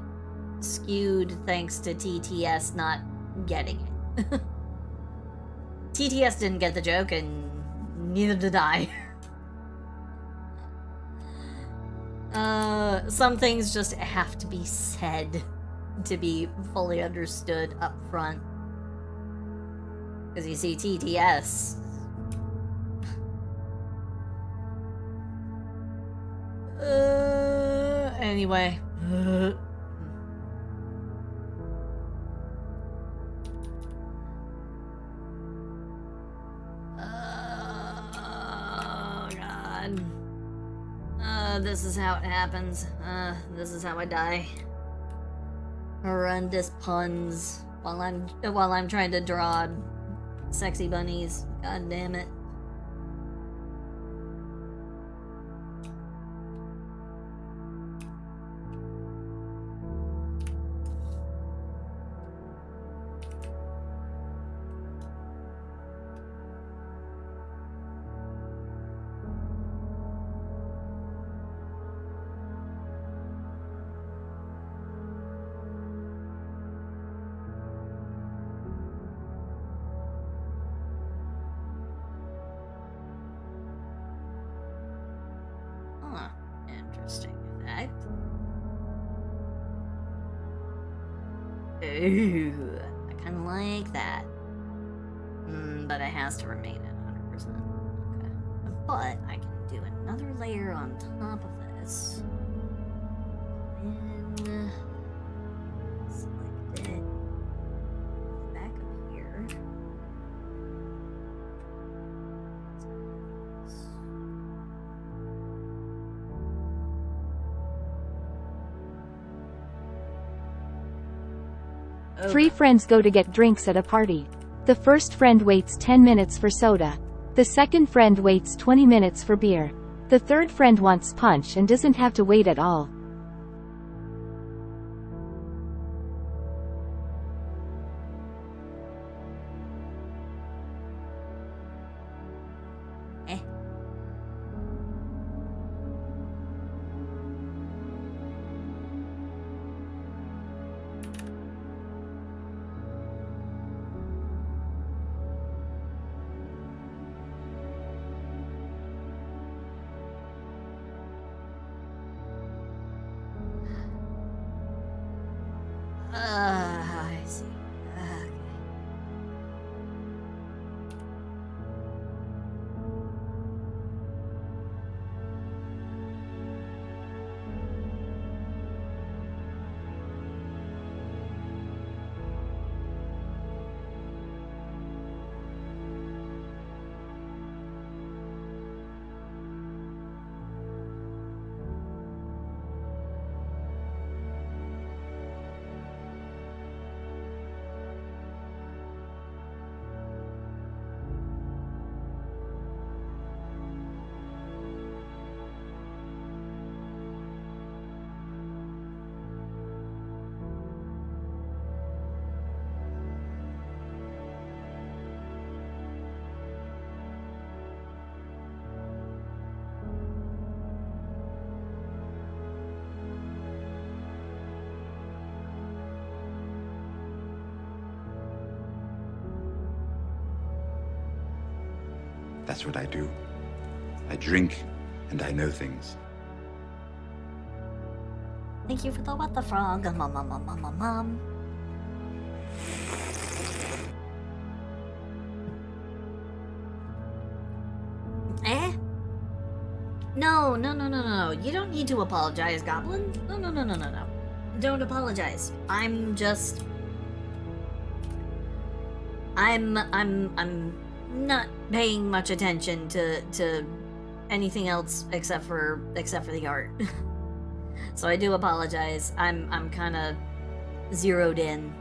skewed thanks to TTS not getting it. TTS didn't get the joke, and neither did I. Some things just have to be said to be fully understood up front. Because you see, TTS. Anyway. Oh, God. This is how it happens. This is how I die. Horrendous puns while I'm trying to draw sexy bunnies. God damn it. Interesting effect. Ooh, I kind of like that. But it has to remain at 100%. Okay. But I can do another layer on top of this. And select it. Back up here. Three friends go to get drinks at a party. The first friend waits 10 minutes for soda. The second friend waits 20 minutes for beer. The third friend wants punch and doesn't have to wait at all. I see. Okay. That's what I do. I drink, and I know things. Thank you for the what the frog, mom. Eh? No. You don't need to apologize, Goblin. No. Don't apologize. I'm not paying much attention to anything else except for the art. So I do apologize. I'm kind of zeroed in.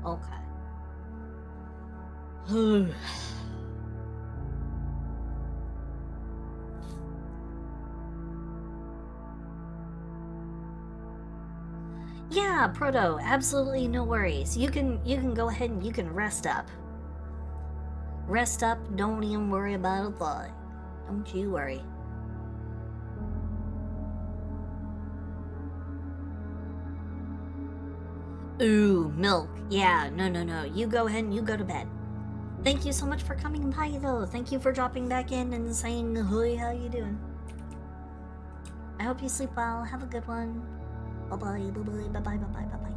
Okay. Yeah, Proto, absolutely no worries. You can go ahead and you can rest up. Rest up, don't even worry about a thing. Don't you worry. Ooh, milk. Yeah, no. You go ahead and you go to bed. Thank you so much for coming by, though. Thank you for dropping back in and saying, "Hey, how you doing?" I hope you sleep well. Have a good one. Bye-bye, bye-bye, bye-bye, bye-bye, bye-bye.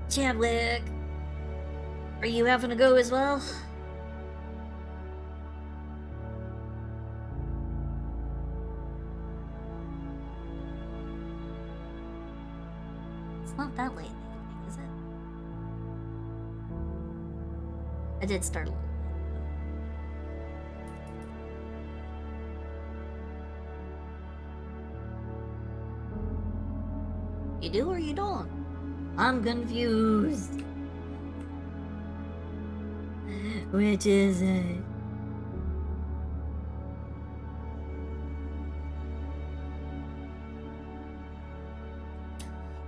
Chadwick, are you having to go as well? It's not that late in the evening, is it? I did start a little. You do or you don't? I'm confused. Which is it?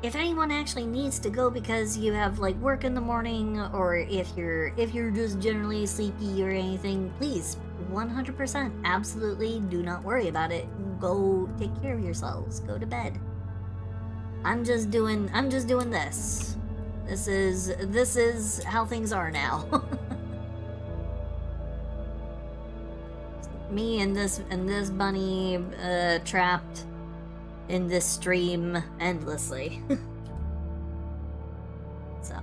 If anyone actually needs to go because you have like work in the morning, or if you're just generally sleepy or anything, please 100% absolutely do not worry about it. Go take care of yourselves. Go to bed. I'm just doing this. This is how things are now. Me and this bunny trapped in this stream endlessly. So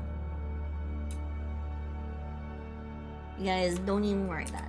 you guys don't even worry about it.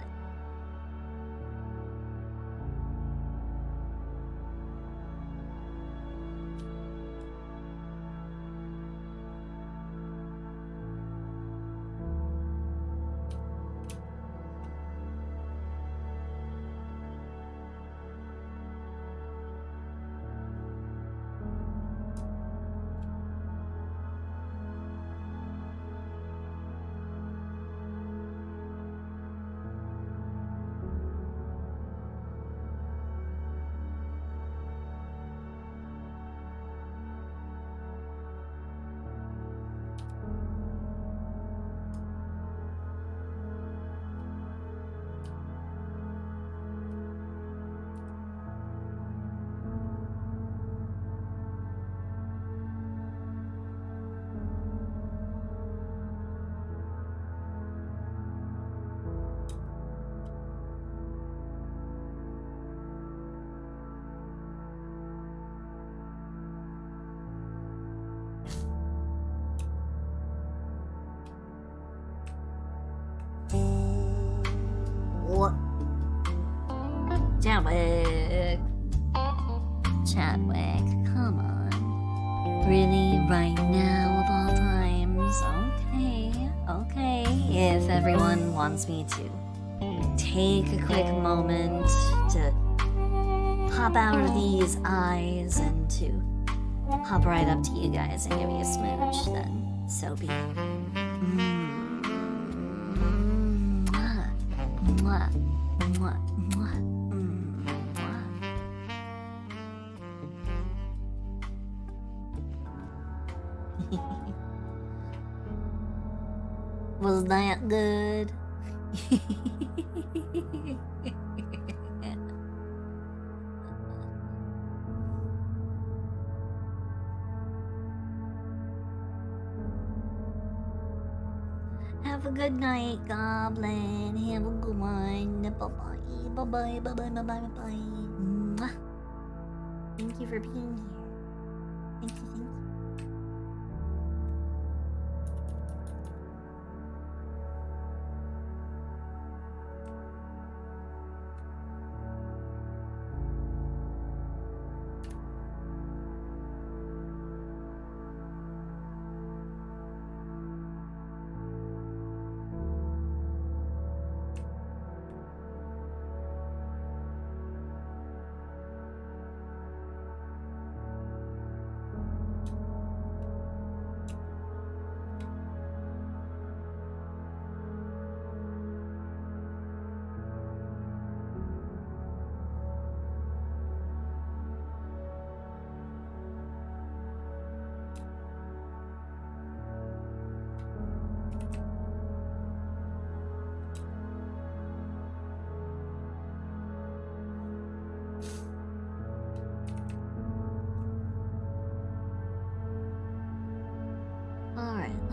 What? Chadwick, come on. Really, right now of all times? Okay. If everyone wants me to take a quick moment to hop out of these eyes and to hop right up to you guys and give you a smooch, then so be it. Mwah, mwah, mwah, mwah. Was that good? Have a good night, Goblin. Have a good one. Bye-bye. Bye-bye. Bye-bye. Bye-bye. Bye-bye. Mwah. Thank you for being here. Thank you.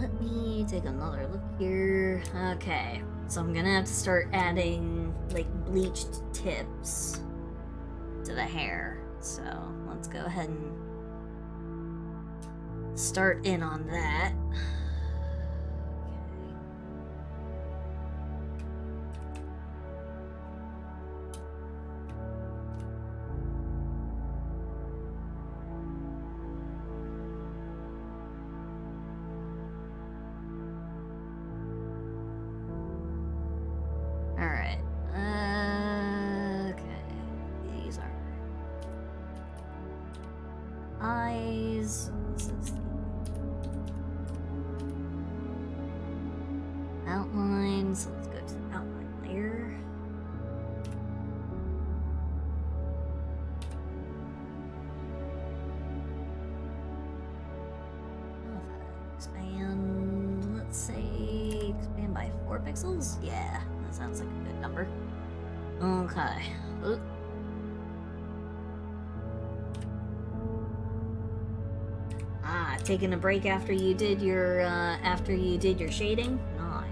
let me take another look here. Okay, so I'm gonna have to start adding, like, bleached tips to the hair. So, let's go ahead and start in on that. Alright. Okay. These are eyes. This is the outline. So let's go to the outline layer. Expand. Let's say expand by 4 pixels. Yeah. That sounds like a good number. Okay. Oop. Ah, taking a break after you did your shading? Nice.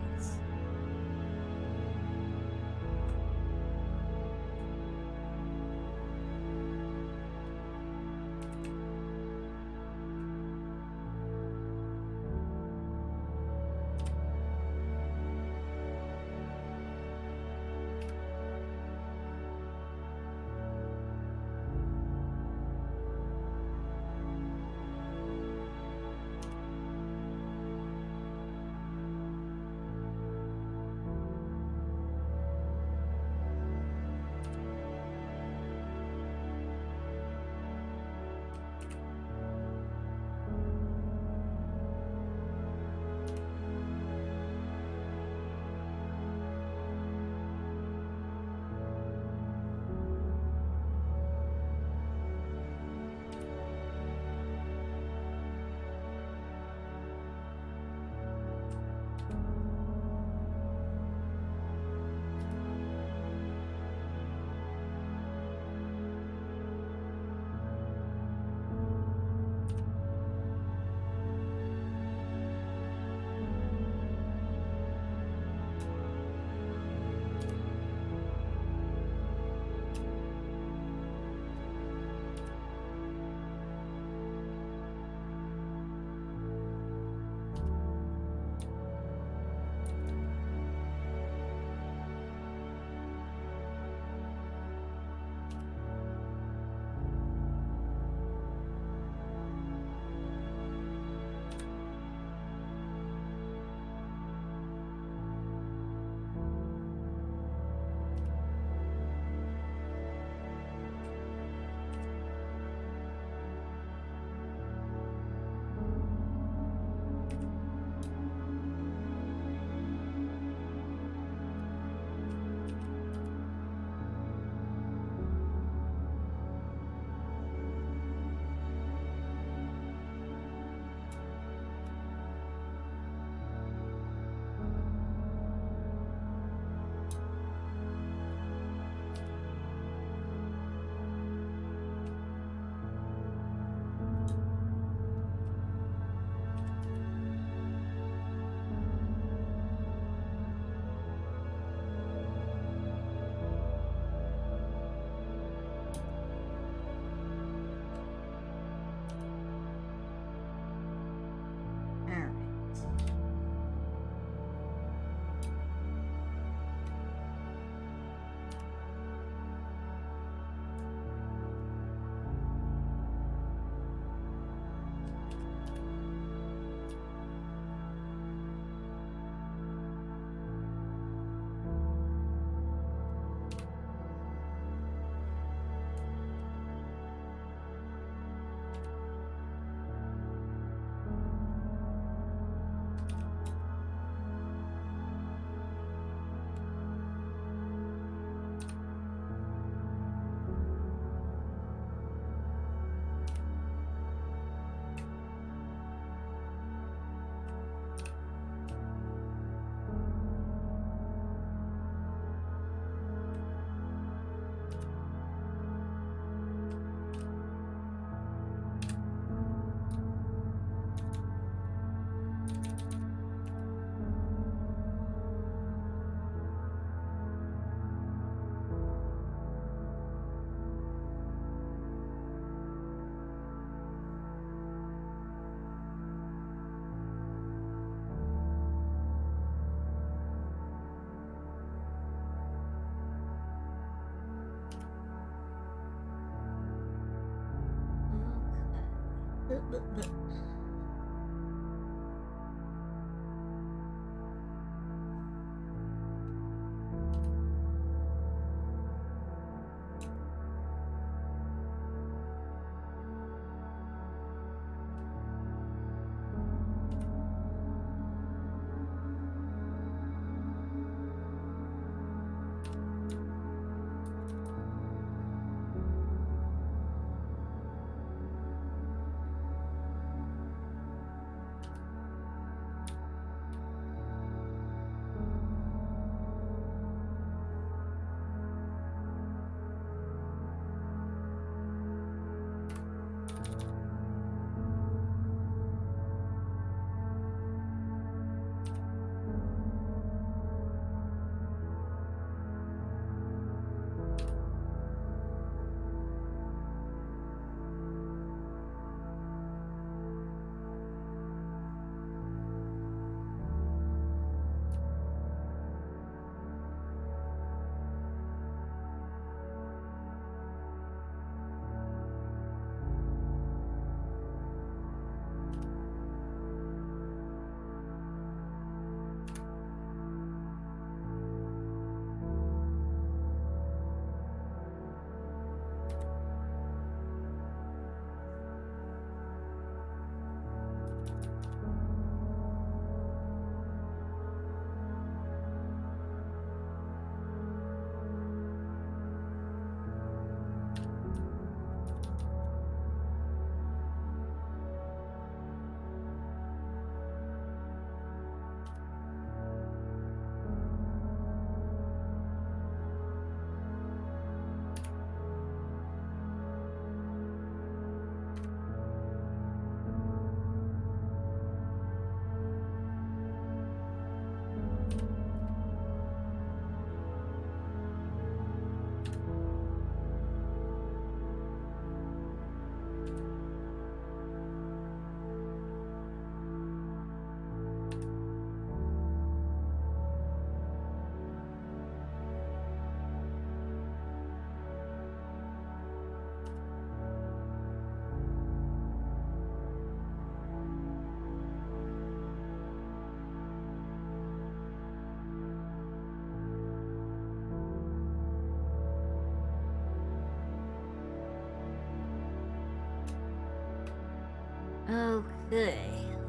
Okay.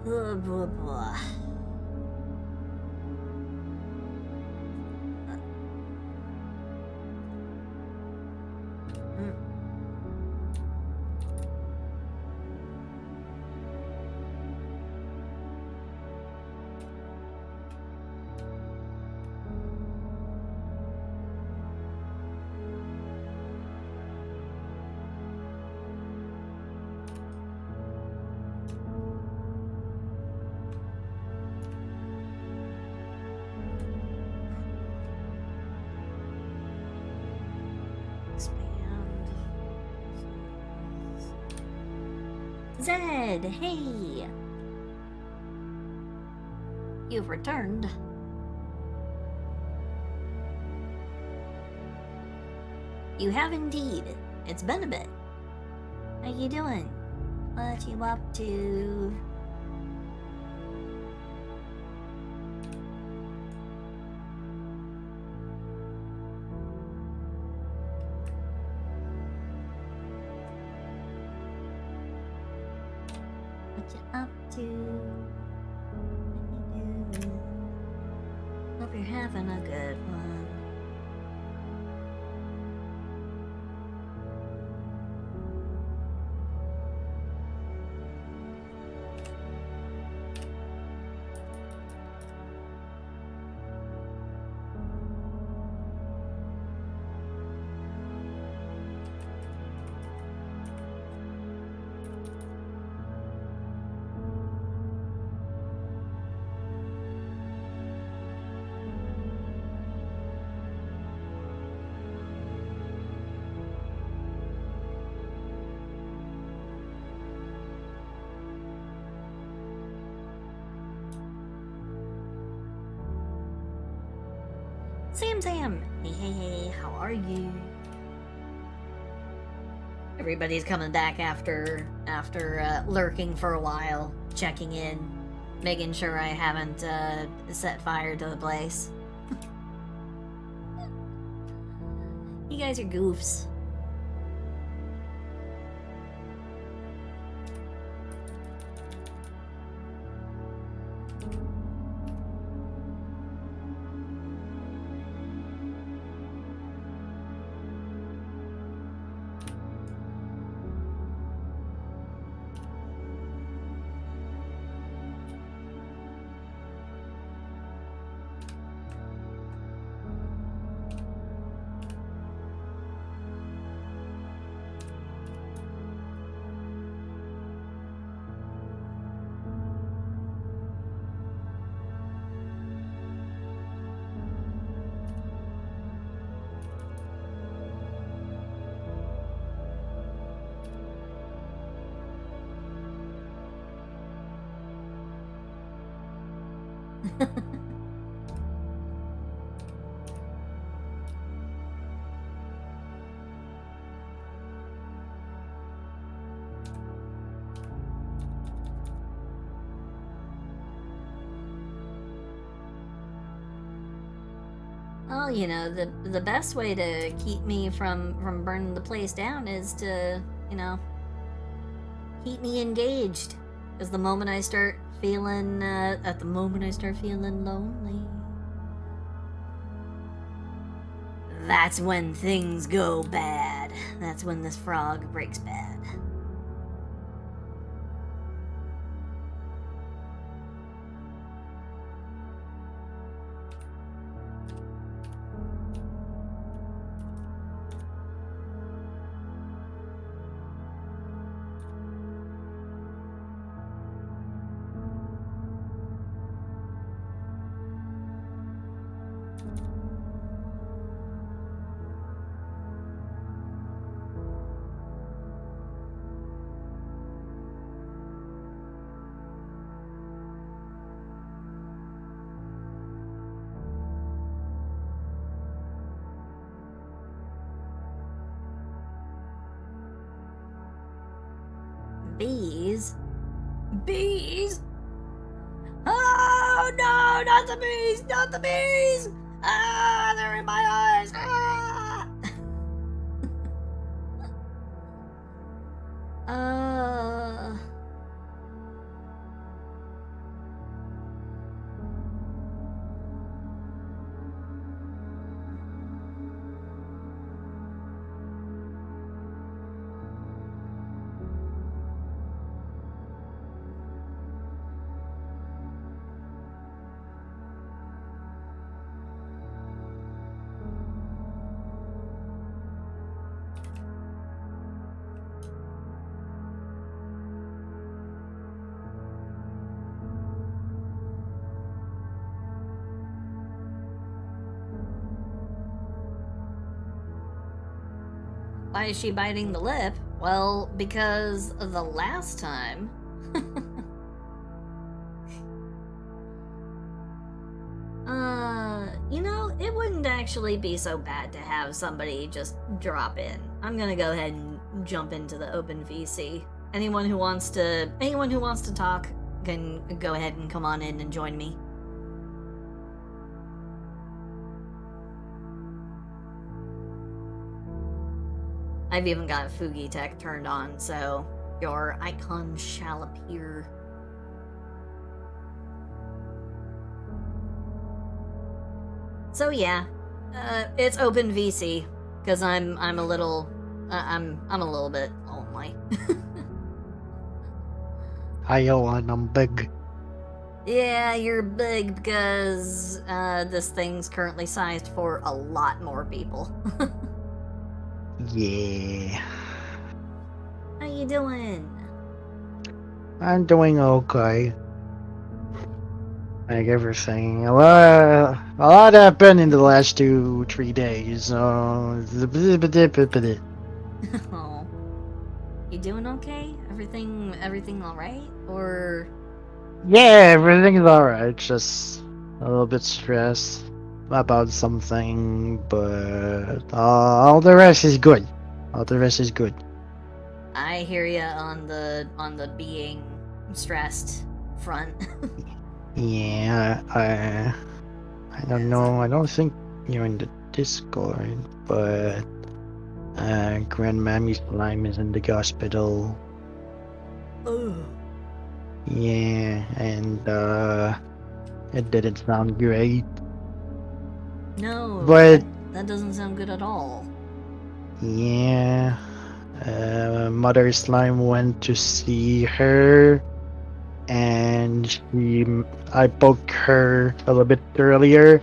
Blah, blah, blah. Zed, hey! You've returned. You have indeed. It's been a bit. How you doing? What you up to? What you up to? What you doing? Hope you're having a good one. Sam, hey, how are you? Everybody's coming back after lurking for a while, checking in, making sure I haven't set fire to the place. You guys are goofs. Well, you know, the best way to keep me from burning the place down is to, you know, keep me engaged. Because the moment I start feeling, lonely, that's when things go bad. That's when this frog breaks bad. Bees? Bees? Oh no, not the bees! Not the bees! Ah, they're in my eyes! Ah! Why is she biting the lip? Well, because the last time... you know, it wouldn't actually be so bad to have somebody just drop in. I'm gonna go ahead and jump into the open VC. Anyone who wants to talk can go ahead and come on in and join me. I've even got Fugi Tech turned on, so your icon shall appear. So yeah, it's open VC because I'm a little bit lonely. I'm big. Yeah, you're big because this thing's currently sized for a lot more people. Yeah. How you doing? I'm doing okay. Like everything. A lot happened in the last 2-3 days, so... Oh. You doing okay? Everything alright? Or... Yeah, everything's alright, just a little bit stressed about something, but all the rest is good. All the rest is good. I hear you on the being stressed front. Yeah, I don't know. I don't think you're in the Discord, but Grandmammy Slime is in the hospital. Oh. Yeah, and it didn't sound great. No, But that doesn't sound good at all. yeah, Mother Slime went to see her, and I poked her a little bit earlier,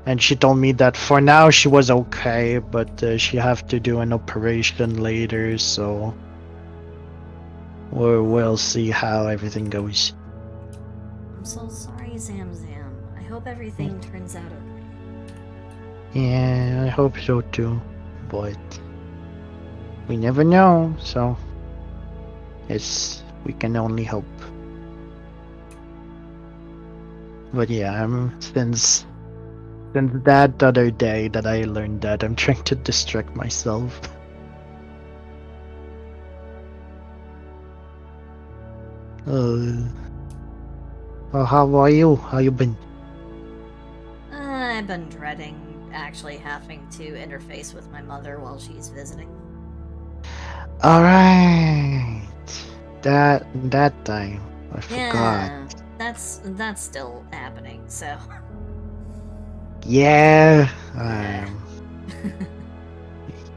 and she told me that for now she was okay, but she have to do an operation later, so we'll see how everything goes. I'm so sorry, Zamzam. I hope everything turns out okay. Yeah, I hope so too, but we never know, so we can only hope. But yeah, since that other day that I learned that, I'm trying to distract myself. Well, how are you? How you been? I've been dreading actually having to interface with my mother while she's visiting. Alright. That time. I forgot. Yeah, that's still happening, so. Yeah. Yeah.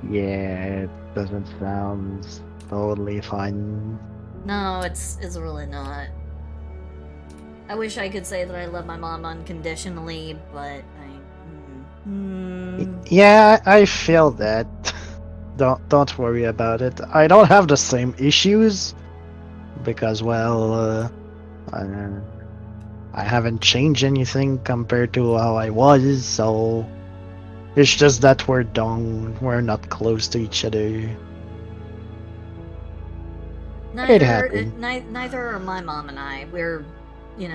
Yeah, it doesn't sound totally fun. No, it's really not. I wish I could say that I love my mom unconditionally, but Yeah, I feel that. Don't worry about it. I don't have the same issues because, well, I haven't changed anything compared to how I was, so it's just that we're not close to each other. It happened. neither are my mom and I. We're,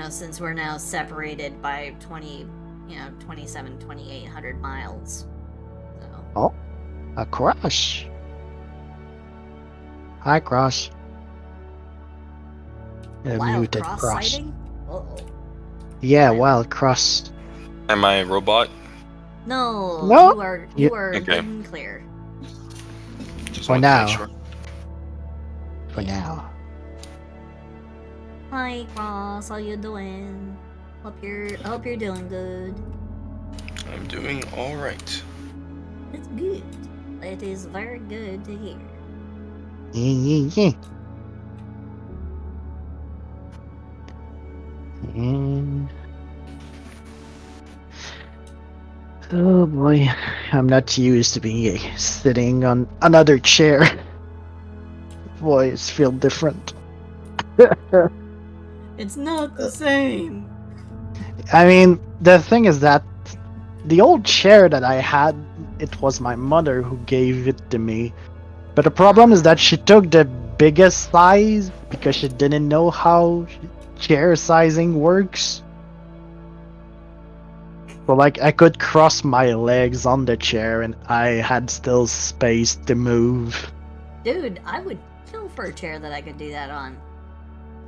since we're now separated by 2,800 miles. So. Oh, a crush. Hi, crush. A Wild muted cross crush. sighting? Uh-oh. Yeah, wild cross. Am I a robot? No, No, you are okay. good and clear. Just For wanted to now. make sure. For now. Hi, Cross. How you doing? Hope you're doing good. I'm doing all right. It's good. It is very good to hear. Yeah. And... oh boy, I'm not used to being sitting on another chair. Boys feel different. It's not the same. I mean, the thing is that the old chair that I had, it was my mother who gave it to me. But the problem is that she took the biggest size because she didn't know how chair sizing works. So like I could cross my legs on the chair and I had still space to move. Dude, I would kill for a chair that I could do that on.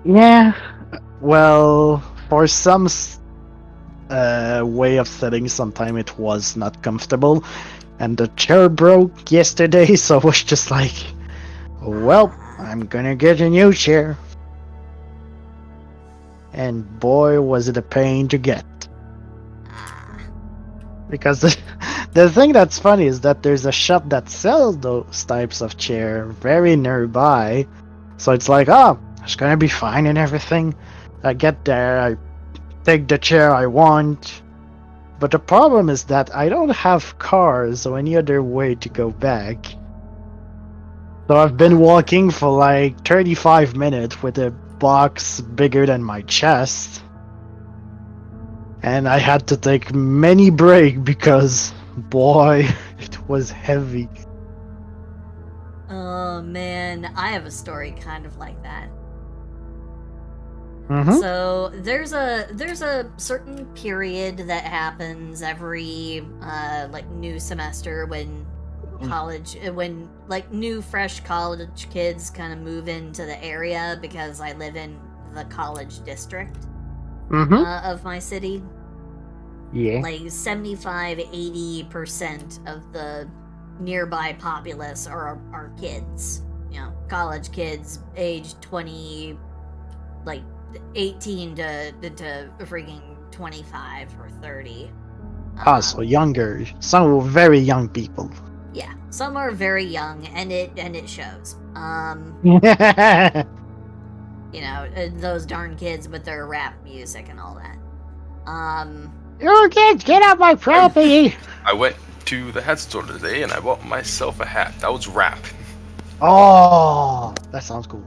Yeah, well, for some way of sitting, sometime it was not comfortable, and the chair broke yesterday, so I was just like, well, I'm gonna get a new chair. And boy, was it a pain to get. Because the thing that's funny is that there's a shop that sells those types of chair very nearby, so it's like, oh, it's gonna be fine and everything. I get there, I take the chair I want, but the problem is that I don't have cars or any other way to go back. So I've been walking for like 35 minutes with a box bigger than my chest. And I had to take many breaks because, boy, it was heavy. Oh man, I have a story kind of like that. Mm-hmm. So there's a certain period that happens every like new semester when college, when like new fresh college kids kind of move into the area, because I live in the college district of my city. Yeah. Like 75-80% of the nearby populace are kids. You know, college kids aged 20, like 18 to freaking 25 or 30. So younger. Some very young people. Yeah, some are very young, and it shows. You know, those darn kids with their rap music and all that. You kids, get out my property! I went to the hat store today and I bought myself a hat. That was rap. Oh, that sounds cool.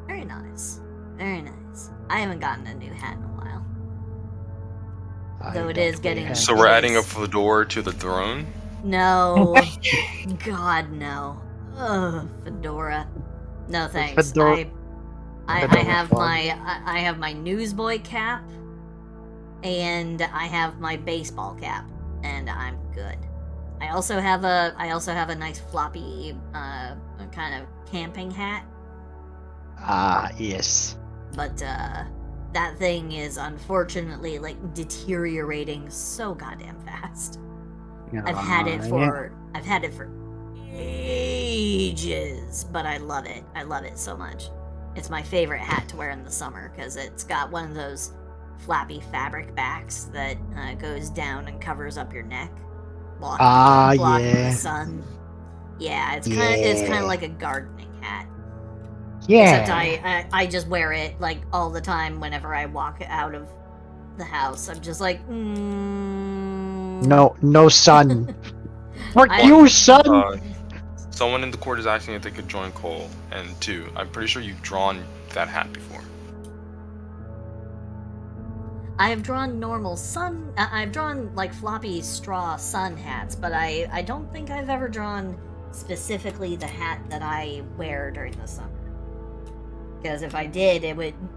Very nice. Very nice. I haven't gotten a new hat in a while. Though it is getting... So we're adding a fedora to the throne? No. God, no. Ugh, fedora. No thanks. I have my newsboy cap, and I have my baseball cap, and I'm good. I also have a nice floppy kind of camping hat. Ah, yes. But that thing is unfortunately like deteriorating so goddamn fast. I've had it for ages, but I love it. I love it so much. It's my favorite hat to wear in the summer because it's got one of those flappy fabric backs that goes down and covers up your neck, blocking the sun. Yeah, it's kind of like a gardening hat. Yeah. Except I just wear it like all the time whenever I walk out of the house. I'm just like, No sun. Fuck you, son! Someone in the court is asking if they could join Cole, and 2, I'm pretty sure you've drawn that hat before. I have drawn normal sun. I've drawn like floppy straw sun hats, but I don't think I've ever drawn specifically the hat that I wear during the summer. Because if I did,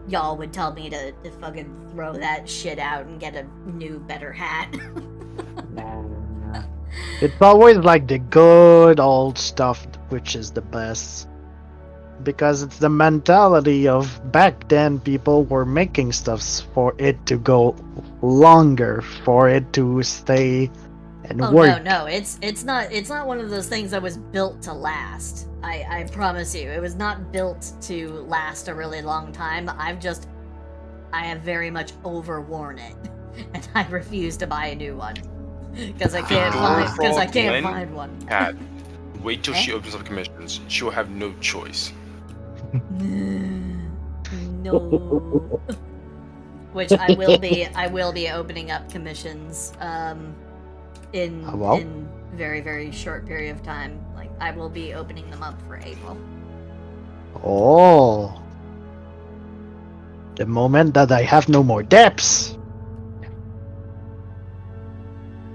y'all would tell me to fucking throw that shit out and get a new, better hat. It's always like the good old stuff which is the best. Because it's the mentality of back then people were making stuffs for it to go longer, for it to stay and work. No, it's not one of those things that was built to last. I promise you, it was not built to last a really long time. I have very much overworn it, and I refuse to buy a new one because I can't find one. Cat, wait till she opens up commissions. She will have no choice. No. Which I will be opening up commissions in very, very short period of time. Like I will be opening them up for April. Oh. The moment that I have no more debts.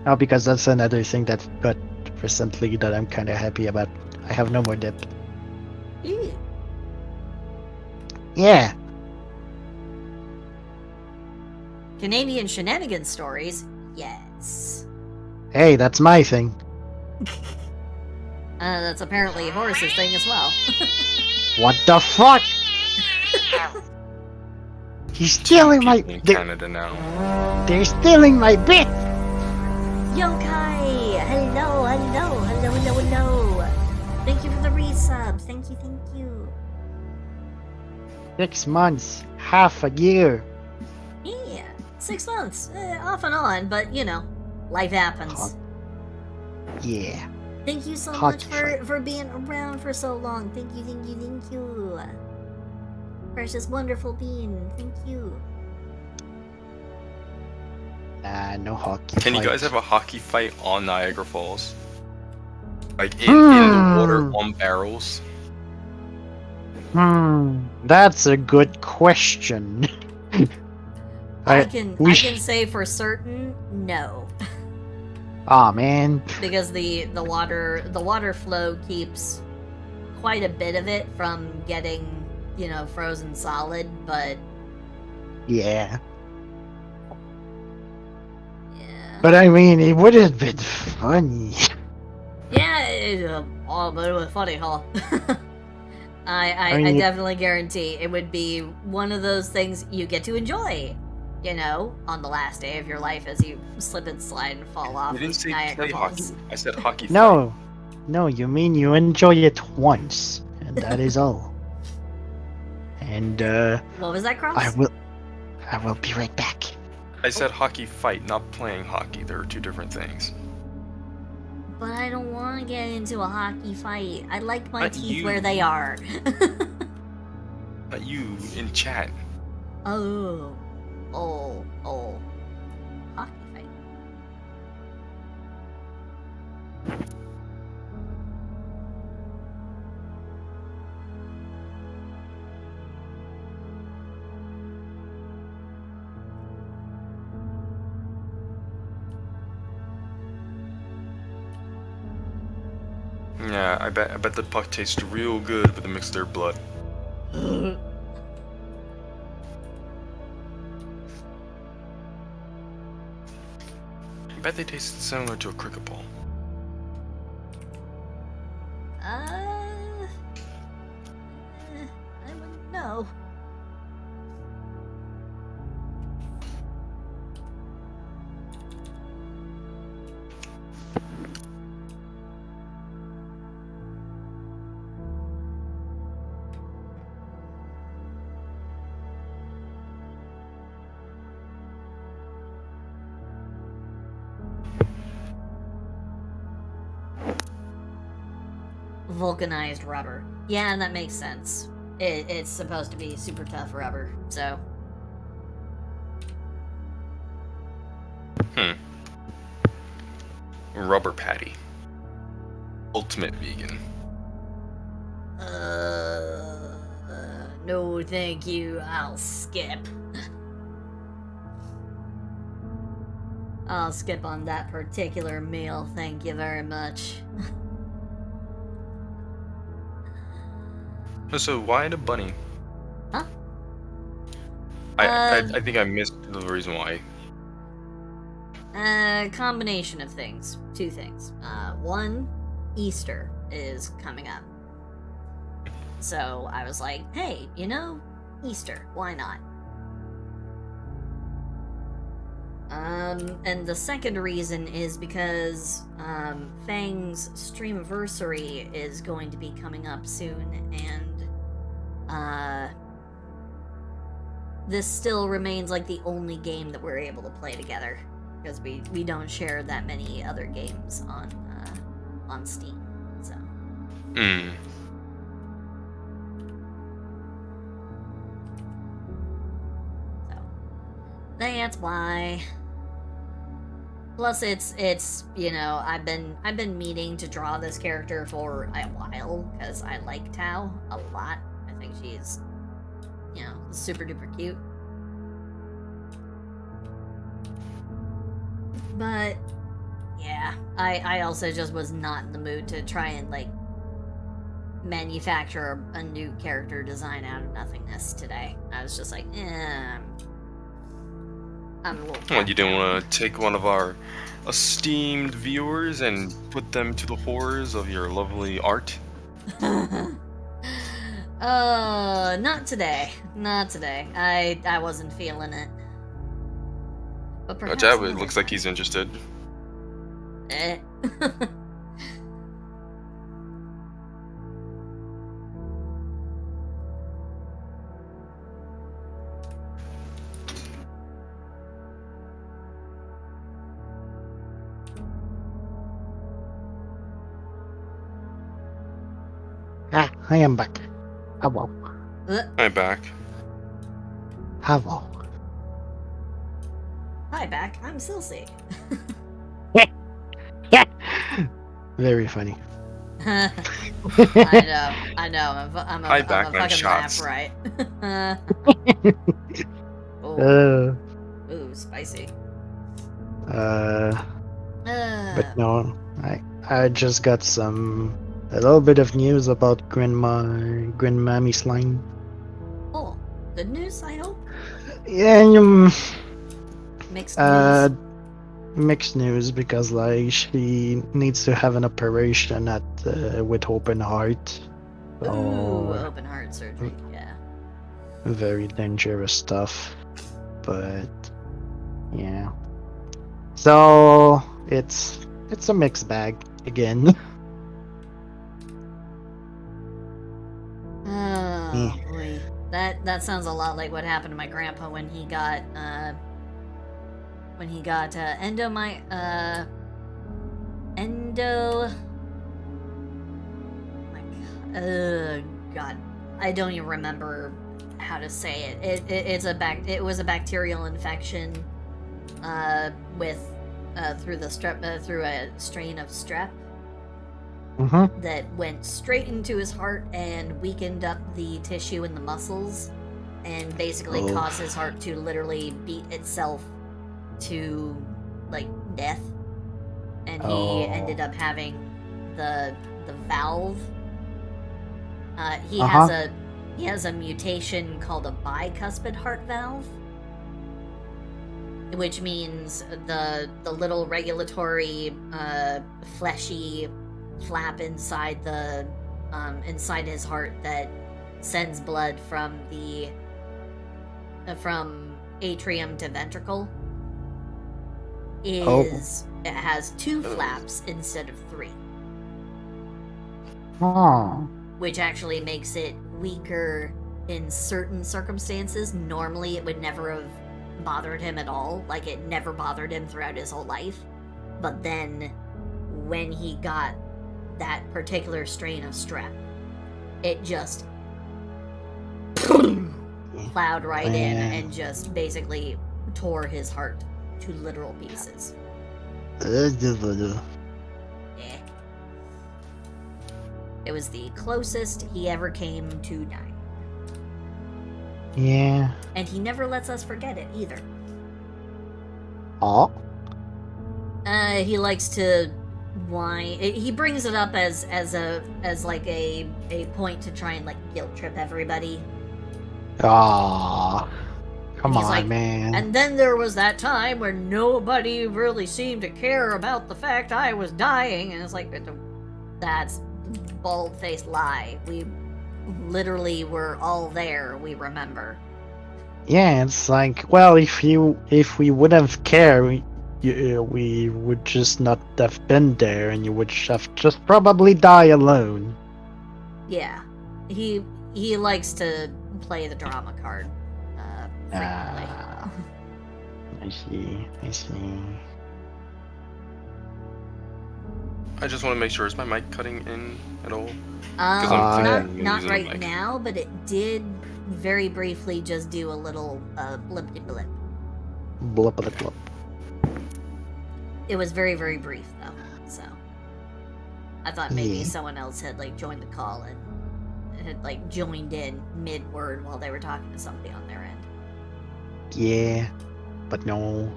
Oh, because that's another thing that got recently that I'm kind of happy about. I have no more debt. Ew. Yeah. Canadian shenanigans stories? Yes. Hey, that's my thing. That's apparently Horace's thing as well. What the fuck? He's stealing my... In Canada now. They're stealing my bit! Yokai! Hello. Thank you for the resub. Thank you. 6 months. Half a year. Yeah, 6 months. Off and on, but you know, life happens. Yeah. Thank you so much for being around for so long. Thank you. Precious, wonderful being. Thank you. No hockey. Can you guys have a hockey fight on Niagara Falls? Like in the water on barrels? That's a good question. I can say for certain, no. Aw, man. Because the water flow keeps quite a bit of it from getting, frozen solid, but yeah. yeah. But I mean, it would have been funny. Yeah, but it was funny, huh? I mean, definitely guarantee it would be one of those things you get to enjoy, you know, on the last day of your life as you slip and slide and fall off You didn't of say Niagara play Falls. hockey. I said hockey. no, no, you mean you enjoy it once, and that is all. And What was that, Cross? I will be right back. Fight. I said hockey fight, not playing hockey. There are two different things. But I don't want to get into a hockey fight. I like my Not teeth you. where they are. Not you in chat. Oh. Hockey fight. Yeah, I bet the puck tastes real good with a mix of their blood. I bet they taste similar to a cricket ball. I wouldn't know. Vulcanized rubber. Yeah, that makes sense. It's supposed to be super tough rubber, so. Rubber patty. Ultimate vegan. No thank you, I'll skip. I'll skip on that particular meal, thank you very much. So why the bunny? Huh? I think I missed the reason why. Combination of things. Two things. One, Easter is coming up. So I was like, hey, you know, Easter, why not? And the second reason is because, Fang's Streamiversary is going to be coming up soon, and, this still remains like the only game that we're able to play together, because we don't share that many other games on Steam, so. So, that's why. Plus, it's you know, I've been meaning to draw this character for a while because I like Tao a lot. I think she's, you know, super duper cute. But yeah, I also just was not in the mood to try and like manufacture a new character design out of nothingness today. I was just like, I'm a little. Well, you didn't want to take one of our esteemed viewers and put them to the horrors of your lovely art? Not today. Not today. I wasn't feeling it. But perhaps Watch out, it looks like he's interested. Eh. I am back. Hello. I'm back. Hello. Hi, back. I'm Silsey. Very funny. I know. I'm a Hi, back, fucking I'm shots. laugh right. Ooh, spicy. But no, I just got a little bit of news about Grandmammy's line. Oh, good news, I hope. Yeah, Mixed news. mixed news because like she needs to have an operation at with open heart. Ooh, Oh, open heart surgery. Yeah. very dangerous stuff. But yeah. So it's a mixed bag again. Oh boy, that sounds a lot like what happened to my grandpa when he got endo. God, I don't even remember how to say it. It was a bacterial infection, with through the through a strain of strep. Mm-hmm. That went straight into his heart and weakened up the tissue and the muscles, and basically caused his heart to literally beat itself to like death. And he ended up having the valve. He has a mutation called a bicuspid heart valve, which means the little regulatory fleshy flap inside inside his heart that sends blood from the from atrium to ventricle it has 2 flaps instead of 3. Oh. Which actually makes it weaker in certain circumstances. Normally it would never have bothered him at all. Like, it never bothered him throughout his whole life. But then when he got that particular strain of strep, it just plowed right in and just basically tore his heart to literal pieces. Yeah. It was the closest he ever came to dying. Yeah. And he never lets us forget it either. Oh. He likes to whine. He brings it up as like a point to try and like guilt trip everybody. Ah. Come on, like, man. And then there was that time where nobody really seemed to care about the fact I was dying, and it's like, that's bald-faced lie. We literally were all there. We remember. Yeah, it's like, well, if we would have cared, we would just not have been there, and you would have just probably die alone. Yeah, he likes to play the drama card. Frequently. I see. I just want to make sure, is my mic cutting in at all? Not right now, but it did very briefly just do a little blip. Blip. It was very, very brief though, so I thought maybe someone else had like joined the call and had like joined in mid-word while they were talking to somebody on their end. Yeah, but no.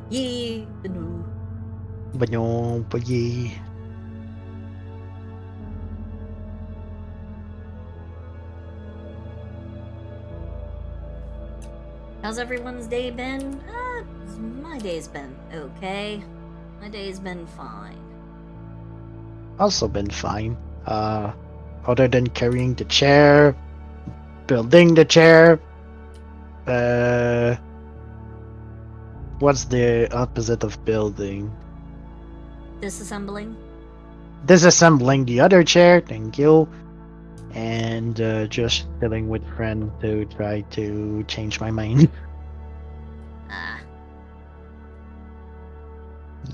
Yeah, no. But no, but yeah. How's everyone's day been? My day's been okay. My day's been fine. Also been fine. Other than carrying the chair, building the chair. What's the opposite of building? Disassembling? Disassembling the other chair, thank you. And just chilling with friend to try to change my mind.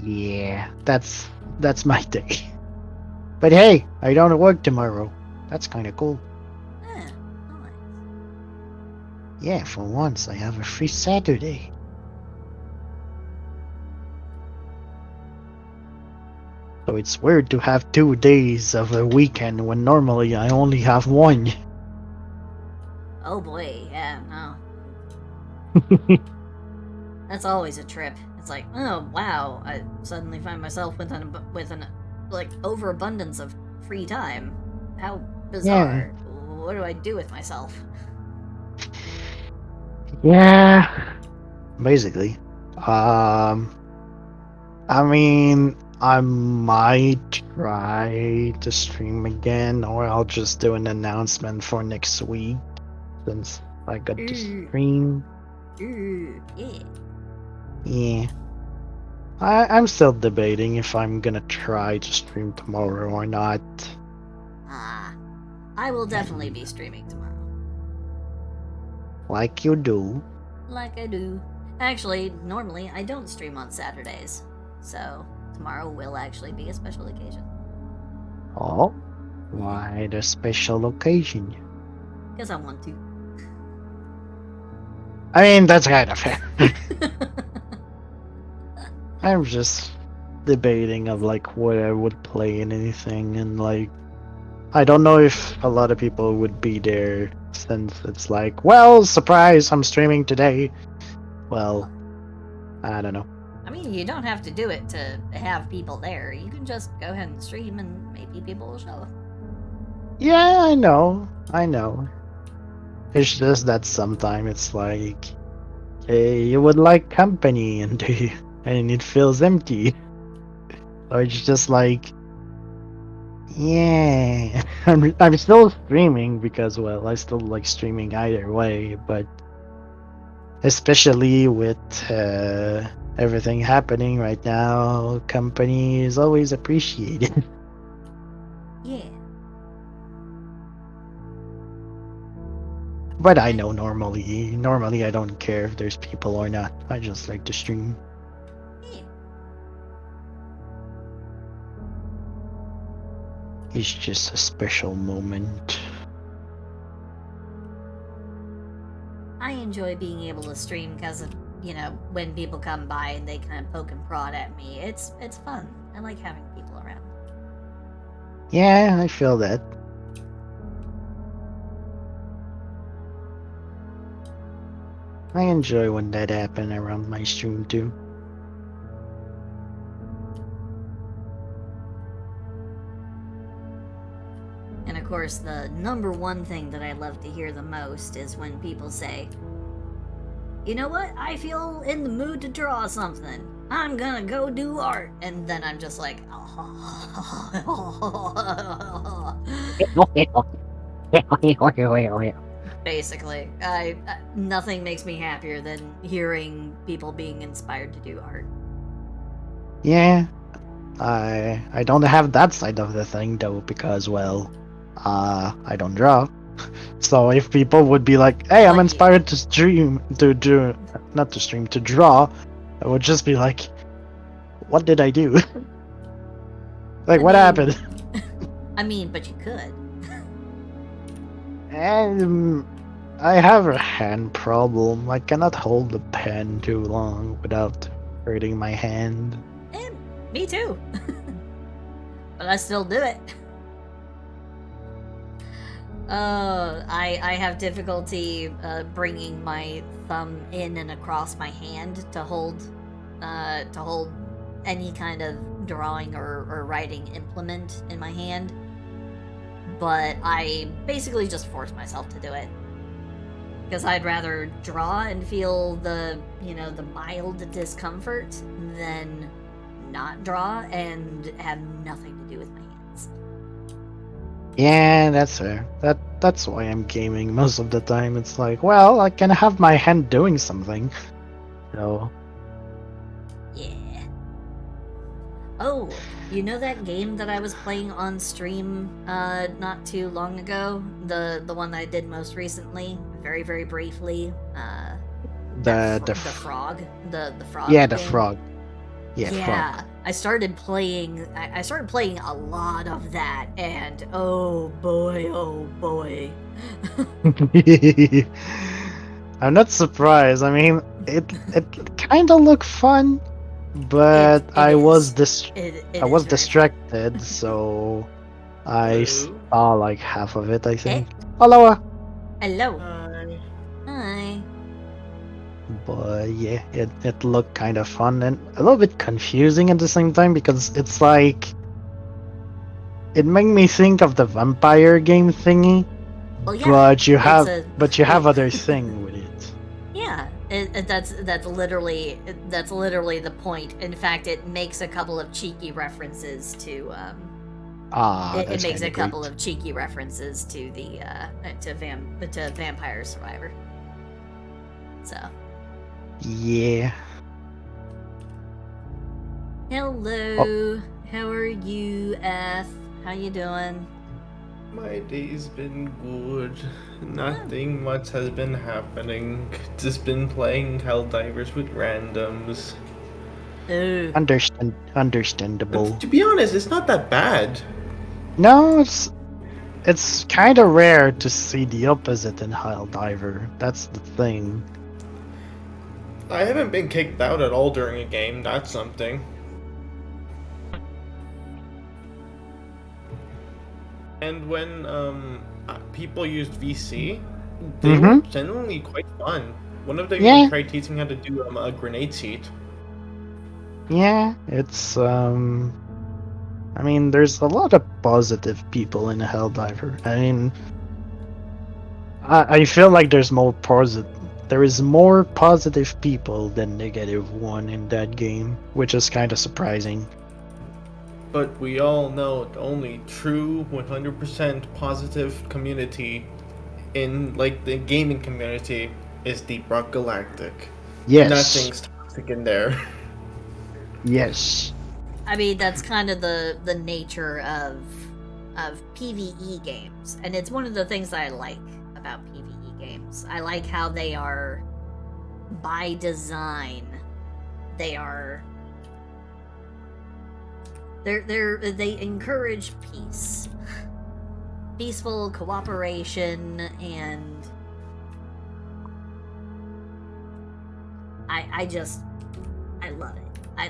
Yeah, that's my day. But hey, I don't work tomorrow. That's kind of cool. Nice. Yeah, for once I have a free Saturday. So it's weird to have 2 days of a weekend when normally I only have 1. Oh boy, yeah, no. That's always a trip. It's like, oh wow, I suddenly find myself with an like overabundance of free time. How bizarre. Yeah. What do I do with myself? Yeah. Basically. I mean, I might try to stream again, or I'll just do an announcement for next week since I got to stream. Yeah. Yeah. I'm still debating if I'm gonna try to stream tomorrow or not. I will definitely be streaming tomorrow. Like you do. Like I do. Actually, normally I don't stream on Saturdays, so tomorrow will actually be a special occasion. Oh? Why the special occasion? Because I want to. I mean, that's kind of fair. I'm just debating of like what I would play in anything, and like I don't know if a lot of people would be there since it's like, well, surprise, I'm streaming today. Well, I don't know. I mean, you don't have to do it to have people there. You can just go ahead and stream and maybe people will show up. Yeah, I know. It's just that sometimes it's like, hey, you would like company, and it feels empty. So it's just like, yeah, I'm still streaming because, well, I still like streaming either way, but especially with everything happening right now, company is always appreciated. Yeah. But I know normally I don't care if there's people or not. I just like to stream. It's just a special moment. I enjoy being able to stream because of, when people come by and they kind of poke and prod at me. It's fun. I like having people around. Yeah, I feel that. I enjoy when that happens around my stream too. And of course, the number one thing that I love to hear the most is when people say, you know what, I feel in the mood to draw something. I'm gonna go do art. And then I'm just like, basically, nothing makes me happier than hearing people being inspired to do art. Yeah, I don't have that side of the thing though, because, well, I don't draw. So if people would be like, hey, I'm inspired to to draw, I would just be like, what did I do? What happened? I mean, but you could. I have a hand problem. I cannot hold the pen too long without hurting my hand. Me too. But I still do it. I have difficulty bringing my thumb in and across my hand to hold any kind of drawing or writing implement in my hand. But I basically just force myself to do it. Because I'd rather draw and feel the mild discomfort than not draw and have nothing to do with my hands. Yeah, that's fair. That's why I'm gaming most of the time. It's like, well, I can have my hand doing something. So. Yeah. Oh, you know that game that I was playing on stream not too long ago? The one that I did most recently, very, very briefly. The frog. The frog. Yeah, the game. frog. Yeah, frog. I started playing a lot of that, and oh boy. I'm not surprised. I mean, it kind of looked fun, but I was distracted, so I saw like half of it, I think. Hello. Hi. But yeah, it looked kind of fun and a little bit confusing at the same time, because it's like, it made me think of the vampire game thingy. Well, yeah, but you have other thing with it. Yeah, That's literally the point. In fact, it makes a couple of cheeky references to it makes a couple of cheeky references to the to Vampire Survivor. So. Yeah. Hello. How are you, Eth? How you doing? My day's been good. Nothing much has been happening. Just been playing Helldivers with randoms. Ooh. Understandable. But to be honest, it's not that bad. No, it's kind of rare to see the opposite in Helldiver. That's the thing. I haven't been kicked out at all during a game. That's something. And when people used VC, they were genuinely quite fun. One of them even tried teaching how to do a grenade seat. Yeah, it's I mean, there's a lot of positive people in Helldiver. I mean, I feel like there is more positive people than negative one in that game, which is kind of surprising. But we all know the only true 100% positive community in like the gaming community is Deep Rock Galactic. Yes. Nothing's toxic in there. Yes. I mean, that's kind of the nature of PvE games, and it's one of the things that I like about PvE games. I like how they are, by design, they encourage peace, peaceful cooperation, and I love it. I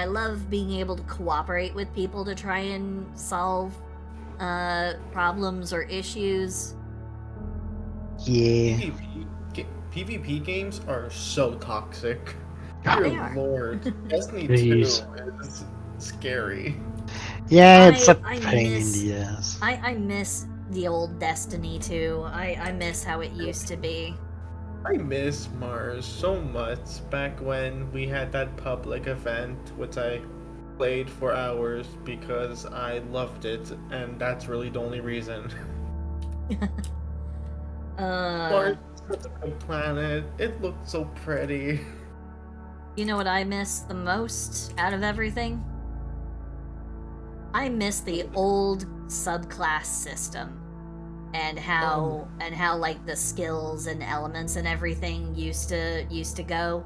love being able to cooperate with people to try and solve problems or issues. Yeah. PvP games are so toxic. They Dear are. Lord, Destiny 2 is scary. Yeah, it's a pain in the ass. I miss the old Destiny 2. I miss how it used to be. I miss Mars so much back when we had that public event, which I played for hours because I loved it, and that's really the only reason. Mars is such a good planet. It looked so pretty. You know what I miss the most out of everything? I miss the old subclass system. And how like the skills and elements and everything used to go.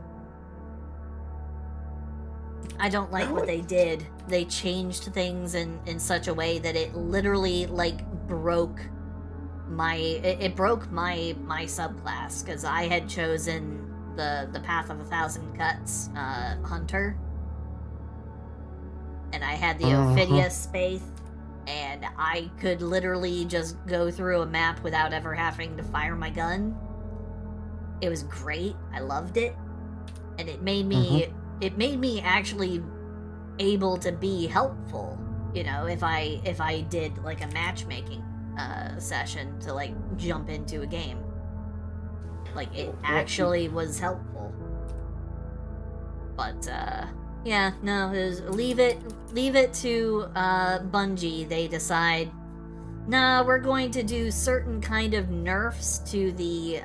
I don't like what they did. They changed things in such a way that it literally like broke my subclass, because I had chosen the Path of 1,000 Cuts hunter, and I had the Ophidius Space. And I could literally just go through a map without ever having to fire my gun. It was great. I loved it. And it made me actually able to be helpful, you know, if I did like a matchmaking session to like jump into a game. Like it actually was helpful. But yeah, no, leave it to Bungie. They decide, nah, we're going to do certain kind of nerfs to the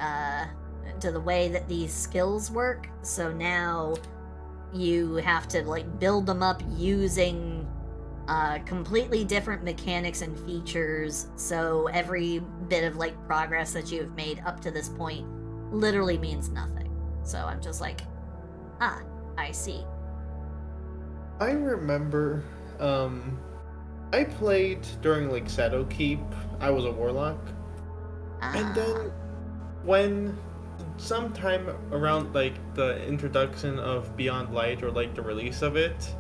way that these skills work. So now you have to like build them up using completely different mechanics and features. So every bit of like progress that you've made up to this point literally means nothing. So I'm just like, I see. I remember, I played during like Shadowkeep. I was a warlock, and then when sometime around like the introduction of Beyond Light or like the release of it,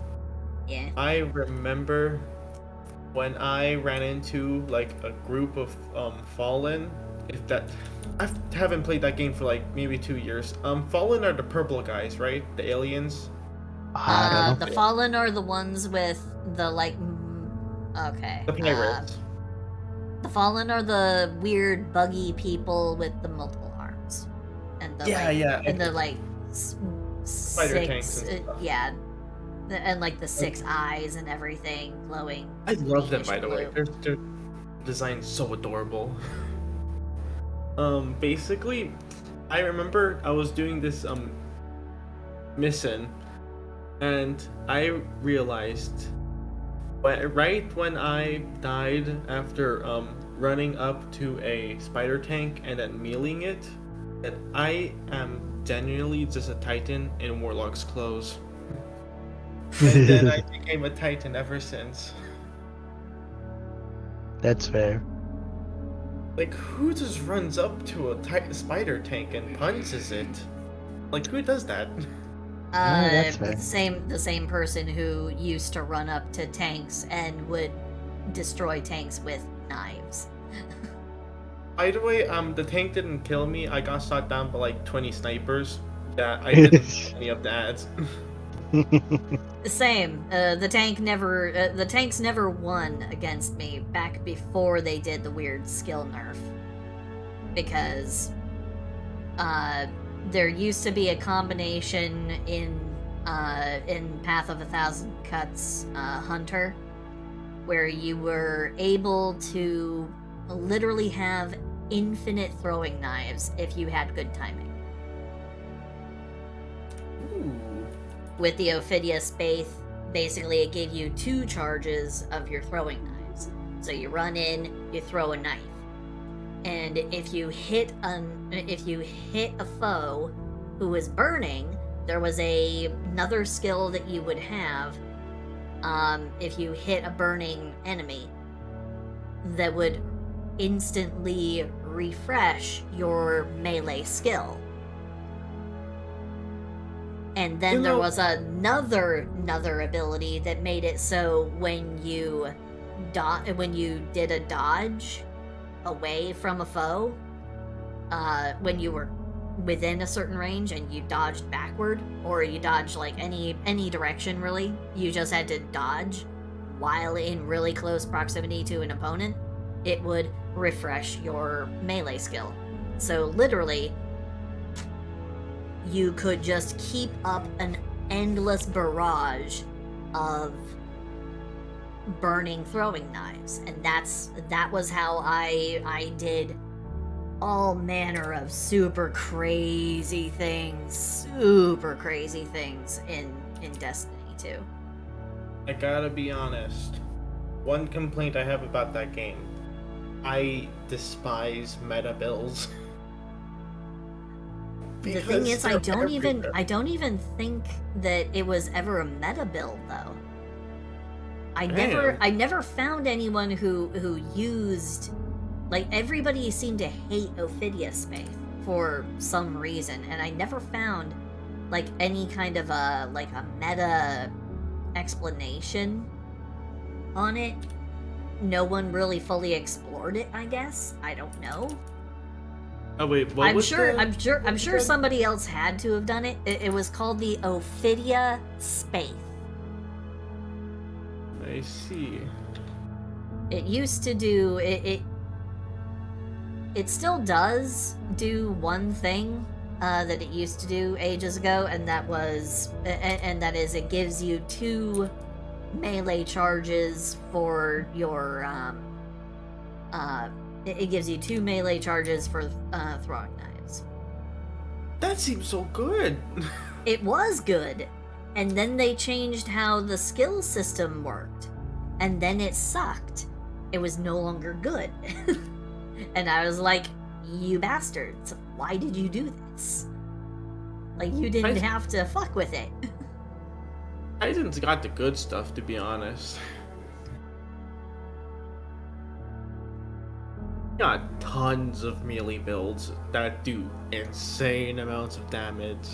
yeah, I remember when I ran into like a group of Fallen. If that, I haven't played that game for like maybe 2 years. Fallen are the purple guys, right? The aliens. The Fallen are the ones with the like. Okay. The pirates. The Fallen are the weird, buggy people with the multiple arms, and The, Yeah, like, yeah. And the like Spider tanks six, and stuff. yeah, and like the 6 eyes and everything glowing. I love them, by greenish the way. blue. They're designed so adorable. Basically, I remember I was doing this mission, and I realized right when I died after running up to a spider tank and then meleeing it, that I am genuinely just a Titan in Warlock's clothes. And then I became a Titan ever since. That's fair. Like, who just runs up to a spider tank and punches it? Like, who does that? that's fair. The same person who used to run up to tanks and would destroy tanks with knives. By the way, the tank didn't kill me. I got shot down by like 20 snipers. Yeah, I didn't do any of that. Same. The tanks never won against me back before they did the weird skill nerf. Because there used to be a combination in Path of a Thousand Cuts Hunter where you were able to literally have infinite throwing knives if you had good timing. With the Ophidia Space, basically it gave you 2 charges of your throwing knives. So you run in, you throw a knife. And if you hit a foe who was burning, there was another skill that you would have if you hit a burning enemy that would instantly refresh your melee skill. And then there was another ability that made it so when you did a dodge away from a foe, when you were within a certain range and you dodged backward, or you dodged like any direction really, you just had to dodge while in really close proximity to an opponent, it would refresh your melee skill. So literally, you could just keep up an endless barrage of burning throwing knives, and that was how I did all manner of super crazy things in Destiny 2. I gotta be honest. One complaint I have about that game, I despise meta builds. The thing is, I don't everywhere. even think that it was ever a meta build though. I Damn. never found anyone who used, like, everybody seemed to hate Ophidia Space for some reason, and I never found like any kind of a meta explanation on it. No one really fully explored it, I guess. I don't know. Oh wait, what I'm was sure the- somebody else had to have done it. It was called the Ophidia Space. I see. It used to do it still does do one thing that it used to do ages ago, and that is it gives you 2 melee charges for your it gives you 2 melee charges for throwing knives. That seems so good. It was good, and then they changed how the skill system worked, and then it sucked. It was no longer good. And I was like, you bastards, why did you do this? Like, you didn't have to fuck with it. Titan's got the good stuff, to be honest. Got tons of melee builds that do insane amounts of damage.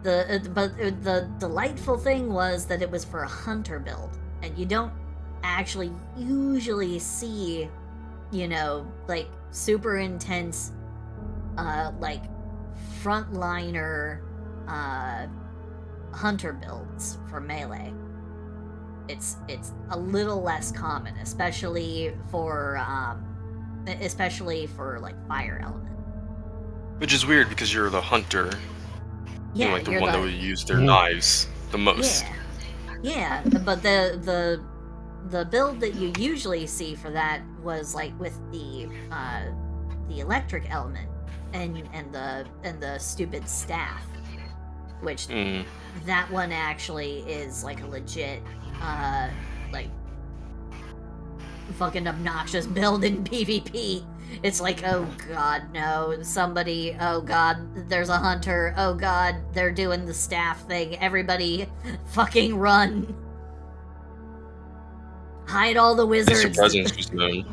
But the delightful thing was that it was for a hunter build, and you don't actually usually see, like, super intense, like, frontliner, hunter builds for melee. It's a little less common, especially for like fire element. Which is weird because you're the hunter. Yeah, You're like the you're one that would use their knives the most. Yeah, but the build that you usually see for that was like with the electric element and the stupid staff, which that one actually is like a legit like fucking obnoxious build in PvP. It's like, oh god, no, somebody, oh god, there's a hunter, oh god, they're doing the staff thing, everybody fucking run. Hide all the wizards. Your presence was known.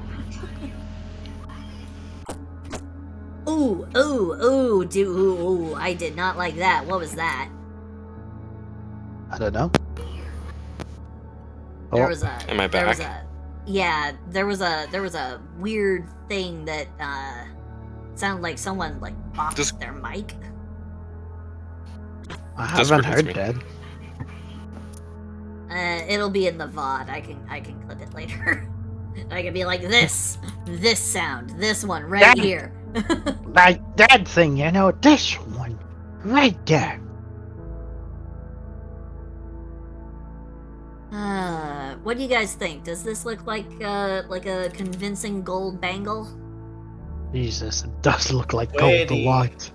Ooh, I did not like that. What was that? I don't know. There was a... Am I back? There was a weird thing that sounded like someone like bopped their mic. I haven't heard that. It'll be in the VOD. I can clip it later. I can be like this sound, this one right here. Like that thing, you know, this one right there. What do you guys think? Does this look like a convincing gold bangle? Jesus, it does look like gold a lot.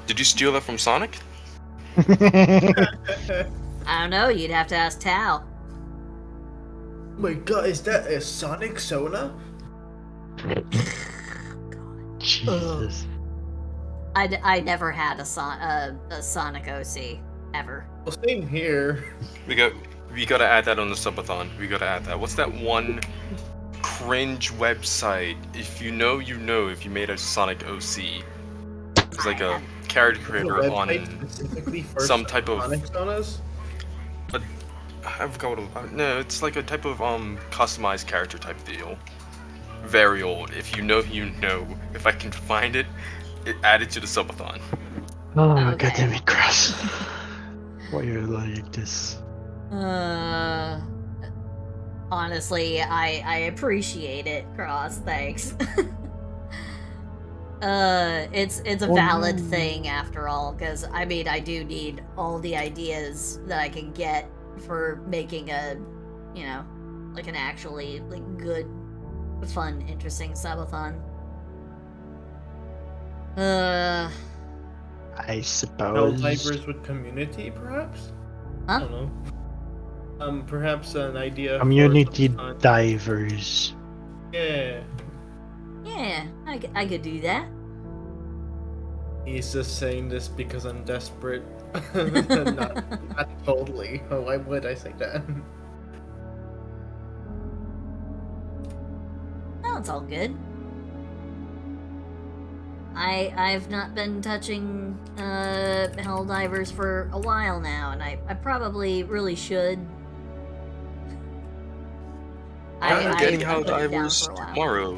Did you steal that from Sonic? I don't know. You'd have to ask Tao. Oh my god, is that a Sonic Sona? Jesus. I never had a Sonic OC ever. Well, same here. We gotta add that on the subathon. We gotta add that. What's that one cringe website? If you know, you know. If you made a Sonic OC, it's like a character creator on some type of. Sonic Sonas? I forgot what. No, it's like a type of customized character type deal. Very old. If you know, you know. If I can find it, add it to the subathon. Oh, okay. Goddamn it, Cross. Why are you like this? Honestly, I appreciate it, Cross. Thanks. It's a valid thing after all, because I mean I do need all the ideas that I can get for making a, you know, like an actually like good, fun, interesting subathon. I suppose. Helldivers with community, perhaps? Huh? I don't know. Perhaps an idea. Community divers. Yeah. Yeah, I could do that. He's just saying this because I'm desperate. not totally. Oh, why would I say that? No, it's all good. I've not been touching Helldivers for a while now, and I probably really should. I'm getting I put it down Helldivers for a while. tomorrow.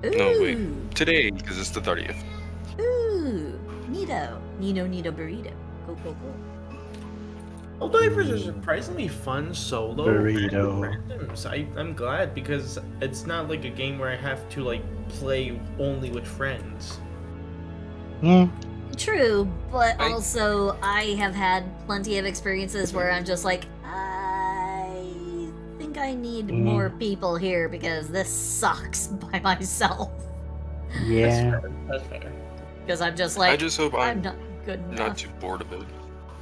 Ooh. No, wait. Today, because it's the 30th. Ooh, neato. Neato burrito. Cool. Helldivers are surprisingly fun solo Burrito. randoms. I'm glad because it's not like a game where I have to like play only with friends. Yeah. True, but also I have had plenty of experiences where I'm just like, I think I need more people here because this sucks by myself. Yeah. That's fair. Because I'm just like, I just hope I'm not good enough. Not too bored of it.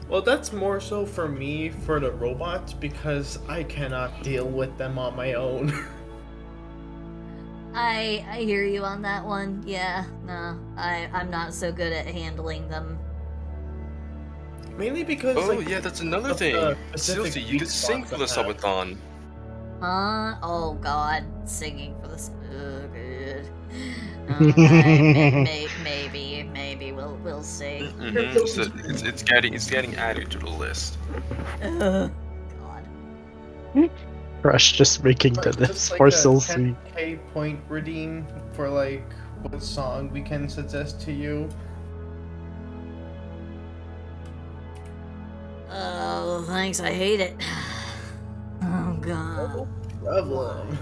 Well, that's more so for me for the robots because I cannot deal with them on my own. I hear you on that one. Yeah, no, I'm not so good at handling them. Mainly because Yeah, that's another thing. Silty, you could sing for the subathon. Huh? Oh god, singing for this. Oh, good. Okay, maybe we'll see. So it's getting added to the list. God. Rush just making the list for Silsweet. 10K point redeem for like what song we can suggest to you. Oh, thanks. I hate it. Oh god. Problem.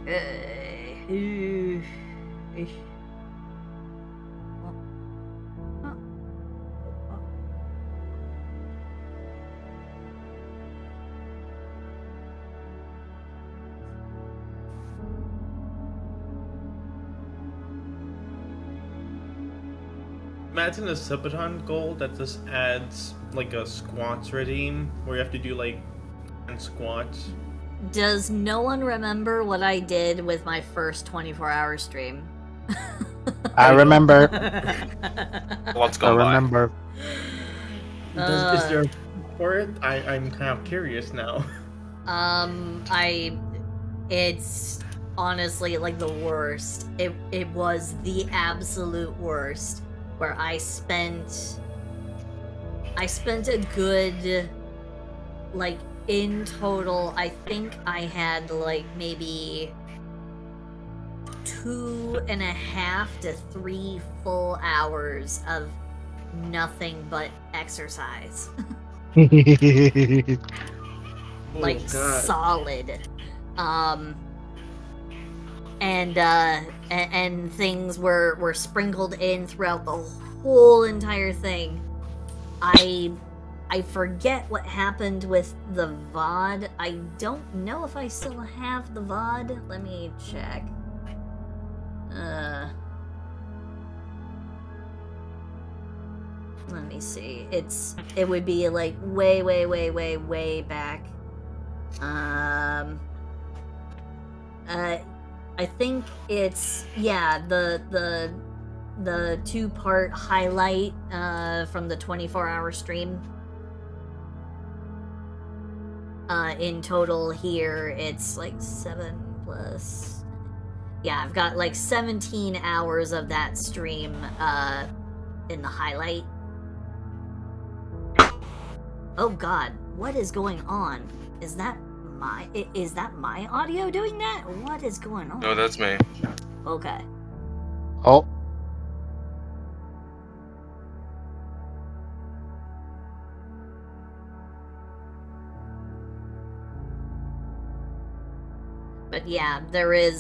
Okay. Imagine a subathon goal that just adds like a squats redeem where you have to do like 10 squats. Does no one remember what I did with my first 24-hour stream? I remember. What's I going by? remember. Is there for it? I'm kind of curious now. It's honestly like the worst. It was the absolute worst. Where I spent a good, like, in total, I think I had like maybe 2.5 to 3 full hours of nothing but exercise. Like, Oh, God. solid. And things were sprinkled in throughout the whole entire thing. I forget what happened with the VOD. I don't know if I still have the VOD. Let me check. Let me see. It would be like way back. I think it's, yeah, the 2-part highlight from the 24-hour stream. In total here, it's like 7 plus... Yeah, I've got like 17 hours of that stream in the highlight. Oh god, what is going on? Is that my audio doing that? What is going on? No, that's me. Okay. Oh. But yeah, there are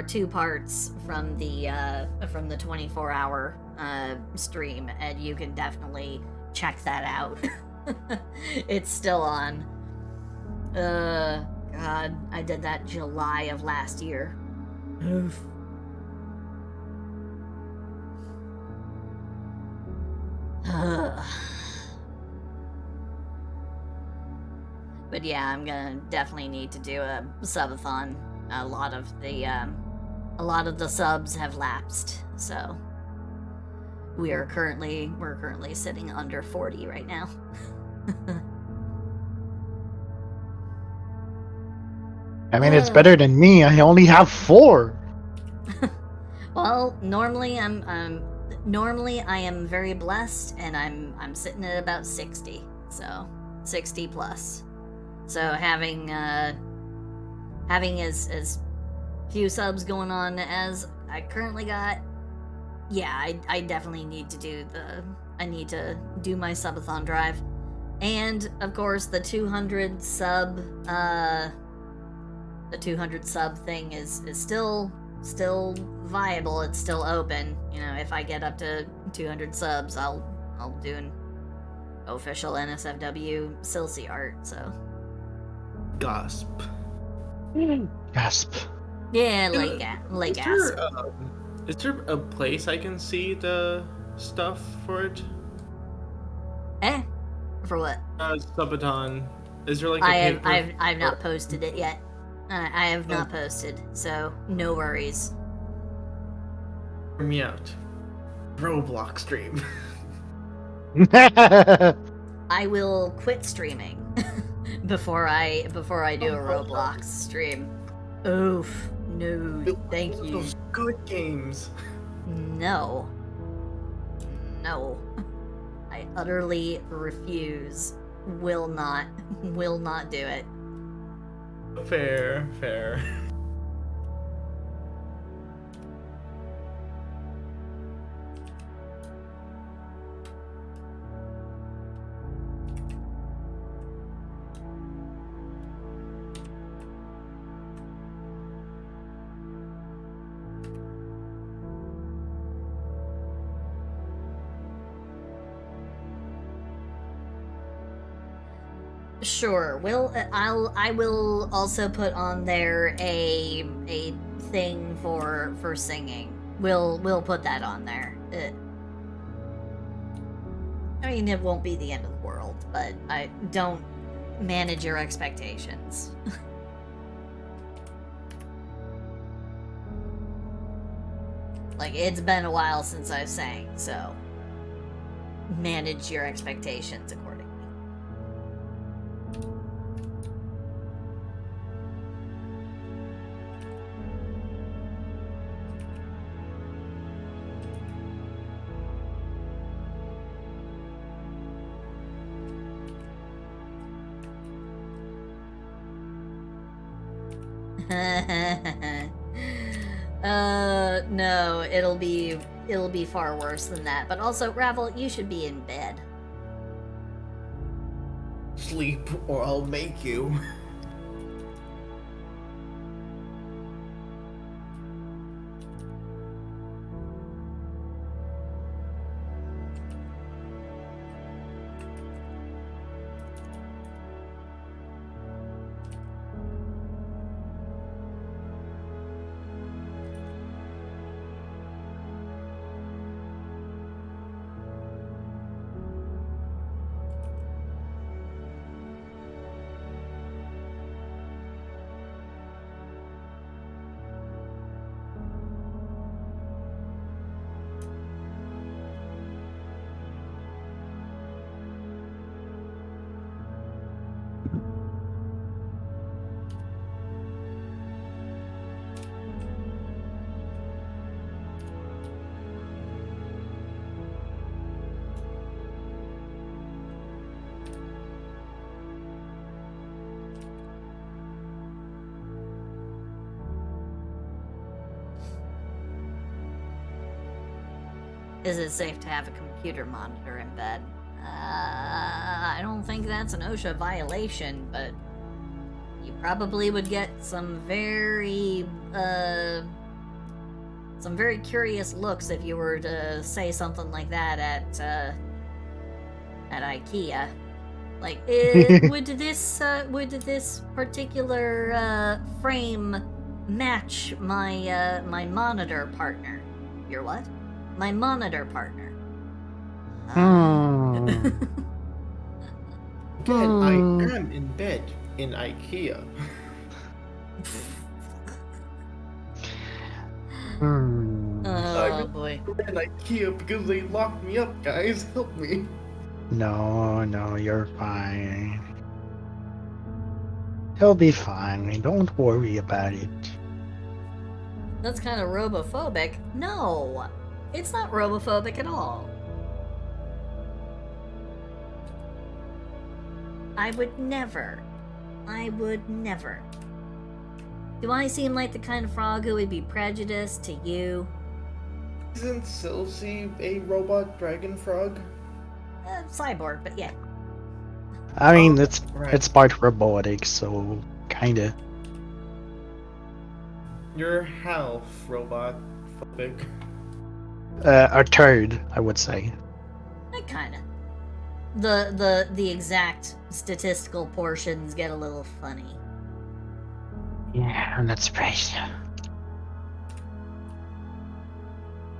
2 parts from the 24-hour stream, and you can definitely check that out. It's still on. God, I did that July of last year. Oof. But yeah, I'm gonna definitely need to do a subathon. A lot of the subs have lapsed, so we're currently sitting under 40 right now. I mean, it's better than me. I only have 4. Well, normally I am very blessed, and I'm sitting at about 60, so 60 plus. So having as few subs going on as I currently got, yeah, I definitely need to do my subathon drive, and of course the 200 sub thing is still viable. It's still open. You know, if I get up to 200 subs, I'll do an official NSFW Silsey art. So. Gasp. Gasp. Yeah, like gasp. Is there a place I can see the stuff for it? For what? Subathon. Is there like a paper? I've not posted it yet. I have not posted, so no worries. Hear me out. Roblox stream. I will quit streaming before I do a Roblox stream. Oof. No, thank you. Those good games. No. I utterly refuse. Will not do it. Fair. Sure. I will also put on there a thing for singing. We'll put that on there. I mean, it won't be the end of the world, but I don't manage your expectations. Like, it's been a while since I've sang, so manage your expectations accordingly. No, it'll be far worse than that. But also, Ravel, you should be in bed. Sleep, or I'll make you. Is it safe to have a computer monitor in bed? I don't think that's an OSHA violation, but you probably would get some very curious looks if you were to say something like that at IKEA. Like, would this particular frame match my my monitor partner? Your what? My monitor partner. Again, I am in bed in IKEA. Oh boy. In IKEA because they locked me up, guys. Help me. No, you're fine. He'll be fine. Don't worry about it. That's kind of robophobic. No, it's not robophobic at all. I would never. Do I seem like the kind of frog who would be prejudiced to you? Isn't Silsey a robot dragon frog? Cyborg, but yeah. I mean, right. it's part robotic, so kinda. You're half robot phobic. A third, I would say. Kinda. The exact statistical portions get a little funny. Yeah, that's right.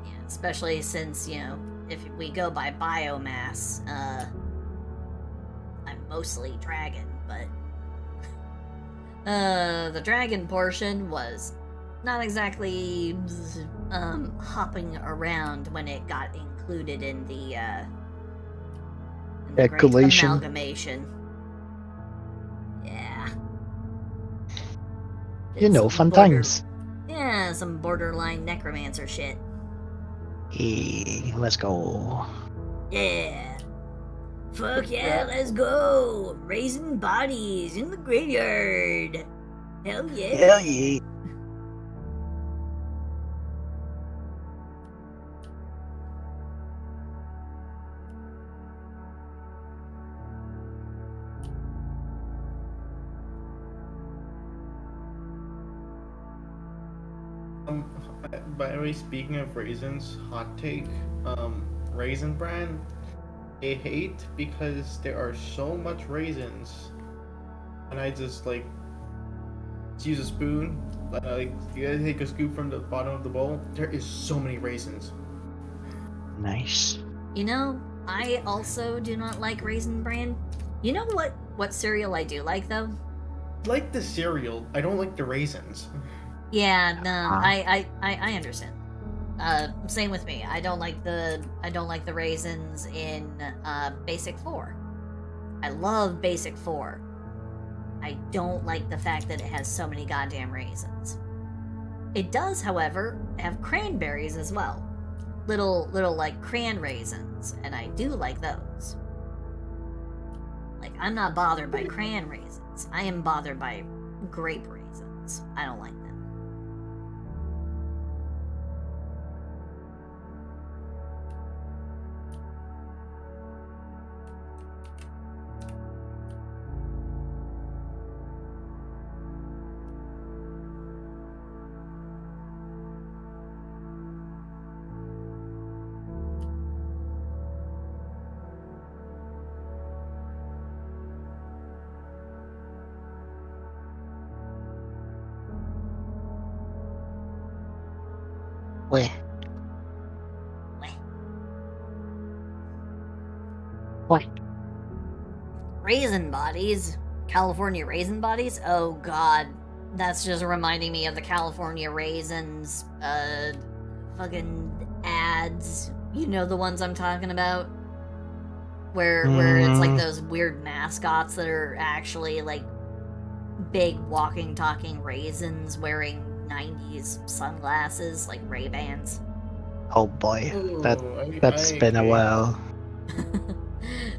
Yeah, especially since, if we go by biomass, I'm mostly dragon, but the dragon portion was not exactly hopping around when it got included in the great Collation. amalgamation. Yeah. Fun times. Yeah, some borderline necromancer shit. Hey, let's go. Yeah. Fuck yeah, let's go! Raising bodies in the graveyard! Hell yeah! Hell yeah. By the way, speaking of raisins, hot take, Raisin Bran, I hate because there are so much raisins and I just like use a spoon. Like you gotta take a scoop from the bottom of the bowl. There is so many raisins. Nice. You know, I also do not like Raisin Bran. You know what cereal I do like, though? Like the cereal, I don't like the raisins. Yeah, no, I understand. Same with me. I don't like the raisins in Basic 4. I love Basic 4. I don't like the fact that it has so many goddamn raisins. It does, however, have cranberries as well. Little like cran raisins, and I do like those. Like, I'm not bothered by cran raisins. I am bothered by grape raisins. I don't like them. Wait. What? Raisin bodies? California raisin bodies? Oh god. That's just reminding me of the California raisins, fucking ads. You know the ones I'm talking about? Where it's like those weird mascots that are actually like big walking, talking raisins wearing 90s sunglasses, like Ray-Bans. Oh boy, Ooh, that's been a while.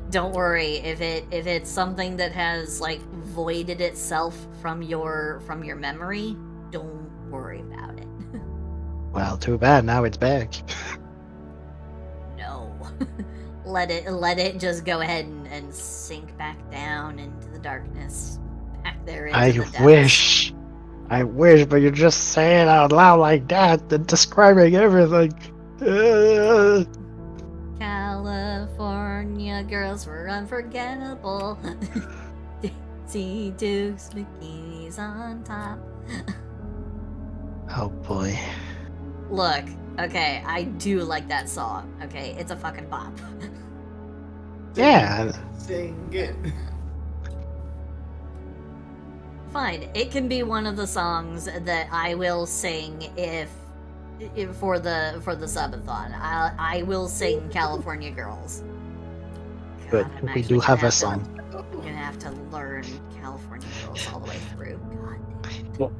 Don't worry, if it's something that has like voided itself from your memory, don't worry about it. Well, too bad. Now it's back. No. let it just go ahead and sink back down into the darkness. Back there into the depths. I wish, but you're just saying it out loud like that and describing everything. California girls were unforgettable. Daisy Dukes, bikinis on top. Oh boy. Look, okay, I do like that song. Okay, it's a fucking bop. Yeah. Sing it. Fine, it can be one of the songs that I will sing if for the subathon. I will sing California Girls. But God, we do have a song. I'm gonna have to learn California Girls all the way through. God.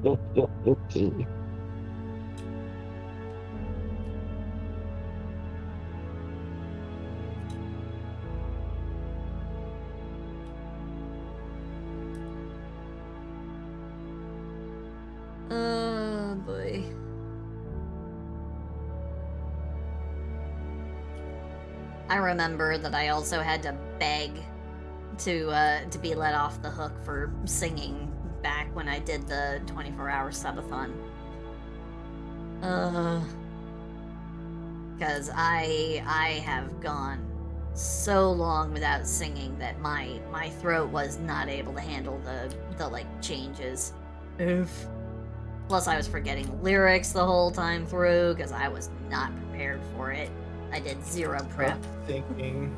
Oh boy. I remember that I also had to beg to be let off the hook for singing back when I did the 24-hour subathon. Because I have gone so long without singing that my throat was not able to handle the like changes. Oof. Plus, I was forgetting lyrics the whole time through because I was not prepared for it. I did zero prep. Thinking.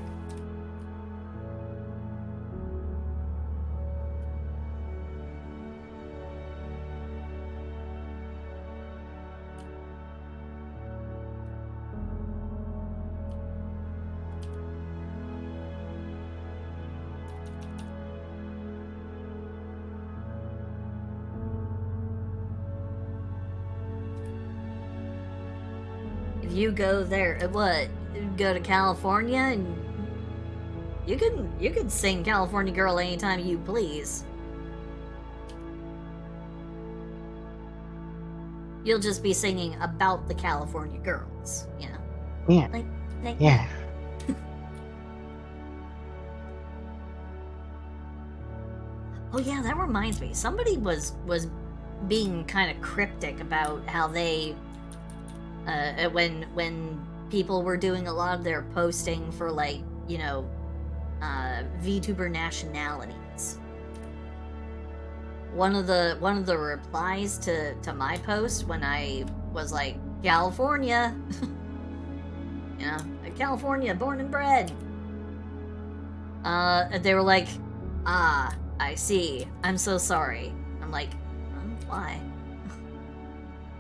If you go there, go to California, and you can sing California Girl anytime you please. You'll just be singing about the California girls, you know? Yeah. Like Yeah. Oh yeah, that reminds me. Somebody was being kind of cryptic about how they when people were doing a lot of their posting for, like, you know, VTuber nationalities. one of the replies to my post when I was like, California, you know, California, born and bred. They were like, ah, I see. I'm so sorry. I'm like, why?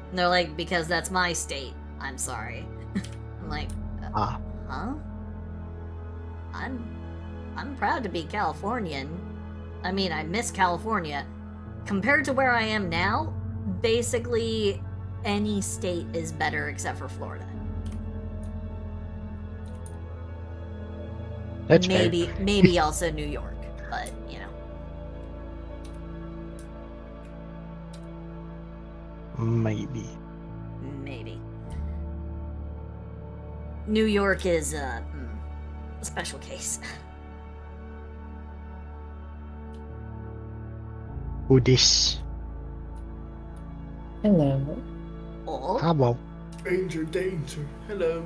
And they're like, because that's my state. I'm sorry. I'm like, huh? I'm proud to be Californian. I mean, I miss California. Compared to where I am now, basically any state is better except for Florida. That's maybe also New York, but you know. Maybe. New York is a special case. Who this? Hello. Oh. Hello. Danger. Hello.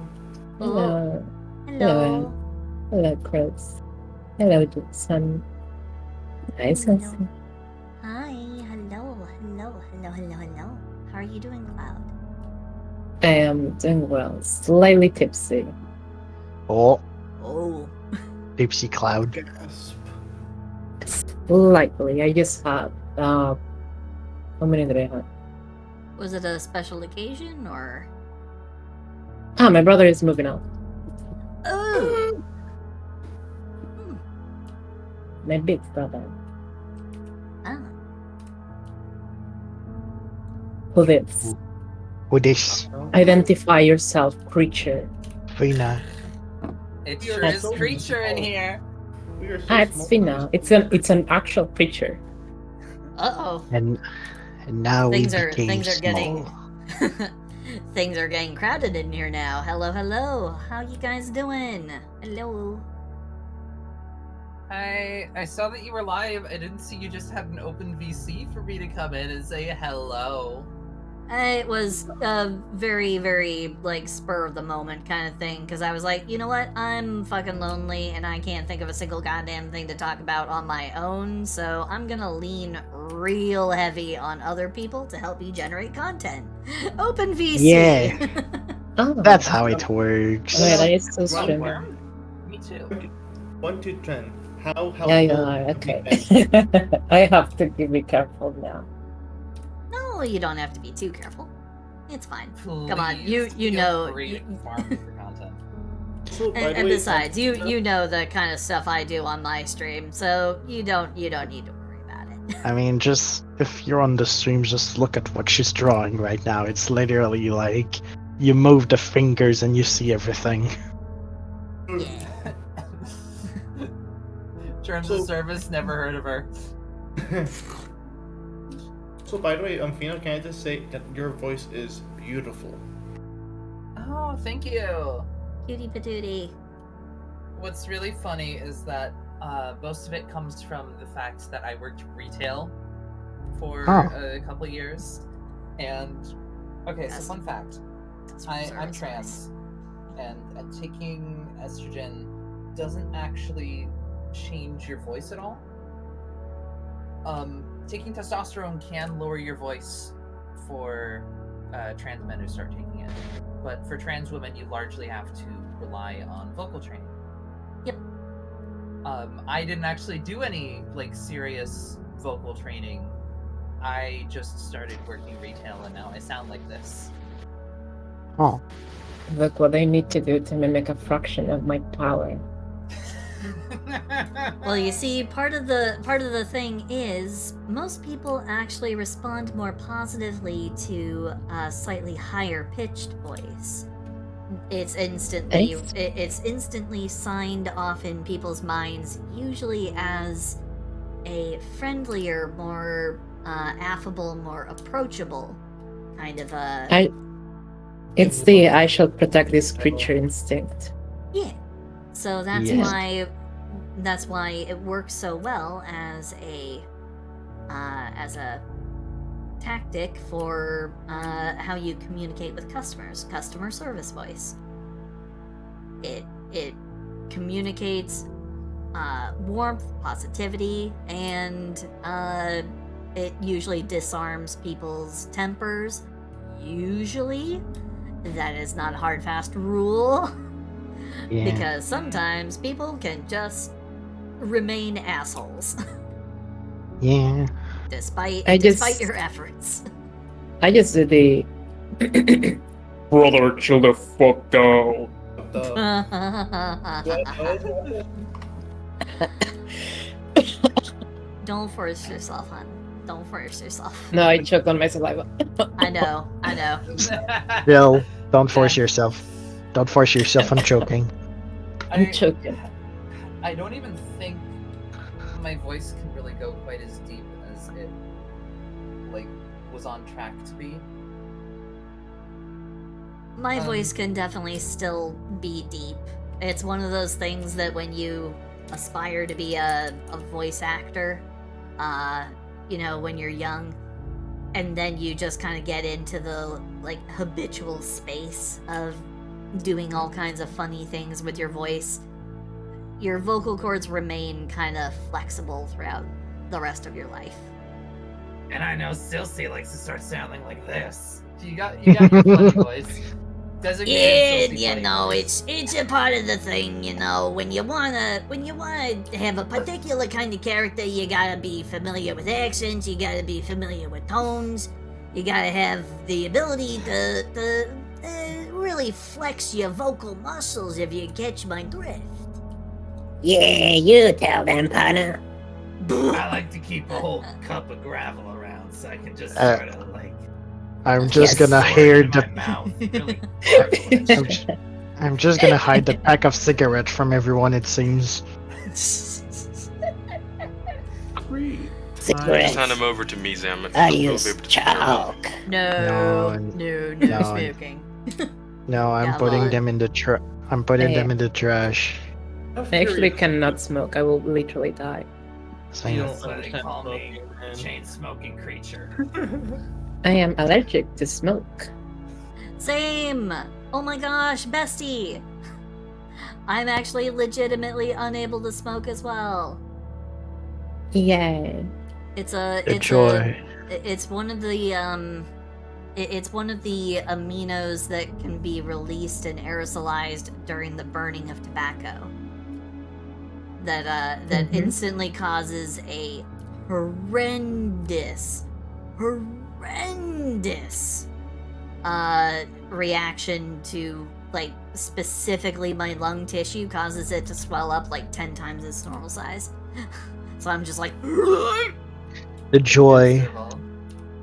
Hello. Hello. Hello, Chris. Hello, Sun. Nice to see. Hi. Hello. How are you doing, Cloud? I am doing well. Slightly tipsy. Oh. Tipsy Cloud. Gasp. Slightly. I just had. How many did I have? Was it a special occasion or? My brother is moving out. Oh. My big brother. Who this? Who this? Identify yourself, creature. Fina. It sure is creature in here. It's Fina. It's an actual creature. Uh-oh. And now things we are became getting small. things are getting crowded in here now. Hello. How you guys doing? Hello. I saw that you were live. I didn't see you just had an open VC for me to come in and say hello. It was a very, very, like, spur of the moment kind of thing, because I was like, you know what, I'm fucking lonely, and I can't think of a single goddamn thing to talk about on my own, so I'm gonna lean real heavy on other people to help you generate content. Open VC! Yeah. That's how it works. Oh, yeah, that is so strange. Me too. 1 to 10. How helpful? Yeah, okay. I have to be careful now. No, you don't have to be too careful. It's fine. Please, come on, you know. Farming for content. So, and besides, you know the kind of stuff I do on my stream, so you don't need to worry about it. I mean, just if you're on the stream, just look at what she's drawing right now. It's literally like you move the fingers and you see everything. Yeah. Terms of service, never heard of her. So, by the way, Fina, can I just say that your voice is beautiful? Oh, thank you. Cutie patootie. What's really funny is that most of it comes from the fact that I worked retail for a couple of years. And, okay, so fun fact. I'm trans, and taking estrogen doesn't actually change your voice at all. Taking testosterone can lower your voice for trans men who start taking it, but for trans women you largely have to rely on vocal training. Yep. I didn't actually do any like serious vocal training. I just started working retail and now I sound like this. Oh. Look what I need to do to mimic a fraction of my power. Well, you see, part of the thing is most people actually respond more positively to a slightly higher pitched voice. It's instantly signed off in people's minds, usually as a friendlier, more affable, more approachable kind of It's the I shall protect this creature instinct. Yeah. So that's why it works so well as a tactic for how you communicate with customers. Customer service voice. It communicates warmth, positivity, and it usually disarms people's tempers. Usually. That is not a hard, fast rule. Yeah. Because sometimes people can just remain assholes. Yeah. Despite I just- despite your efforts. I just did the. Brother, chill the fuck down. Don't force yourself, hon. Don't force yourself. No, I choked on my saliva. I know. Bill, don't force yourself. Don't force yourself on choking. I'm choking. I don't even think my voice can really go quite as deep as it was on track to be. My voice can definitely still be deep. It's one of those things that when you aspire to be a voice actor, when you're young, and then you just kind of get into the habitual space of doing all kinds of funny things with your voice, your vocal cords remain kind of flexible throughout the rest of your life. And I know Silsey likes to start sounding like this. You got your funny voice. Yeah, it's a part of the thing, when you wanna have a particular kind of character, you gotta be familiar with accents, you gotta be familiar with tones, you gotta have the ability to really flex your vocal muscles, if you catch my drift. Yeah, you tell them, partner. I like to keep a whole cup of gravel around so I can just sort of I'm just gonna hide the. mouth. Really I'm just gonna hide the pack of cigarettes from everyone. It seems. Just Cigarettes. hand him over to me, Zam. I He'll be use able to take care of it. chalk. No smoking. No, I'm Come putting on. them in the I'm putting them in the trash. I actually cannot smoke. I will literally die. Same. That's why they call me chain smoking creature. I am allergic to smoke. Same! Oh my gosh, bestie! I'm actually legitimately unable to smoke as well. Yay. It's one of the it's one of the aminos that can be released and aerosolized during the burning of tobacco. That instantly causes a horrendous reaction to specifically my lung tissue, causes it to swell up 10 times its normal size. So I'm just like The joy.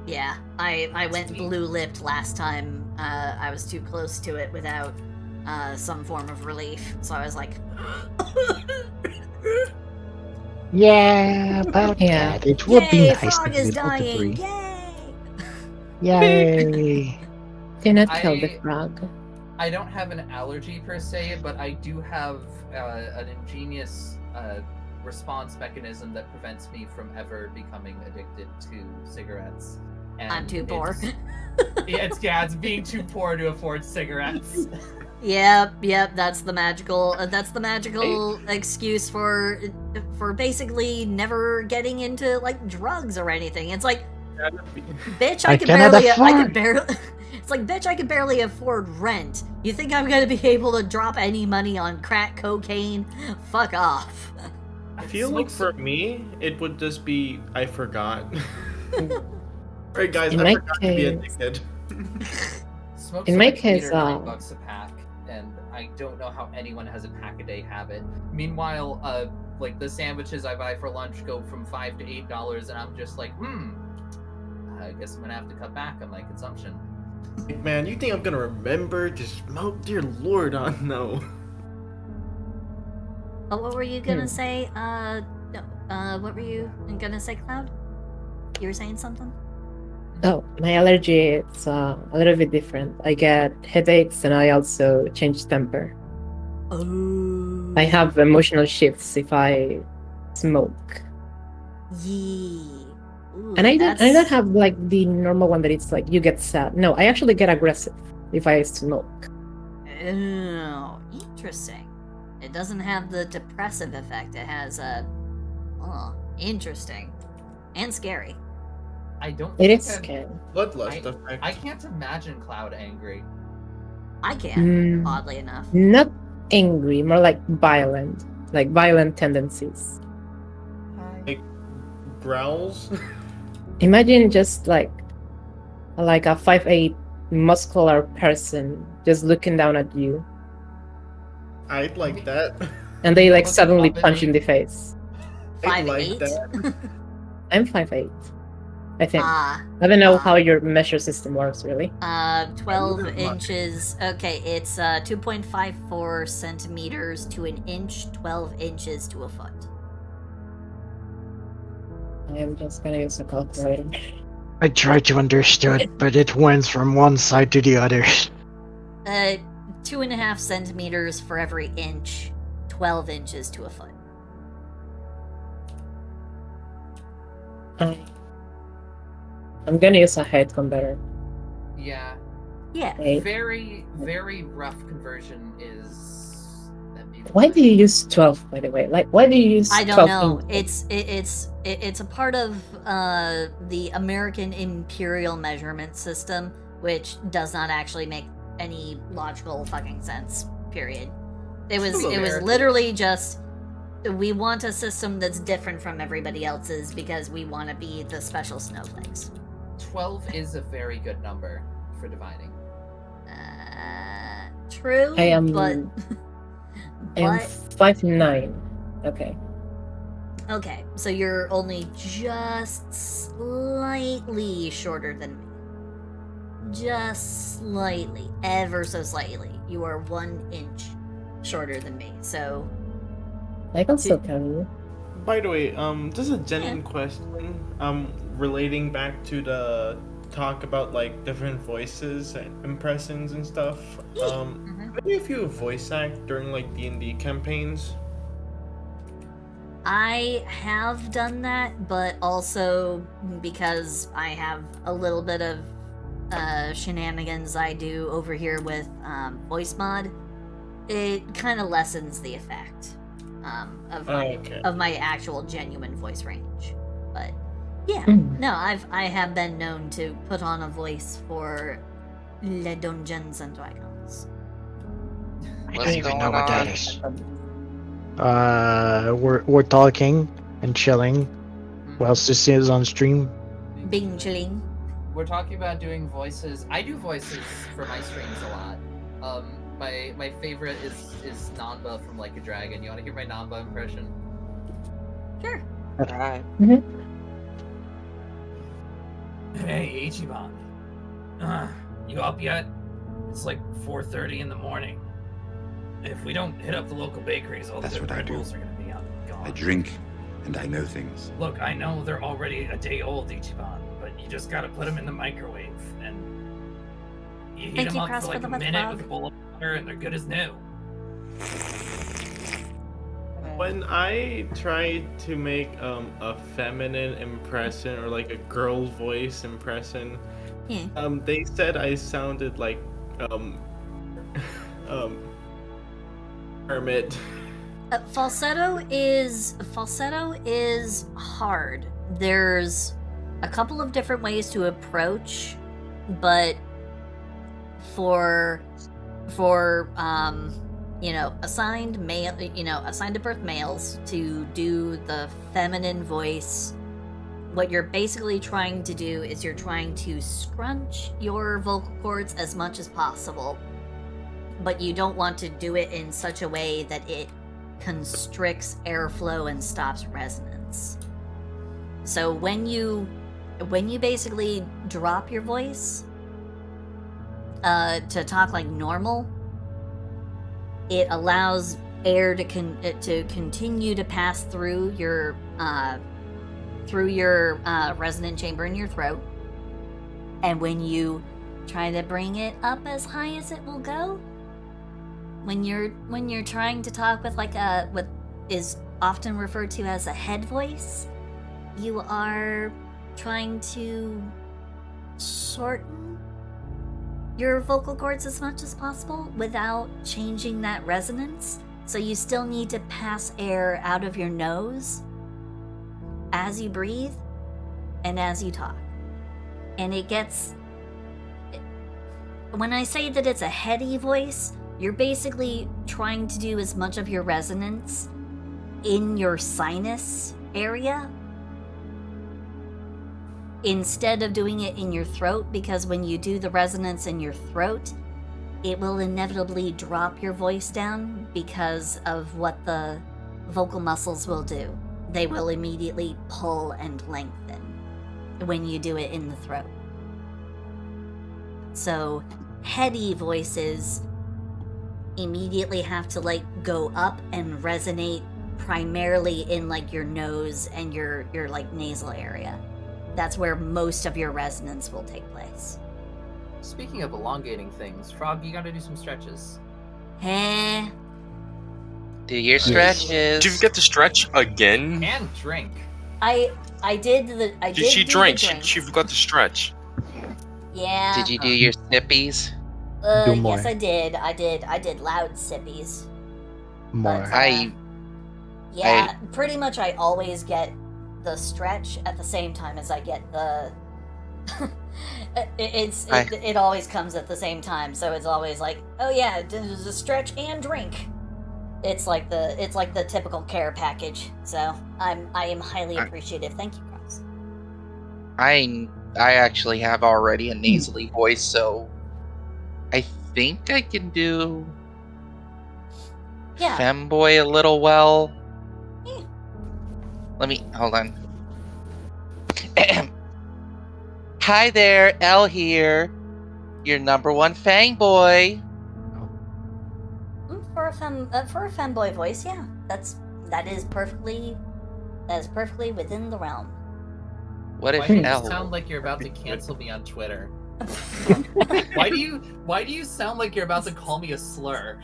yeah, I went blue-lipped last time I was too close to it without some form of relief. So I was like Yeah, about that. It would be Yay, nice Frog to is be able to dying! breathe. Yay! Yay! Do not kill the frog. I don't have an allergy per se, but I do have an ingenious response mechanism that prevents me from ever becoming addicted to cigarettes. And I'm too poor. It's being too poor to afford cigarettes. Yep, that's the magical excuse for basically never getting into drugs or anything. It's like, bitch, I could barely it's like, bitch, I could barely afford rent. You think I'm gonna be able to drop any money on crack cocaine? Fuck off. I feel like for me, it would just be I forgot. Alright, guys, In I my forgot to be case- addicted. Smokes In are my like case, $8 or $9 a pack, and I don't know how anyone has a pack a day habit. Meanwhile, the sandwiches I buy for lunch go from $5 to $8, and I'm just like, I guess I'm gonna have to cut back on my consumption. Man, you think I'm gonna remember to smoke? Dear Lord, no. Oh, what were you gonna say? What were you gonna say, Cloud? You were saying something? Oh, my allergy is a little bit different. I get headaches and I also change temper. Oh. I have emotional shifts if I smoke. Yee. Ooh, And I don't have the normal one that it's you get sad. No, I actually get aggressive if I smoke. Oh, interesting. It doesn't have the depressive effect. It has interesting and scary. I don't. It think is I'm- scary. Bloodlust effect. I can't imagine Cloud angry. I can, Mm, oddly enough. Not angry, more like violent tendencies. Like growls. Imagine just like a 5'8" muscular person just looking down at you, I'd like that. and they like Looking suddenly up at punch me. in the face. I'd like 5'8"? that. I'm 5'8", I think. Ah. I don't know how your measure system works, really. 12 much. inches. Okay, it's 2.54 centimeters to an inch, 12 inches to a foot. I am just gonna use a calculator. I tried to understand, but it went from one side to the other. 2.5 centimeters for every inch, 12 inches to a foot. I'm gonna use a head converter. Yeah. Yeah. Wait. Very, very rough conversion is. that'd be Why do you use 12, by the way? Like, why do you use I 12 don't know. inches? It's a part of the American imperial measurement system, which does not actually make any logical fucking sense. Period. It was American. literally just we want a system that's different from everybody else's because we want to be the special snowflakes. 12 is a very good number for divining. True. I am- But I am but 5'9". Okay. okay, so you're only just slightly shorter than me. Just slightly, ever so slightly. You are 1 inch shorter than me. So I can still carry you. By the way, just a genuine question. Relating back to the talk about like different voices and impressions and stuff. How many of you voice act during like D&D campaigns? I have done that, but also because I have a little bit of shenanigans I do over here with voice mod, it kind of lessens the effect of my actual genuine voice range. But yeah, no, I have been known to put on a voice for Le Dungeons and Dragons. I don't even know what that is. We're talking and chilling whilst this is on stream. Bing chilling. We're talking about doing voices. I do voices for my streams a lot. My favorite is Nanba from Like a Dragon. You want to hear my Nanba impression? Sure. Alright. Hey, Ichiban. You up yet? It's like 4:30 in the morning. If we don't hit up the local bakeries, all That's the what I Red do. Bulls are gonna be out gone. I drink, and I know things. Look, I know they're already a day old, Ichiban, but you just gotta put them in the microwave, and you heat Thank them you, up Cross, for like for a the minute frog. with a bowl of water, and they're good as new. When I tried to make a feminine impression or like a girl voice impression, they said I sounded like Hermit. Falsetto is hard. There's a couple of different ways to approach, but for assigned to birth males to do the feminine voice, what you're basically trying to do is you're trying to scrunch your vocal cords as much as possible, but you don't want to do it in such a way that it constricts airflow and stops resonance. So when you basically drop your voice to talk like normal, it allows air to continue to pass through your resonant chamber in your throat, and when you try to bring it up as high as it will go, when you're trying to talk with what is often referred to as a head voice, you are trying to shorten your vocal cords as much as possible without changing that resonance. So you still need to pass air out of your nose as you breathe and as you talk. and it gets... When I say that it's a heady voice, you're basically trying to do as much of your resonance in your sinus area instead of doing it in your throat, because when you do the resonance in your throat, it will inevitably drop your voice down because of what the vocal muscles will do. They will immediately pull and lengthen when you do it in the throat. So, heady voices immediately have to like go up and resonate primarily in like your nose and your like nasal area. That's where most of your resonance will take place. Speaking of elongating things, Frog, you gotta do some stretches. Heh. Do your stretches. Did you get to stretch again? And drink. I did the I did She do drank. the drink. She forgot to stretch. Yeah. Did you do your snippies? Do more. Yes, I did. I did loud sippies. More. But, yeah, pretty much I always get the stretch at the same time as I get the... it always comes at the same time, so it's always like, oh yeah, there's a stretch and drink. It's like the typical care package. So I am highly appreciative. Thank you, Cross. I actually have already a nasally voice, so I think I can do femboy a little well. Let me hold on. Hi there, Elle here. Your #1 fang boy. For a femboy voice, yeah, that is perfectly within the realm. What if Why do you Elle? sound like you're about to cancel me on Twitter? Why do you sound like you're about to call me a slur?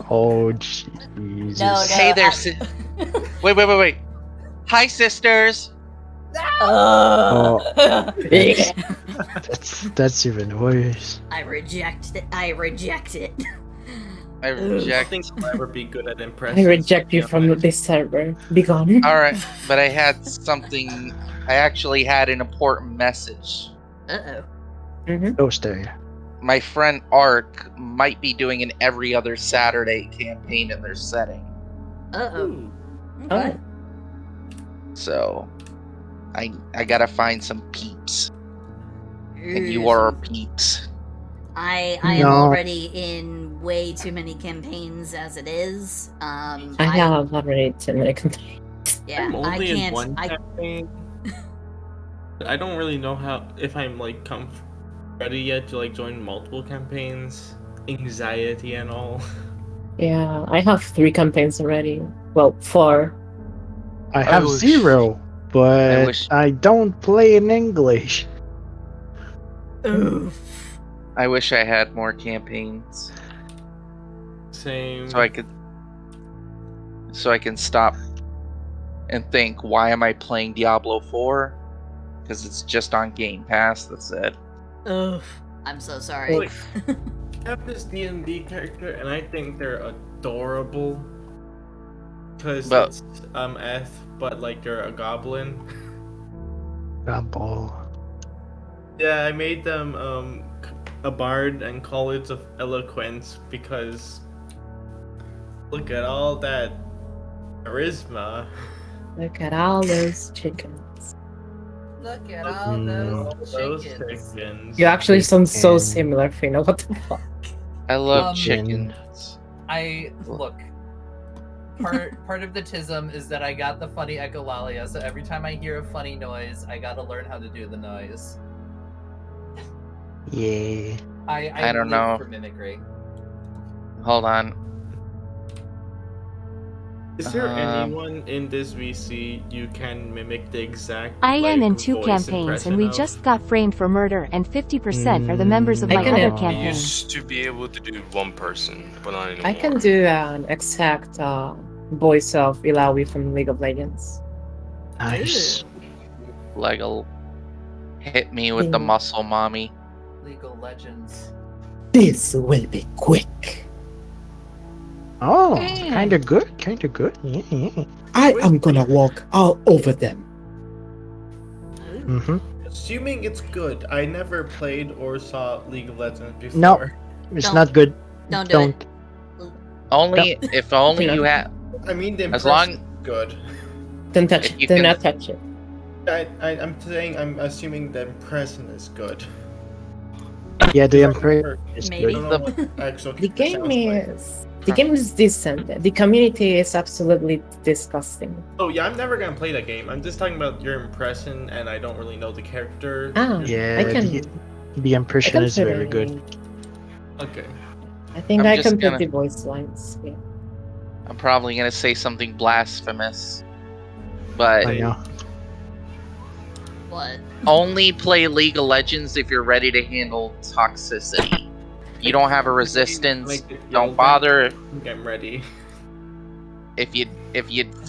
Oh, Jesus. No, Hey there, wait. Hi, sisters. Oh. That's even worse. I reject it. I I reject. think I'll ever be good at impressions. I reject you from this server. Be gone. All right, but I had something. I actually had an important message. Oh, stay. My friend Ark might be doing an every other Saturday campaign in their setting. Okay. So, I gotta find some peeps, and you are our peeps. I am already in way too many campaigns as it is. I have already too many campaigns. Yeah, I'm only I can't. in one campaign. I don't really know if I'm like ready yet to like join multiple campaigns. Anxiety and all. Yeah, I have 3 campaigns already. Well, 4. I have 0, but I don't play in English. I wish I had more campaigns. Same. So I can stop and think, why am I playing Diablo 4? Because it's just on Game Pass, that's it. I'm so sorry. Like, I have this D&D character, and I think they're adorable. Because it's Eth, but like they're a goblin. Goblin. Yeah, I made them a bard and college of eloquence because look at all that charisma. Look at all those chickens. Look at all those chickens. You actually sound so similar, Fina. What the fuck? I love chickens. Look. Part of the tism is that I got the funny echolalia, so every time I hear a funny noise, I gotta learn how to do the noise. Yeah. I don't live know. For mimicry. Hold on. Is there anyone in this VC you can mimic the exact? I am in like, 2 voice campaigns, impression and we of? just got framed for murder, and 50% are the members of my other I campaign. used to be able to do one person, but not anymore. I can do an exact voice of Ilawi from League of Legends. Nice. Lego. Hit me with the muscle, mommy. Legal Legends. This will be quick. Oh, kinda good. Yeah. I am gonna walk all over them. Mm-hmm. assuming it's good. I never played or saw League of Legends before. No, it's Don't- not good. Don't do it. Only if only you have. I mean, the As impression long- is good. Don't touch If it. you Do can- not touch it. I'm saying I'm assuming the impression is good. Yeah, the I impression is Maybe. don't good. know what actual The game sounds like. is decent. The community is absolutely disgusting. Oh yeah, I'm never gonna play that game. I'm just talking about your impression, and I don't really know the character. Ah, Yeah, I can. the impression I is can very put good. it- Okay. I think I'm I just can put gonna- the voice lines. Yeah. I'm probably gonna say something blasphemous, but I know. What? only play League of Legends if you're ready to handle toxicity. If you don't have a resistance, Like, yo, don't bother. I think I'm ready. If you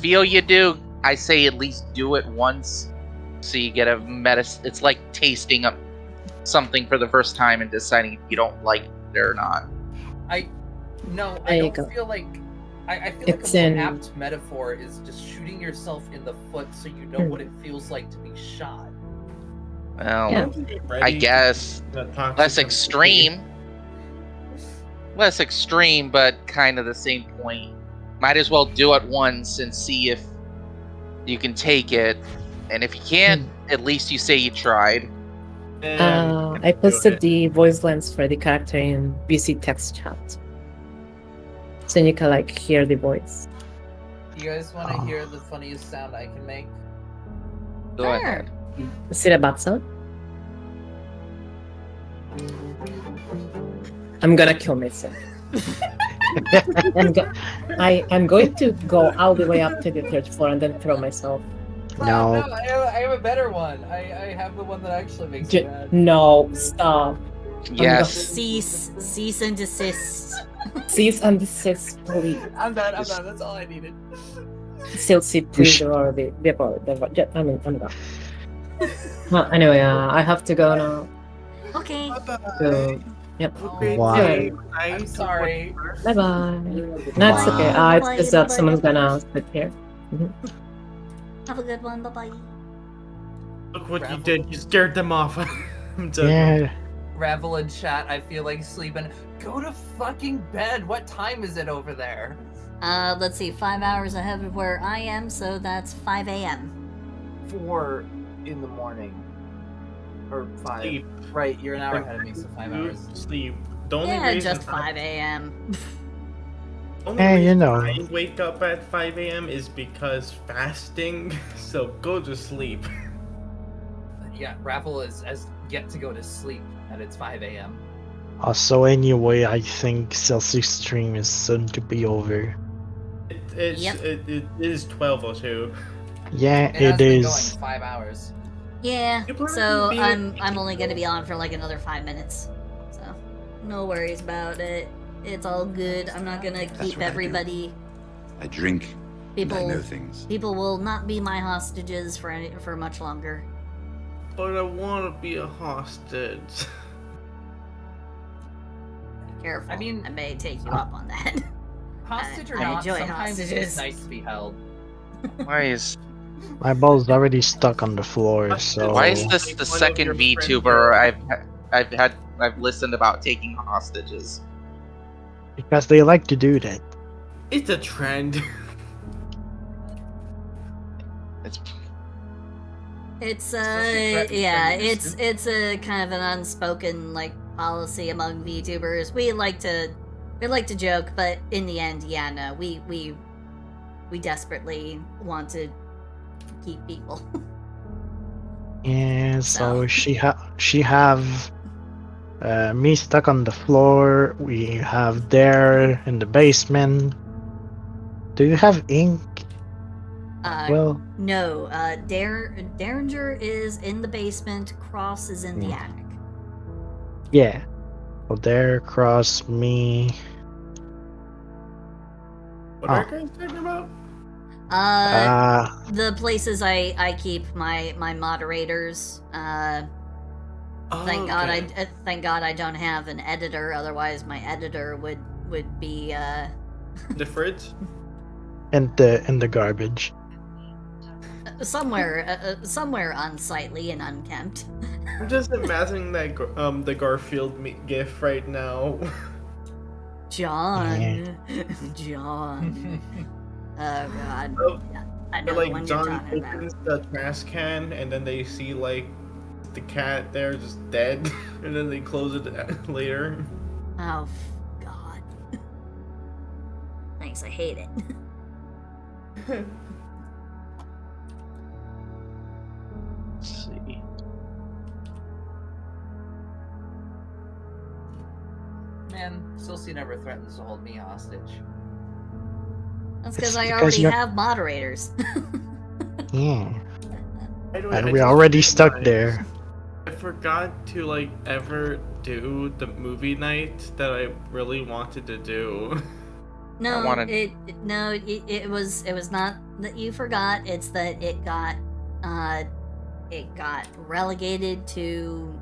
feel you do, I say at least do it once, so you get a It's like tasting up something for the first time and deciding if you don't like it or not. I There you don't go. feel like I feel It's like a in- more apt metaphor is just shooting yourself in the foot so you know what it feels like to be shot. Well, Yeah. I guess The toxic less of- extreme. Less extreme, but kind of the same point. Might as well do it once and see if you can take it. And if you can't, at least you say you tried. I posted the voice lines for the character in BC text chat, so you can like hear the voice. You guys want to hear the funniest sound I can make? Go ahead. See the bat sound? I'm gonna kill myself. I'm going to go all the way up to the third floor and then throw myself. No. No, I have a better one. I have the one that actually makes me mad. No, stop. Yes. Cease and desist. Cease and desist, please. I'm done. That's all I needed. Still sit please already before the I mean I'm gone. Well, anyway, I have to go now. Okay. So, yep. Wow. Anyway, I'm sorry. bye bye. No, it's okay. It's just that someone's gonna sit here. Have a good one. Bye bye. Look what you did. You scared them off. I'm joking. Yeah. Ravel in chat. I feel like sleeping. Go to fucking bed. What time is it over there? Let's see, 5 hours ahead of where I am, so that's 5 a.m. 4 in the morning. Or 5. Sleep. Right, you're an hour ahead of me, so 5 hours. Sleep. The only Yeah, reason just 5 a.m. only Eh, you reason know. I wake up at 5 a.m. is because fasting. So go to sleep. Yeah, Ravel is as yet to go to sleep, and it's 5 a.m. So anyway, I think Celsius stream is soon to be over. It Yep. is 12:02. Yeah, It has it been is. going 5 hours. Yeah, You probably so be- I'm only gonna be on for like another 5 minutes. So no worries about it. It's all good. I'm not gonna keep what I do. everybody. I drink and I People know things. people will not be my hostages for much longer. But I want to be a hostage. Careful. I mean- I may take you up on that. Hostage or I not, enjoy sometimes it's hostages. just nice to be held. Why is My ball's already stuck on the floor, so why is this the One of second your friends VTuber I've listened about taking hostages? because they like to do that. It's a trend. It's It's threatening yeah, friends, it's a kind of an unspoken like policy among VTubers. We like to joke, but in the end, yeah, no, we desperately want to keep people. Yeah, so So. she have me stuck on the floor. We have Dare in the basement. Do you have ink? Well, No, Derringer is in the basement. Cross is in the attic. yeah. So Dare, Cross, me. What are you guys talking about? The places I keep my moderators. Thank God I don't have an editor. Otherwise, my editor would be The fridge. in the garbage. somewhere unsightly and unkempt. I'm just imagining that the Garfield gif right now. John. John. Oh god. I know the Like one John you're talking about. opens the trash can and then they see like the cat there just dead, and then they close it later. Oh god. Thanks, I hate it. Let's see. Man, Silsey never threatens to hold me hostage. That's because I because already you're- have moderators. Yeah. Anyway, And I we're just already stuck realized there. I forgot to like ever do the movie night that I really wanted to do. No, wanted- it was not that you forgot. It's that it got relegated to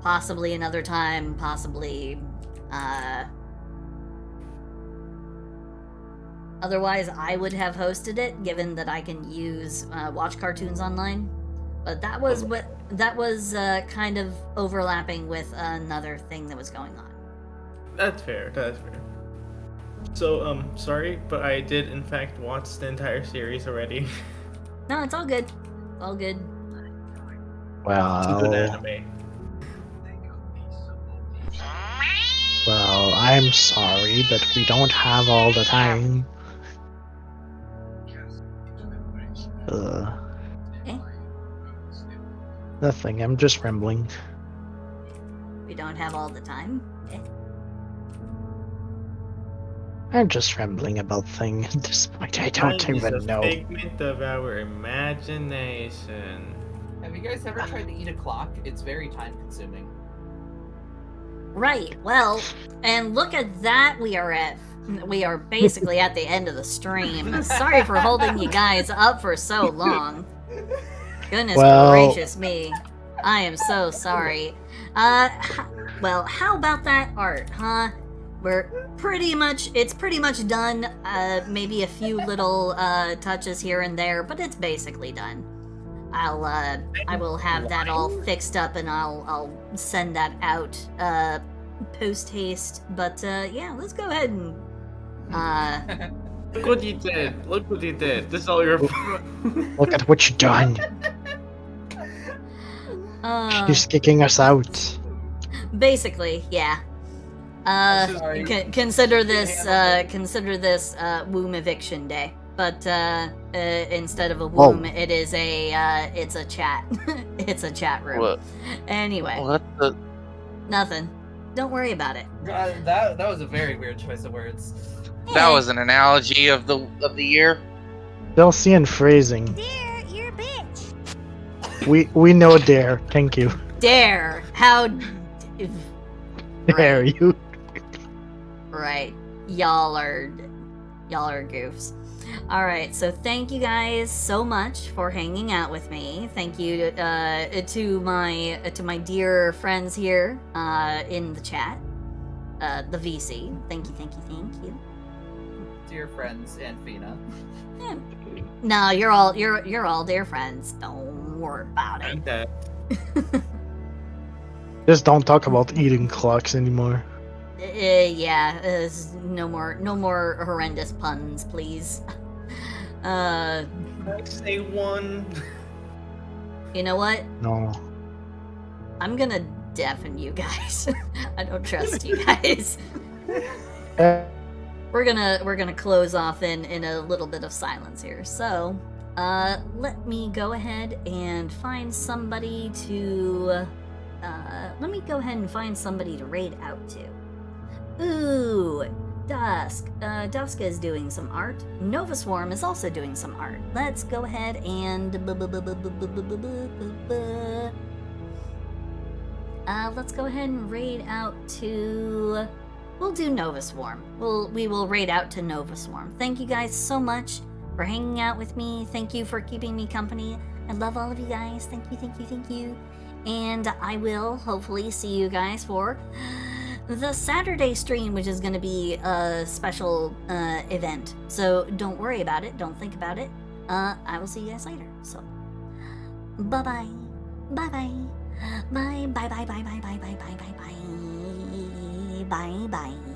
possibly another time, possibly otherwise I would have hosted it, given that I can use watch cartoons online. But that was kind of overlapping with another thing that was going on. That's fair. That's fair. So, sorry, but I did in fact watch the entire series already. No, it's all good. All good. It's a good Well, anime. well, I'm sorry, but we don't have all the time. Eh? Nothing. I'm just rambling. We don't have all the time. Eh? I'm just rambling about things at this point. I don't Time is even a know. figment of our imagination. Have you guys ever tried to eat a clock? It's very time consuming. Right. Well, and look at that. We are basically at the end of the stream. Sorry for holding you guys up for so long. Goodness gracious me. I am so sorry. Well, how about that art, huh? It's pretty much done. Maybe a few little touches here and there, but it's basically done. I will have that all fixed up and I'll send that out post haste. But yeah, let's go ahead and Look what you did. Look what you did. This is all your fault. Look at what you done. She's kicking us out. Basically, yeah. Consider this womb eviction day. But instead of a womb, it is it's a chat. It's a chat room. What? Anyway. What the? Nothing. Don't worry about it. That was a very weird choice of words. That was an analogy of the year. Chelsea and phrasing. Dare, you're a bitch. We know dare. Thank you. Dare. How Dare you. Right. Y'all are goofs. Alright, so thank you guys so much for hanging out with me. Thank you to my dear friends here in the chat. The VC. Thank you. Dear friends and Fina. Yeah. No, you're all dear friends. Don't worry about it. Just don't talk about eating clocks anymore. Yeah, no more horrendous puns, please. I say one. You know what? No. I'm gonna deafen you guys. I don't trust you guys. We're gonna close off in a little bit of silence here. So, let me go ahead and find somebody to raid out to. Ooh, Dusk. Dusk is doing some art. Nova Swarm is also doing some art. Let's go ahead and let's go ahead and raid out to. We'll do Nova Swarm. We will raid out to Nova Swarm. Thank you guys so much for hanging out with me. Thank you for keeping me company. I love all of you guys. Thank you. And I will hopefully see you guys for the Saturday stream, which is going to be a special event. So don't worry about it. Don't think about it. I will see you guys later. So, bye-bye. Bye-bye. Bye-bye-bye-bye-bye-bye-bye-bye-bye. Bye-bye.